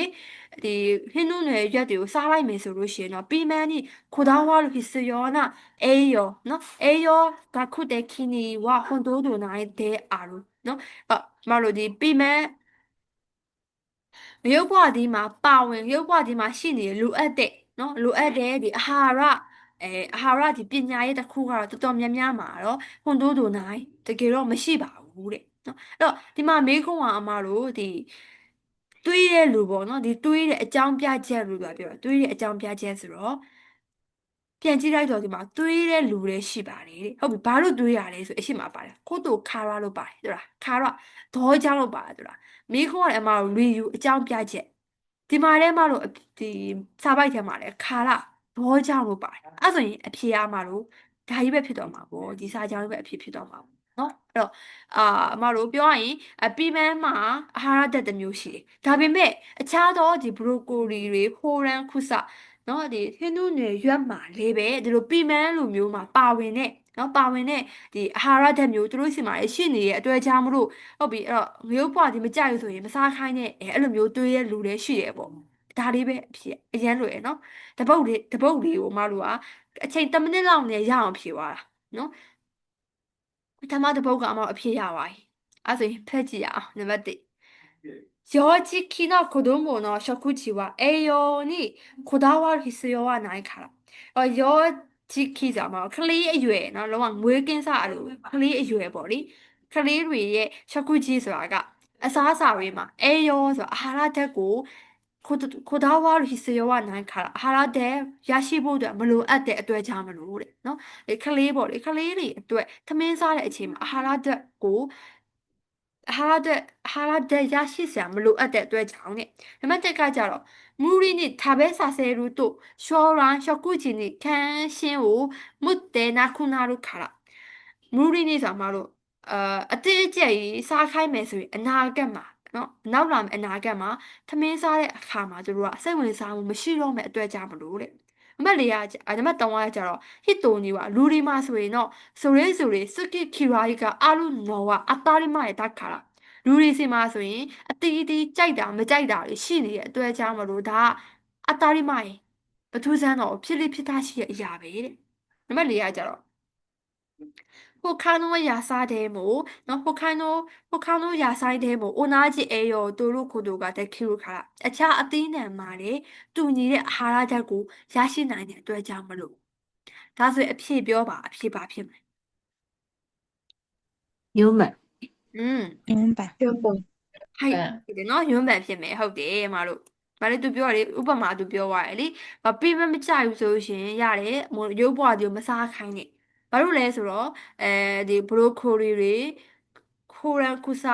ဒီဟင်းနုနယ်ရွက်တွေကိုစားလိုက်မယ်ဆိုလို့ရှိရင်တော့ပီမန်နီခိုဒါဝါလို့ဟစ်စယောနာအေယောနော်အေယောကခုတဲ့ခီနီဝါဟွန်တိုးဒိုနိုင်တဲ့အာလူနော်မလို့ဒီပီမန်ရုပ်ဘဝဒီမှာပါဝင်ရုပ်ဘဝဒီမှာရှိနေလိုအပ်တဲ့နော်လိုအပ်တဲ့ဒီအာဟာရဒီပညာရေးတစ်ခုကတော့တော်တော်များများမှာတော့ဟွန်တိုးဒိုနိုင်တကယ်တော့မရှိပါဘူးတဲ့နော်အဲ့တော့ဒီမှာမေးခွန်းကအမတို့ဒီတွေးတဲ့လူပေါ့နော်ဒီတွေးတဲ့အကြောင်းပြချက်လို့ပြောတာတွေးတဲ့အကြောင်းပြချက်ဆိုတော့ပြန်ကြည့်လိုက်တော့ဒီမှာတွေးတဲ့လူတွေရှိပါတယ်တဲ့ဟုတ်ပြီဘာလို့တွေးရလဲဆိုအရှိမပါတယ်ခို့တူခါရလို့ပါတယ်ဟုတ်လားခါရဒေါ်ကြောင့်လို့ပါတယ်ဟုတ်လားမိခွန်းကအမတို့ review အကြောင်းပြချက်ဒီမှာထဲမှာလို့ဒီစာပိုက်ထဲမှာလည်းခါရဒေါ်ကြောင့်လို့ပါတယ်အဲ့ဆိုရင်အဖြေအမတို့ဒါကြီးပဲဖြစ်တော့မှာပေါ့ဒီစာကြောင့်ပဲအဖြေဖြစ်တော့မှာပေါ့နော်အဲ့တော့အမတို့ပြောရရင်ပီမန်မှာအာဟာရဓာတ်တစ်မျိုးရှိတယ်ဒါပေမဲ့အခြားသောဒီဘရိုကိုလီတွေဟိုရန်ခုစနော်ဒီဟင်းနုနယ်ရွက်မှာလေးပဲဒီလိုပီမန်လိုမျိုးမှာပါဝင်တဲ့နော်ပါဝင်တဲ့ဒီအာဟာရဓာတ်မျိုးသူတို့စီမှာရှိနေတဲ့အတွက်ကြောင့်မလို့ဟုတ်ပြီအဲ့တော့ငရုတ်ပွားဒီမကြိုက်လို့ဆိုရင်မစားခိုင်းနဲ့အဲ့လိုမျိုးတွေးရဲ့လူတွေရှိတယ်ပေါ့ဒါလေးပဲအဖြစ်အရန်လွယ်နော်တပုတ်လေးကိုမတို့ကအချိန်10မိနစ်လောက်နဲ့ရအောင်ဖြေသွားတာနော်ပထမတစ်ပုတ်ကအမအဖြေရပါပြီအဲ့ဆိုရင်ဖက်ကြည့်ရအောင်နံပါတ်1幼児期の子供の食事は栄養にこだわる必要はないから。幼児期ဆိုမှာကလေးအရွယ်နော်လုံးဝမွေးကင်းစအလိုကလေးအရွယ်ပေါ့လေကလေးတွေရဲ့食事ဆိုတာကအစားအစာတွေမှာ栄養ဆိုတာအာဟာရဓာတ်ကိုကိုဒါဝါလို့必要はないからအာဟာရဓာတ်ရရှိဖို့အတွက်မလိုအပ်တဲ့အတွက်ကြောင့်မလို့တဲ့နော်ဒီကလေးပေါ့လေကလေးတွေအတွက်သမင်းစားတဲ့အချိန်မှာအာဟာရဓာတ်ကိုအာဟာရဓာတ်ရရှိစရာမလိုအပ်တဲ့အတွက်ကြောင့်တဲ့နံပါတ်1ကကြတော့မူရီに食べさせると将来食事に関心を持ってなくなるからမူရီにဆိုတာမလို့အတိအကျကြီးစားခိုင်းမယ်ဆိုရင်အနာဂတ်မှာနော်နောက်လာမယ့်အနာဂတ်မှာသမင်းစားတဲ့အခါမှာသူတို့ကစိတ်ဝင်စားမှုမရှိတော့မယ့်အတွက်ကြောင့်မလို့တဲ့နံပါတ်4နံပါတ်3ကကြတော့ဟစ်တိုနီကလူဒီမှာဆိုရင်တော့ဆိုရဲစကိခီရာကြီးကအာလူနော်ကအတားရမရဲ့တက်ခါလားလူဒီစီမှာဆိုရင်အတီးအတီးကြိုက်တာမကြိုက်တာတွေရှိနေတဲ့အတွက်ကြောင့်မလို့ဒါကအတားရမရဲ့ဘသူစမ်းတော့ဖြစ်လိဖြစ်သားရှိရဲ့အရာပဲတဲ့နံပါတ်4ကကြတော့他の野菜でも、他の野菜でも同じ栄養を取ることができるから、အခြားအသီးနှံမှာလေတူညီတဲ့အာဟာရဓာတ်ကိုရရှိနိုင်တဲ့အတွက်ကြောင့်မလို့ဒါဆိုရင်အဖြေပြောပါအဖြေပါဖြစ်မယ်牛本明白ဟိုက်ဟုတ်တယ်နော်ယွန်းပန်ဖြစ်မယ်ဟုတ်တယ်မတို့ဘာလဲသူပြောတယ်ဥပမာသူပြောသွားတယ်လေပြီးမကြိုက်ဘူးဆိုလို့ရှိရင်ရတယ်ရုပ်ဘွားဒီကိုမစားခိုင်းနဲ့ဘာလို့လဲဆိုတော့ဒီဘရိုကိုလီတွေခိုရန်ကုစ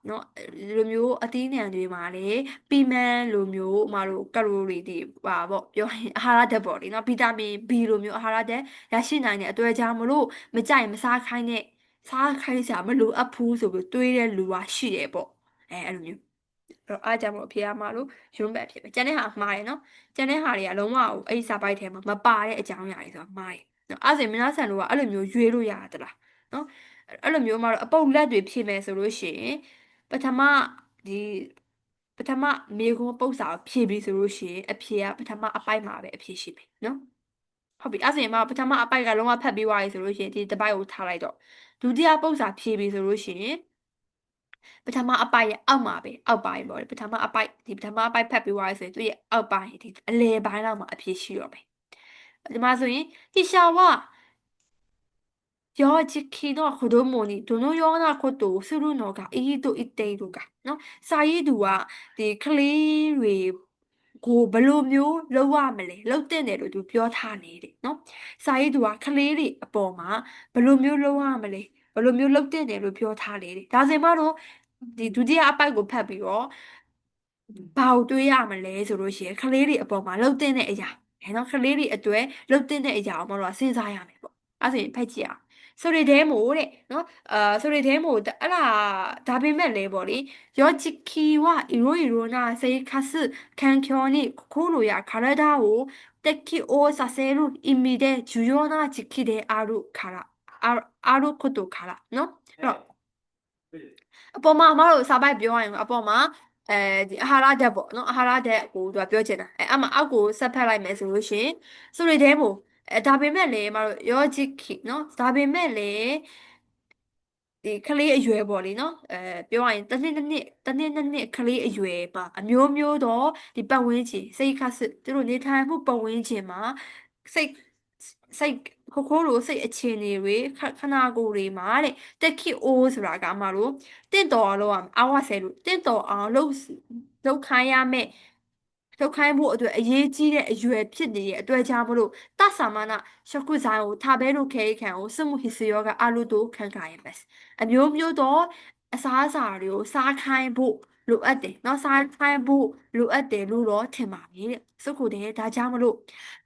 နော်ဒီလိုမျိုးအသီးနှံတွေမှာလေပီမန်လိုမျိုးမတို့ကလိုရီတွေပါပေါ့ပြောရင်အာဟာရဓာတ်ပေါ့လေနော်ဗီတာမင် B လိုမျိုးအာဟာရဓာတ်ရရှိနိုင်တဲ့အတွက်ကြောင့်မလို့မကြိုက်မစားခိုင်းနဲ့စားခိုင်းစရာမလိုအပ်ဘူးဆိုပြီးတွေးတဲ့လူကရှိတယ်ပေါ့အဲ့လိုမျိုးတော့အားကြောင့်မလို့အဖေကမှလို့ရုံးပတ်ဖြစ်ပဲကျန်တဲ့ဟာမှားတယ်နော်ကျန်တဲ့ဟာတွေကလုံးဝအဲ့ဒီစာပိုက်ထဲမှာမပါတဲ့အကြောင်းအရာတွေဆိုတာမှားတယ်နော်အဲ့ဒါဆိုရင်မနာဆန်တို့ကအဲ့လိုမျိုးရွေးလို့ရတယ်လားနော်အဲ့လိုမျိုးမှတော့အပုတ်လက်တွေဖြည့်မယ်ဆိုလို့ရှိရင်ပထမဒီပထမမေခွန်းပုတ်စာကိုဖြည့်ပြီးဆိုလို့ရှိရင်အဖြေကပထမအပိုက်မှာပဲအဖြေရှိမယ်နော်ဟုတ်ပြီအဲ့ဆိုရင်ပထမအပိုက်ကလုံးဝဖတ်ပြီးသွားပြီဆိုလို့ရှိရင်ဒီတစ်ပိုက်ကိုထားလိုက်တော့ဒုတိယပုတ်စာဖြည့်ပြီးဆိုလို့ရှိရင်ပထမအပိုက်ရဲ့အောက်မှာပဲအောက်ပိုင်းပေါ့လေပထမအပိုက်ဖတ်ပြီးသွားပြီဆိုရင်သူ့ရဲ့အောက်ပိုင်းဒီအလယ်ပိုင်းလောက်မှာအဖြေရှိတော့မယ်ဒီမှာဆိုရင်ဒီရှာဝ幼児期の子供にどのようなことをするのがいいと言っているかနော်စာရေးသူကဒီကလေးတွေကိုဘယ်လိုမျိုးလုပ်ရမလဲလုပ်တဲ့တယ်လို့သူပြောထားနေတဲ့နော်စာရေးသူကကလေးတွေအပေါ်မှာဘယ်လိုမျိုးလုပ်ရမလဲဘယ်လိုမျိုးလုပ်တဲ့တယ်လို့ပြောထားလေတဲ့ဒါဆိုမှတော့ဒီဒုတိယအပိုက်ကိုဖတ်ပြီးတော့ဘာကိုတွေးရမလဲဆိုလို့ရှိရင်ကလေးတွေအပေါ်မှာလုပ်တဲ့အရာနော်ကလေးတွေအတွက်လုပ်တဲ့အရာကိုမလို့စဉ်းစားရမယ်ပေါ့အဲ့ဆိုရင်ဖတ်ကြည့်အောင်ဆိုရီဒဲမို့တဲ့နော်ဆိုရီဒဲမို့အဲ့ဒါပေမဲ့လေပေါ့လေယောချီကီဝအီရိုနာစေခါစကန်ကျိုနီကိုလိုရခါရဒါကိုတက်ကီအိုဆာဆေလူအီမီတဲ့ဂျူယောနာချီကီတဲ့အာရုခါရ အားလို့ခုတ်တူခါလာနော်အဲ့တော့အပေါ်မှာအမတို့စာပိုက်ပြောရရင်အပေါ်မှာဒီအာဟာရဓာတ်ပေါ့နော်အာဟာရဓာတ်ကိုသူကပြောချင်တာအမှအောက်ကိုဆက်ဖက်လိုက်မယ်ဆိုလို့ရှိရင်ဆိုရီတဲမို့ဒါပေမဲ့လေအမတို့ယောဂျစ်ခီနော်ဒါပေမဲ့လေဒီကလေးအရွယ်ပေါ့လေနော်ပြောရရင်တစ်နှစ်ကလေးအရွယ်ပါအမျိုးမျိုးတော့ဒီပတ်ဝန်းကျင်စိတ်ခတ်စစ်သူတို့နေထိုင်မှုပတ်ဝန်းကျင်မှာစိတ်စိတ်ခိုးလို့စိတ်အခြေအနေတွေခနာကိုယ်တွေမှာတဲ့တက်ခိအိုးဆိုတာကမှလို့တင့်တော်အောင်လုပ်ရမယ်အာဝဆယ်လို့တင့်တော်အောင်လုပ်ခိုင်းရမယ်လုပ်ခိုင်းဖို့အတွက်အရေးကြီးတဲ့အရွယ်ဖြစ်နေတဲ့အတွက်ကြောင့်မလို့တသမာနာရှကုဇိုင်းကိုထားဘဲလို့ခဲခံကိုစမှုဟိစယောကအလုတိုခံခါရမယ်အမျိုးမျိုးသောအစားအစာတွေကိုစားခိုင်းဖို့လိုအပ်တယ်เนาะစားခိုင်းဖို့လိုအပ်တယ်လို့တော့ထင်ပါပြီတဲ့စုခုတည်းဒါကြောင့်မလို့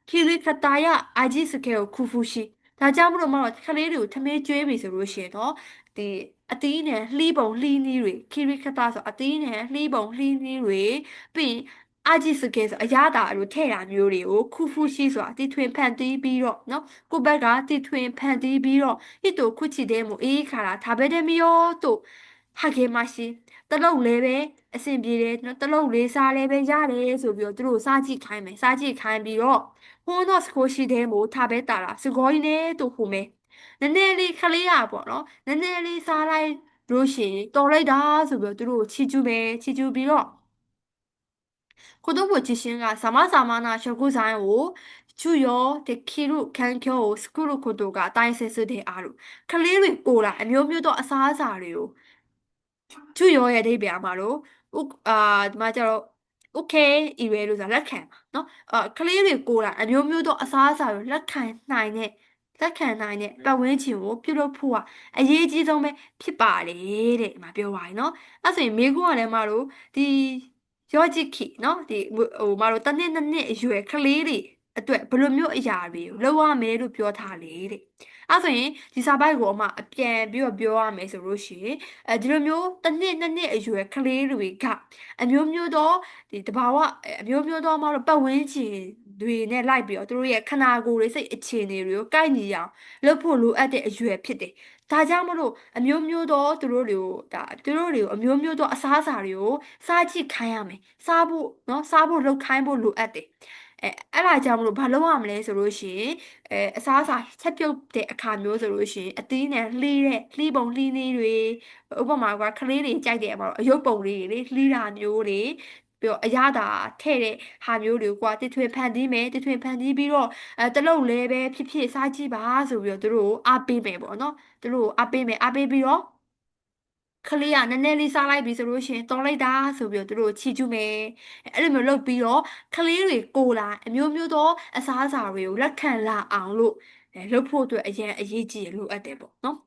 ခီရီခတာယအာဂျီစကေကိုခူဖူရှိဒါကြောင့်မလို့မတော့ကလေးတွေကိုထမင်းကျွေးပြီဆိုလို့ရှိရင်တော့ဒီအသီးနဲ့လှီးပုံလှီးနီးတွေခီရီခတာဆိုအသီးနဲ့လှီးပုံလှီးနီးတွေပြီးအာဂျီစကေဆိုအရသာအလိုထည့်တာမျိုးတွေကိုခူဖူရှိဆိုတာတီထွင်ဖန်တီးပြီးတော့เนาะကိုဘက်ကတီထွင်ဖန်တီးပြီးတော့ဟိတိုခုချီတဲ့မူအေးခါတာဒါပဲတဲ့မီယောတို့ဟာကေမရှိတလုံးလေးပဲအဆင်ပြေတယ်နော်တလုံးလေးစားလေးပဲရတယ်ဆိုပြီးတော့သူတို့စားကြည့်ခိုင်းမယ်စားကြည့်ခိုင်းပြီးတော့ဟိုတော့စကိုရှိတဲ့မို့ထားပဲတာတာစကိုင်းနေတို့ဟိုမဲနည်းနည်းလေးခလေးရပေါ့နော်နည်းနည်းလေးစားလိုက်လို့ရှိရင်တော်လိုက်တာဆိုပြီးတော့သူတို့ချီကျူးမယ်ချီကျူးပြီးတော့ကိုတို့ဘချီရှင်ကစာမနာရှောကုဆိုင်ကိုချူယောတခီရုခန်ကျောကိုစကူရုကိုတို့ကအတိုင်းဆဲဆဲတဲ့အားလို့ခလေးတွေကိုလာအမျိုးမျိုးသောအစားအစာတွေကိုသူ့ရောရဲ့အဓိပ္ပာယ်မှာတော့ဥဒီမှာကျတော့ okay ဤရဲလို့ဆိုတာလက်ခံပါเนาะကလေးတွေကိုယ်တိုင်အမျိုးမျိုးသောအစားအစာကိုလက်ခံနိုင်တဲ့ပတ်ဝန်းကျင်ကိုပြုလုပ်ဖို့ကအရေးကြီးဆုံးပဲဖြစ်ပါတယ်တဲ့ဒီမှာပြောပါရင်เนาะအဲ့ဆိုရင်မိကုကလည်းမတို့ဒီယောဂျစ်ခီเนาะဒီဟိုမတို့တစ်နှစ်အရွယ်ကလေးတွေအတွက်ဘယ်လိုမျိုးအရာတွေကိုလုပ်ရမယ်လို့ပြောထားလေတဲ့အဲ့ဆိုရင်ဒီစာပိုက်ကိုအမအပြန်ပြီးတော့ပြောရမယ်ဆိုလို့ရှိရင်ဒီလိုမျိုးတစ်နှစ်အရွယ်ကလေးတွေကအမျိုးမျိုးသောဒီတဘာဝအမျိုးမျိုးသောမတို့ပတ်ဝန်းကျင်တွေနဲ့လိုက်ပြီးတော့သူတို့ရဲ့ခနာကိုယ်တွေစိတ်အခြေအနေတွေကိုကိုက်ညီအောင်လုပ်ဖို့လိုအပ်တဲ့အရွယ်ဖြစ်တယ်။ဒါကြောင့်မလို့အမျိုးမျိုးသောသူတို့တွေကိုအမျိုးမျိုးသောအစားအစာတွေကိုစားကြည့်ခိုင်းရမယ်။စားဖို့နော်စားဖို့လုပ်ခိုင်းဖို့လိုအပ်တယ်။အဲ့ဒါကြောင့်မလို့ဘာလုပ်ရမလဲဆိုလို့ရှိရင်အစားအစာချက်ပြုတ်တဲ့အခါမျိုးဆိုလို့ရှိရင်အသီးနဲ့လှီးပုံလှီးနည်းတွေဥပမာကကလေးတွေကြိုက်တဲ့အမှာတော့အယုတ်ပုံလေးတွေလှီးတာမျိုးတွေပြီးတော့အရသာထဲ့တဲ့ဟာမျိုးတွေကတထွေဖန်တီးမယ်တထွေဖန်တီးပြီးတော့တလုံးလဲပဲဖြစ်ဖြစ်စားကြည့်ပါဆိုပြီးတော့သူတို့အားပေးမယ်ပေါ့နော်သူတို့အားပေးမယ်အားပေးပြီးတော့ခလေးကနည်းနည်းလေးစားလိုက်ပြီဆိုလို့ရှိရင်တော်လိုက်တာဆိုပြီးတော့သူတို့ချီကျူးမယ်အဲ့လိုမျိုးလုပ်ပြီးတော့ခလေးတွေကိုလာအမျိုးမျိုးသောအစားအစာတွေကိုလက်ခံလာအောင်လို့လုပ်ဖို့အတွက်အရင်အရေးကြီးရလို့အပ်တယ်ပေါ့နော်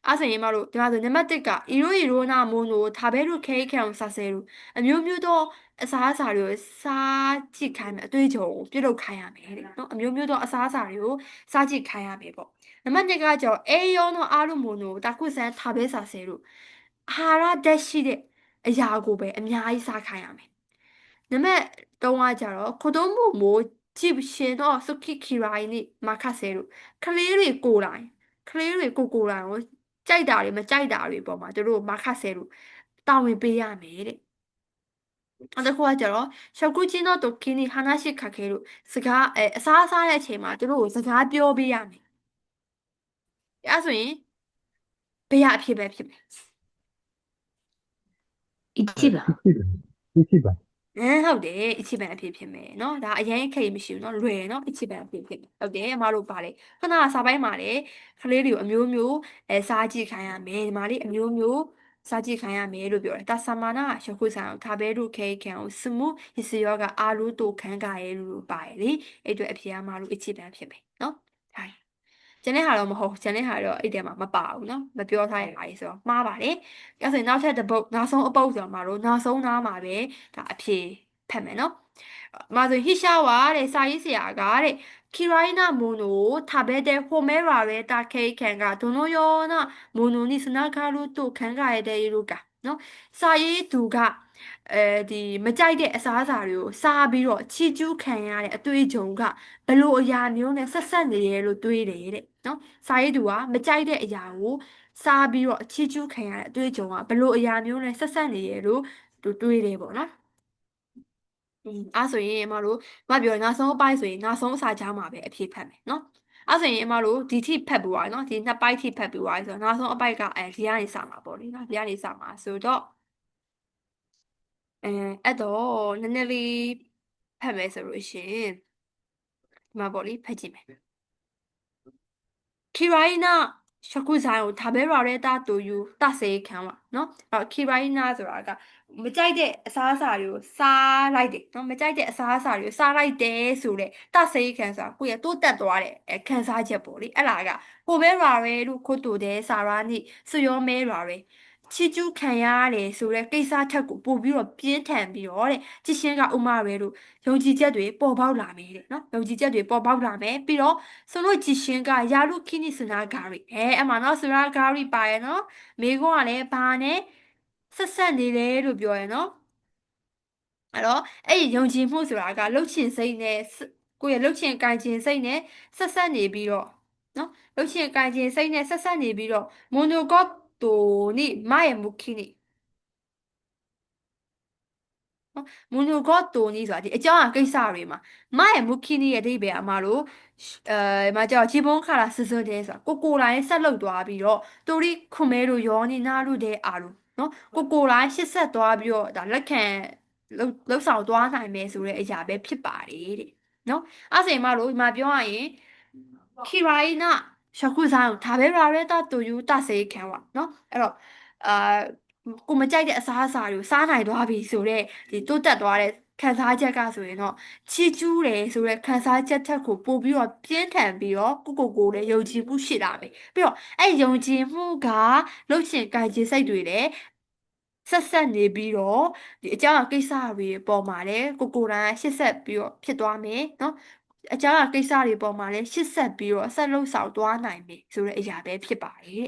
အဲ့ဆိုရင်မတို့ဒီမှာဆိုနံပါတ်1ကအီရိုနာမွန်နိုဒါဘဲတို့ခဲခံအောင်ဆာဆဲတို့အမျိုးမျိုးသောအစားအစာတွေကိုစားကြည့်ခိုင်းမယ်အတွေ့အကြုံကိုပြုလုပ်ခိုင်းရမယ်တဲ့နော်အမျိုးမျိုးသောအစားအစာတွေကိုစားကြည့်ခိုင်းရမယ်ပေါ့နံပါတ်2ကကြောင့်အေယောနောအာရုမွန်နိုတာခုဆန်ဒါဘဲဆာဆဲတို့အာဟာရဓာတ်ရှိတဲ့အရာကိုပဲအများကြီးစားခိုင်းရမယ်နံပါတ်3ကကြတော့ခိုတိုးမှုမို့ကြည့်ရှင်တော့စုခိခီရိုင်းနိမာခဆဲတို့ကလေးတွေကိုယ်တိုင်ကလေးတွေကိုယ်တိုင်ကိုကြိုက်တာတွေမကြိုက်တာတွေပေါ်မှာသူတို့မာခဆဲတို့တာဝန်ပေးရမယ်တဲ့အဲ့ဒါကကြတော့ရှောက်ကူချင်းတော့တိုကင်းနီဟာနာရှိခါခဲတို့စကားအစားအစာတဲ့အချိန်မှာသူတို့ကိုစကားပြောပေးရမယ်အဲ့ဆိုရင်ဘယ်ရအဖြစ်ပဲဖြစ်မယ်一番一番ဟုတ်တယ်အချစ်ပန်အဖြစ်ဖြစ်မယ်เนาะဒါအရင်ခိတ်မရှိဘူးเนาะလွယ်เนาะအချစ်ပန်အဖြစ်ဖြစ်မယ်ဟုတ်တယ်အမတို့ပါလေခဏစာပိုင်းမှာလေကလေးတွေကိုအမျိုးမျိုးစားကြည့်ခိုင်းရမယ်ဒီမှာလေအမျိုးမျိုးစားကြည့်ခိုင်းရမယ်လို့ပြောတယ်ဒါသမာနာရှခုဆိုင်အောင်ဒါပဲတို့ခဲခံအောင်စမှုဟစ်စယောကအာလူတိုခန်းကရဲလို့ပါတယ်လေအဲ့အတွက်အဖေအမတို့အချစ်ပန်ဖြစ်မယ်เนาะဟာကျန်တဲ့ဟာတော့မဟုတ်ကျန်တဲ့ဟာတော့အဲ့တဲမှာမပါဘူးเนาะမပြောထားရပါဘူးဆိုတော့မှားပါတယ်အဲ့ဆိုရင်နောက်ထပ်တစ်ပုတ်နောက်ဆုံးအပုတ်ဆိုတော့မှာတော့နောက်ဆုံးနားမှာပဲဒါအဖြေဖတ်မယ်နော်။မာဆိုဟိရှာဝါတဲ့စာရေးဆရာကတဲ့ခီရိုင်းနာမိုနိုထာဘဲတဲ့ဟိုမဲရာရဲတာခဲခံကဒွန်နိုယောနာမိုနိုနိစနာကာလူတိုခံကရတဲ့ယူကနော်။စာရေးသူက ဒီမကြိုက်တဲ့အစားအစာတွေကိုစားပြီးတော့ချီကျူးခံရတဲ့အတွေ့အကြုံကဘယ်လိုအရာမျိုးနဲ့ဆက်ဆက်နေရဲလို့တွေးတယ်တဲ့နော်စာရေးသူကမကြိုက်တဲ့အရာကိုစားပြီးတော့ချီကျူးခံရတဲ့အတွေ့အကြုံကဘယ်လိုအရာမျိုးနဲ့ဆက်ဆက်နေရဲလို့သူတွေးတယ်ပေါ့နော်အဲ့ဆိုရင်အမတို့မပြောနောက်ဆုံးအပိုင်းဆိုရင်နောက်ဆုံးအစာချောင်းမှာပဲအဖြေဖတ်မယ်နော်အဲ့ဆိုရင်အမတို့ဒီထိဖတ်ပြီးသွားနော်ဒီနှစ်ပိုင်းထိဖတ်ပြီးသွားဆိုတော့နောက်ဆုံးအပိုက်ကဒီကနေစမှာပေါ့လေနော်ဒီကနေစမှာဆိုတော့အဲ့တော့နည်းနည်းလေးဖတ်မယ်ဆိုလို့ရှိရင်ဒီမှာပေါ့လေဖတ်ကြည့်မယ်ခီရိုင်းနာရှကုဆိုင်ကိုဒါပဲရတဲ့တာတူယူတဆေးခံပါနော်အဲ့ခီရိုင်းနာဆိုတာကမကြိုက်တဲ့အစားအစာတွေကိုစားလိုက်တယ်နော်မကြိုက်တဲ့အစားအစာတွေကိုစားလိုက်တယ်ဆိုတဲ့တဆေးခံဆိုတာကိုယ့်ရဲ့တိုးတက်သွားတဲ့ခံစားချက်ပေါ့လေအဲ့လာကကိုပဲရရဲလို့ခိုးတူတဲ့စာရာနိစွရောမဲရရဲချီကျူးခံရတယ်ဆိုတဲ့ကိစ္စထက်ကိုပို့ပြီးတော့ပြင်းထန်ပြီးတော့တဲ့ကြည်ရှင်းကဥမာရဲလို့ယုံကြည်ချက်တွေပေါ်ပေါက်လာမယ်တဲ့နော်ယုံကြည်ချက်တွေပေါ်ပေါက်လာမယ်ပြီးတော့ဆိုလို့ကြည်ရှင်းကယာရုခိနိစနာဂါရီအမှနော်စနာဂါရီပါရဲ့နော်မိကုန်းကလည်းဘာနဲ့ဆက်ဆက်နေတယ်လို့ပြောရဲ့နော်အဲ့တော့အဲ့ဒီယုံကြည်မှုဆိုတာကလှုပ်ချင်စိတ်နဲ့ကိုယ့်ရဲ့လှုပ်ချင်ကင်ချင်စိတ်နဲ့ဆက်ဆက်နေပြီးတော့နော်လှုပ်ချင်ကင်ချင်စိတ်နဲ့ဆက်ဆက်နေပြီးတော့မွန်ဒိုကော့တိုနိမာယေမုခိနိနော်မွန်ဒိုကော့တိုနိဆိုတာဒီအကြောင်းအကိစ္စတွေမှာမာယေမုခိနိရဲ့အဓိပ္ပာယ်အမလို့မကြောက်ချီဘုံခါလာစစွတဲ့ဆိုတာကိုတိုင်းဆက်လုပ်သွားပြီးတော့တူရီခွန်မဲတို့ယောနိနာတို့တဲ့အာလို့နော်ကိုတိုင်းရှစ်ဆက်သွားပြီးတော့ဒါလက်ခံလှုပ်ဆောင်သွားနိုင်မယ်ဆိုတဲ့အရာပဲဖြစ်ပါတယ်တဲ့နော်အဲ့ဆိုရင်မလို့ဒီမှာပြောရရင်ခီရိုင်းနာရှခုဆိုင်ဒါပဲရာရဲတာတူယူတဆေးခံပါနော်အဲ့တော့အာကိုမကြိုက်တဲ့အစားအစာတွေကိုစားနိုင်သွားပြီဆိုတော့ဒီတိုးတက်သွားတဲ့ခံစားချက်ကဆိုရင်တော့ချီကျူးတယ်ဆိုတဲ့ခံစားချက်ထက်ကိုပို့ပြီးတော့ပြင်းထန်ပြီးတော့ကိုလည်းယုံကြည်မှုရှိလာမယ်ပြီးတော့အဲ့ယုံကြည်မှုကလှုပ်ရှင်ကင်ခြေစိတ်တွေလည်းဆက်ဆက်နေပြီးတော့ဒီအကြောင်းအကိစ္စတွေပေါ်မှာလည်းကိုတိုင်းရှစ်ဆက်ပြီးတော့ဖြစ်သွားမယ်နော်အကြောင်းအကိစ္စတွေပေါ်မှာလည်းရှစ်ဆက်ပြီးတော့ဆက်လုပ်ဆောင်သွားနိုင်မယ်ဆိုတဲ့အရာပဲဖြစ်ပါတယ်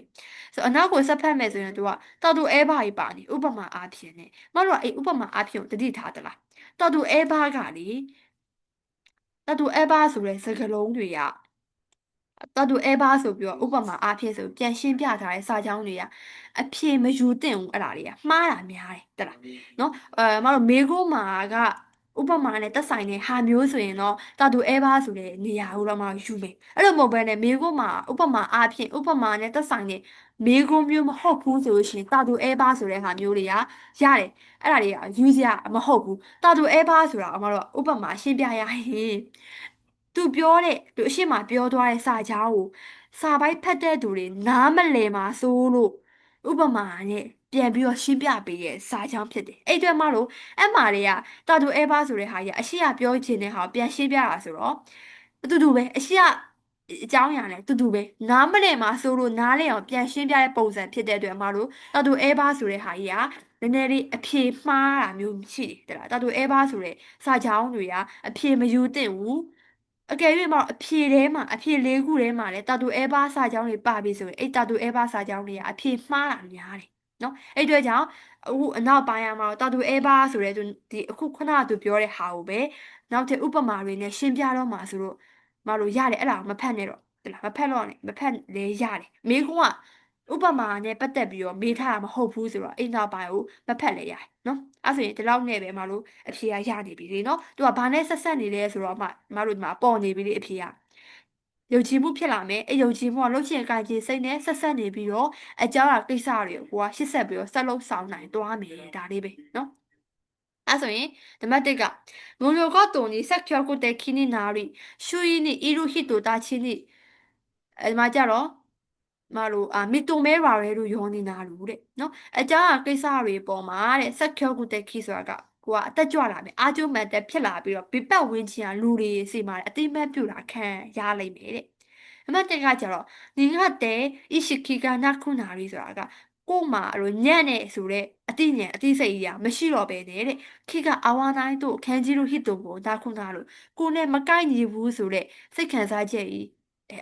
ဆိုအနောက်ကိုဆက်ဖက်မယ်ဆိုရင်သူကတော်တူအဲဘာကြီးပါနေဥပမာအားဖြင့် ਨੇ မတို့ကအဲ့ဥပမာအားဖြင့်ကိုတတိထားသလားတော်တူအဲဘာကလေတော်တူအဲဘာဆိုတဲ့စကားလုံးတွေကတော်တူအဲဘာဆိုပြီးတော့ဥပမာအားဖြင့်ဆိုပြန်ရှင်းပြထားတဲ့စာကြောင်းတွေကအဖြေမယူသင့်ဘူးအဲ့ဒါတွေကမှားတာများတယ်တလားနော်မတို့မေကိုမာကဥပမာနဲ့တက်ဆိုင်တဲ့ဟာမျိုးဆိုရင်တော့တာတူအဲဘာဆိုတဲ့နေရာကိုတော့မှယူမယ်အဲ့လိုမဟုတ်ဘဲနဲ့မေကိုမာဥပမာအားဖြင့်ဥပမာနဲ့တက်ဆိုင်တဲ့မေကိုမျိုးမဟုတ်ဘူးဆိုလို့ရှိရင်တာတူအဲဘာဆိုတဲ့ဟာမျိုးတွေကရတယ်အဲ့ဒါတွေကယူစရာမဟုတ်ဘူးတာတူအဲဘာဆိုတာအမတို့ဥပမာရှင်းပြရရင်သူပြောတဲ့သူအရှိမပြောသွားတဲ့စာကြောင်းကိုစာပိုက်ဖတ်တဲ့သူတွေနားမလည်မှာစိုးလို့ဥပမာနဲ့ပြန်ပြီးတော့ရှင်းပြပေးရဲ့စာကြောင်းဖြစ်တယ်အဲ့အတွက်မလို့အဲ့မှာတွေကတာတူအဲဘာဆိုတဲ့ဟာကြီးအရှိကပြောချင်တဲ့ဟာကိုပြန်ရှင်းပြတာဆိုတော့အတူတူပဲအရှိကအကြောင်းအရာနဲ့အတူတူပဲနားမလည်မှာစိုးလို့နားလည်အောင်ပြန်ရှင်းပြတဲ့ပုံစံဖြစ်တဲ့အတွက်မလို့တာတူအဲဘာဆိုတဲ့ဟာကြီးကနည်းနည်းလေးအဖြေမှားတာမျိုးရှိတယ်တလားတာတူအဲဘာဆိုတဲ့စာကြောင်းတွေကအဖြေမယူသင့်ဘူးအကယ်၍မှအဖြေထဲမှာအဖြေ၄ခုထဲမှာလဲတာတူအဲဘာစာကြောင်းတွေပါပြီဆိုရင်အဲ့တာတူအဲဘာစာကြောင်းတွေကအဖြေမှားတာများတယ်နော်အဲ့အတွက်ကြောင့်အခုအနောက်ပိုင်းမှာတော့တာတူအဲဘာဆိုတဲ့ဒီအခုခုနကသူပြောတဲ့ဟာကိုပဲနောက်ထပ်ဥပမာတွေနဲ့ရှင်းပြတော့မှာဆိုတော့မလို့ရတယ်အဲ့ဒါကိုမဖတ်နဲ့တော့တလားမဖတ်တော့နဲ့မဖတ်လဲရတယ်မိကုန်းကဥပမာနဲ့ပတ်သက်ပြီးတော့မေးထားတာမဟုတ်ဘူးဆိုတော့အဲ့နောက်ပိုင်းကိုမဖတ်လဲရတယ်နော်အဲ့ဆိုရင်ဒီလောက်နဲ့ပဲမလို့အဖြေကရနေပြီလေနော်သူကဘာနဲ့ဆက်ဆက်နေလဲဆိုတော့မတို့ဒီမှာပေါ်နေပြီလေအဖြေကယုံကြည်မှုဖြစ်လာမယ်အဲ့ယုံကြည်မှုကလှုပ်ရှင်ကိုင်ခြင်းစိတ်နဲ့ဆက်ဆက်နေပြီးတော့အကြောင်းအရာကိစ္စတွေကိုရှစ်ဆက်ပြီးတော့ဆက်လုပ်ဆောင်နိုင်သွားမယ်ဒါလေးပဲနော်အဲ့ဆိုရင်ဓမ္မတစ်ကငုံရောကတုံနီဆက်ချောကုတေခိနိနာရီရှူယီနိအီရုဟိတိုတာချီနိအဲ့မှာကြတော့မလို့မီတိုမဲရာရဲလို့ယောနေတာလို့တဲ့နော်အကြောင်းအရာကိစ္စတွေပေါ်မှာတဲ့ဆက်ချောကုတေခိဆိုတာကကိုကအသက်ကြွလာမယ်အာကျုံမန်တက်ဖြစ်လာပြီးတော့ပြပတ်ဝင်းချင်ကလူတွေစီမှာအတိမတ်ပြူတာခံရလိမ့်မယ်တဲ့အမတ်တက်ကကြတော့ဒီကတဲ့ဣရှိခိကနာခုနာရီဆိုတာကကို့မှာလို့ညံ့နေဆိုတဲ့အတိညာအတိစိတ်ကြီးမရှိတော့ပဲနဲ့တဲ့ခိကအာဝါနိုင်တို့ခန်းကြီးတို့ဟစ်တုံကိုဒါခုနာလို့ကိုနဲ့မကိုက်ညီဘူးဆိုတဲ့စိတ်ခံစားချက်ကြီး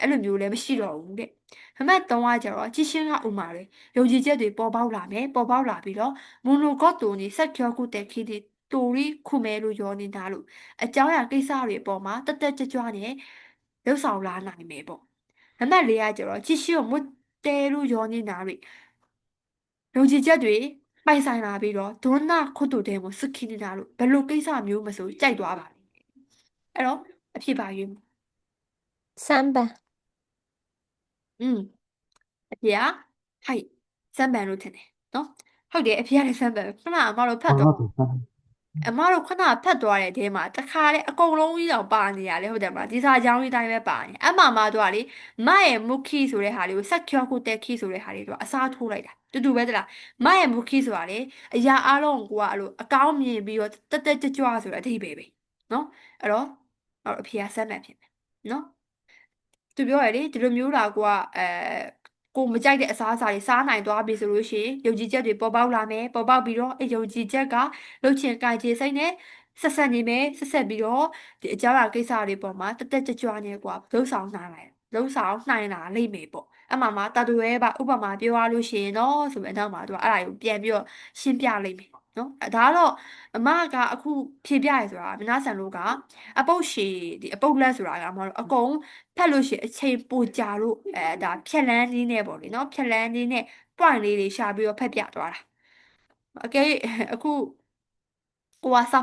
အဲ့လိုမျိုးလည်းမရှိတော့ဘူးတဲ့ နံပါတ်3ကကျတော့ကြည်ရှင်းကဥမာတွေယုံကြည်ချက်တွေပေါ်ပေါက်လာမယ်ပေါ်ပေါက်လာပြီးတော့မွန်နိုကော့တိုနီဆက်ကျော်ကုတဲ့ခီတီတူရီခုမဲလို့ရောနေတာလို့အကြောင်းအရာကိစ္စတွေအပေါ်မှာတက်တက်ကြွကြွနဲ့လှုပ်ဆောင်လာနိုင်မယ်ပေါ့နံပါတ်4ကကျတော့ကြည်ရှင်းကိုမွတ်တဲလို့ရောနေတာတွေယုံကြည်ချက်တွေပိုင်ဆိုင်လာပြီးတော့ဒွန်းနာခုတ်တူတဲ့ကိုစခိနေတာလို့ဘယ်လိုကိစ္စမျိုးမဆိုကြိုက်သွားပါအဲ့တော့အဖြစ်ပါရွေး3番。อืมအဖေကဟိုက်စမ်းပန်လို့ထင်တယ်နော်ဟုတ်တယ်အဖေကလည်းစမ်းပန်ခုနကအမတို့ဖတ်တော့ Pardon, pardon. အမတို့ခုနဖတ်သွားတဲ့တဲမှာတခါလေအကုန်လုံးကြီးတော့ပါနေရလေဟုတ်တယ်မလားဒီစာကြောင်းကြီးတိုင်းပဲပါနေအမှမတို့ကလေမရဲ့မုခီဆိုတဲ့ဟာလေးကိုဆက်ကျော်ကုတက်ခီဆိုတဲ့ဟာလေးတို့ကအစားထိုးလိုက်တာတူတူပဲတလားမရဲ့မုခီဆိုတာလေအရာအလုံးကိုကအဲ့လိုအကောင်းမြင်ပြီးတော့တက်တက်ကြွကြွဆိုတဲ့အဓိပ္ပာယ်ပဲနော်အဲ့တော့အဖေကစမ်းပန်ဖြစ်မယ်နော် သူပြောရလေဒီလိုမျိုးလာကိုမကြိုက်တဲ့အစားအစာတွေစားနိုင်သွားပြီဆိုလို့ရှိရင်ယုံကြည်ချက်တွေပေါ်ပေါက်လာမယ်ပေါ်ပေါက်ပြီးတော့အဲယုံကြည်ချက်ကလှုပ်ချင်ကြိုက်ချင်စိတ်နဲ့ဆက်ဆက်နေမယ်ဆက်ဆက်ပြီးတော့ဒီအကြောင်းအရာကိစ္စတွေပေါ်မှာတက်တက်ကြွကြွနဲ့ကွာလှုပ်ဆောင်နိုင်တယ်လှုပ်ဆောင်နိုင်လာလိမ့်မယ်ပေါ့အမှမှာတာတူရဲပါဥပမာပြောရလို့ရှိရင်တော့ဆိုပြီးအနောက်မှာသူကအဲ့ဒါကိုပြန်ပြီးတော့ရှင်းပြလိမ့်မယ်နော်ဒါကတော့အမကအခုဖြေပြရဲဆိုတာမနာဆန်လို့ကအပုတ်ရှည်ဒီအပုတ်လက်ဆိုတာကမတို့အကုန်ဖက်လို့ရှိရင်အချိန်ပိုကြာလို့ဒါဖြက်လန်းနည်းနဲ့ပေါ့လေနော်ဖြက်လန်းနည်းနဲ့ point လေးတွေရှာပြီးတော့ဖက်ပြသွားတာအကဲအခုကိုကစာ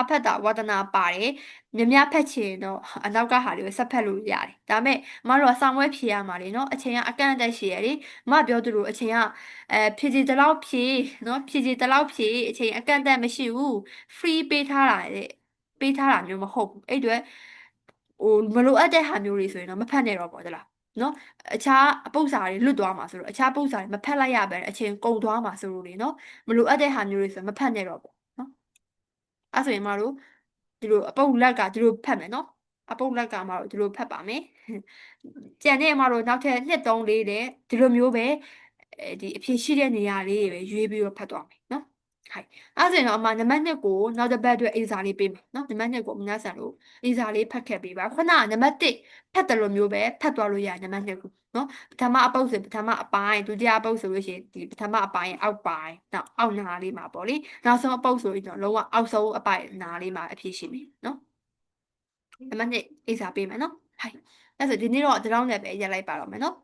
ဖတ်တာဝါဒနာပါတယ်မြမဖက်ချင်တော့အနောက်ကဟာလေးကိုဆက်ဖက်လို့ရတယ်ဒါပေမဲ့မတို့ကစာမွဲဖြေရမှာလေနော်အချိန်ကအကန့်အသတ်ရှိရလေမပြောသူတို့အချိန်ကဖြည့်ချင်တလောက်ဖြည့်နော်ဖြည့်ချင်တလောက်ဖြည့်အချိန်အကန့်အသတ်မရှိဘူး free ပေးထားတာလေပေးထားတာမျိုးမဟုတ်ဘူးအဲ့အတွက်ဟိုမလိုအပ်တဲ့ဟာမျိုးတွေဆိုရင်တော့မဖတ်နဲ့တော့ပေါ့တလားနော်အခြားအပု္ပ္ပစာတွေလွတ်သွားမှာဆိုတော့အခြားပု္ပ္ပစာတွေမဖတ်လိုက်ရပဲအချိန်ကုန်သွားမှာဆိုလို့လေနော်မလိုအပ်တဲ့ဟာမျိုးတွေဆိုမဖတ်နဲ့တော့ပေါ့နော်အဲ့ဆိုရင်မတို့ဒီလိုအပုပ်လက်ကဒီလိုဖတ်မယ်နော်အပုပ်လက်ကမတို့ဒီလိုဖတ်ပါမယ်ကြံတဲ့မတို့နောက်ထပ်2 3 4တဲ့ဒီလိုမျိုးပဲဒီအဖြစ်ရှိတဲ့နေရာလေးတွေပဲရွေးပြီးတော့ဖတ်သွားမယ်နော်ဟိုင်အဲ့ဆိုရင်တော့အမနံပါတ်2ကိုနောက်တစ်ပတ်အတွက်အင်စာလေးပေးမယ်နော်နံပါတ်2ကိုမများဆန်လို့အင်စာလေးဖတ်ခဲ့ပေးပါခုနကနံပါတ်1ဖတ်တယ်လို့မျိုးပဲဖတ်သွားလို့ရတယ်နံပါတ်2ကိုနော်ပထမအပုပ်ဆိုပထမအပိုင်းဒုတိယအပုပ်ဆိုလို့ရှိရင်ဒီပထမအပိုင်းအောက်ပိုင်းနောက်အောက်နားလေးမှာပေါ့လေနောက်ဆုံးအပုပ်ဆိုရင်တော့လုံးဝအောက်ဆုံးအပိုင်းနားလေးမှာအဖြစ်ရှိမယ်နော်နံပါတ်2အင်စာပေးမယ်နော်ဟိုင်အဲ့ဆိုဒီနေ့တော့ဒီလောက်နဲ့ပဲရက်လိုက်ပါတော့မယ်နော်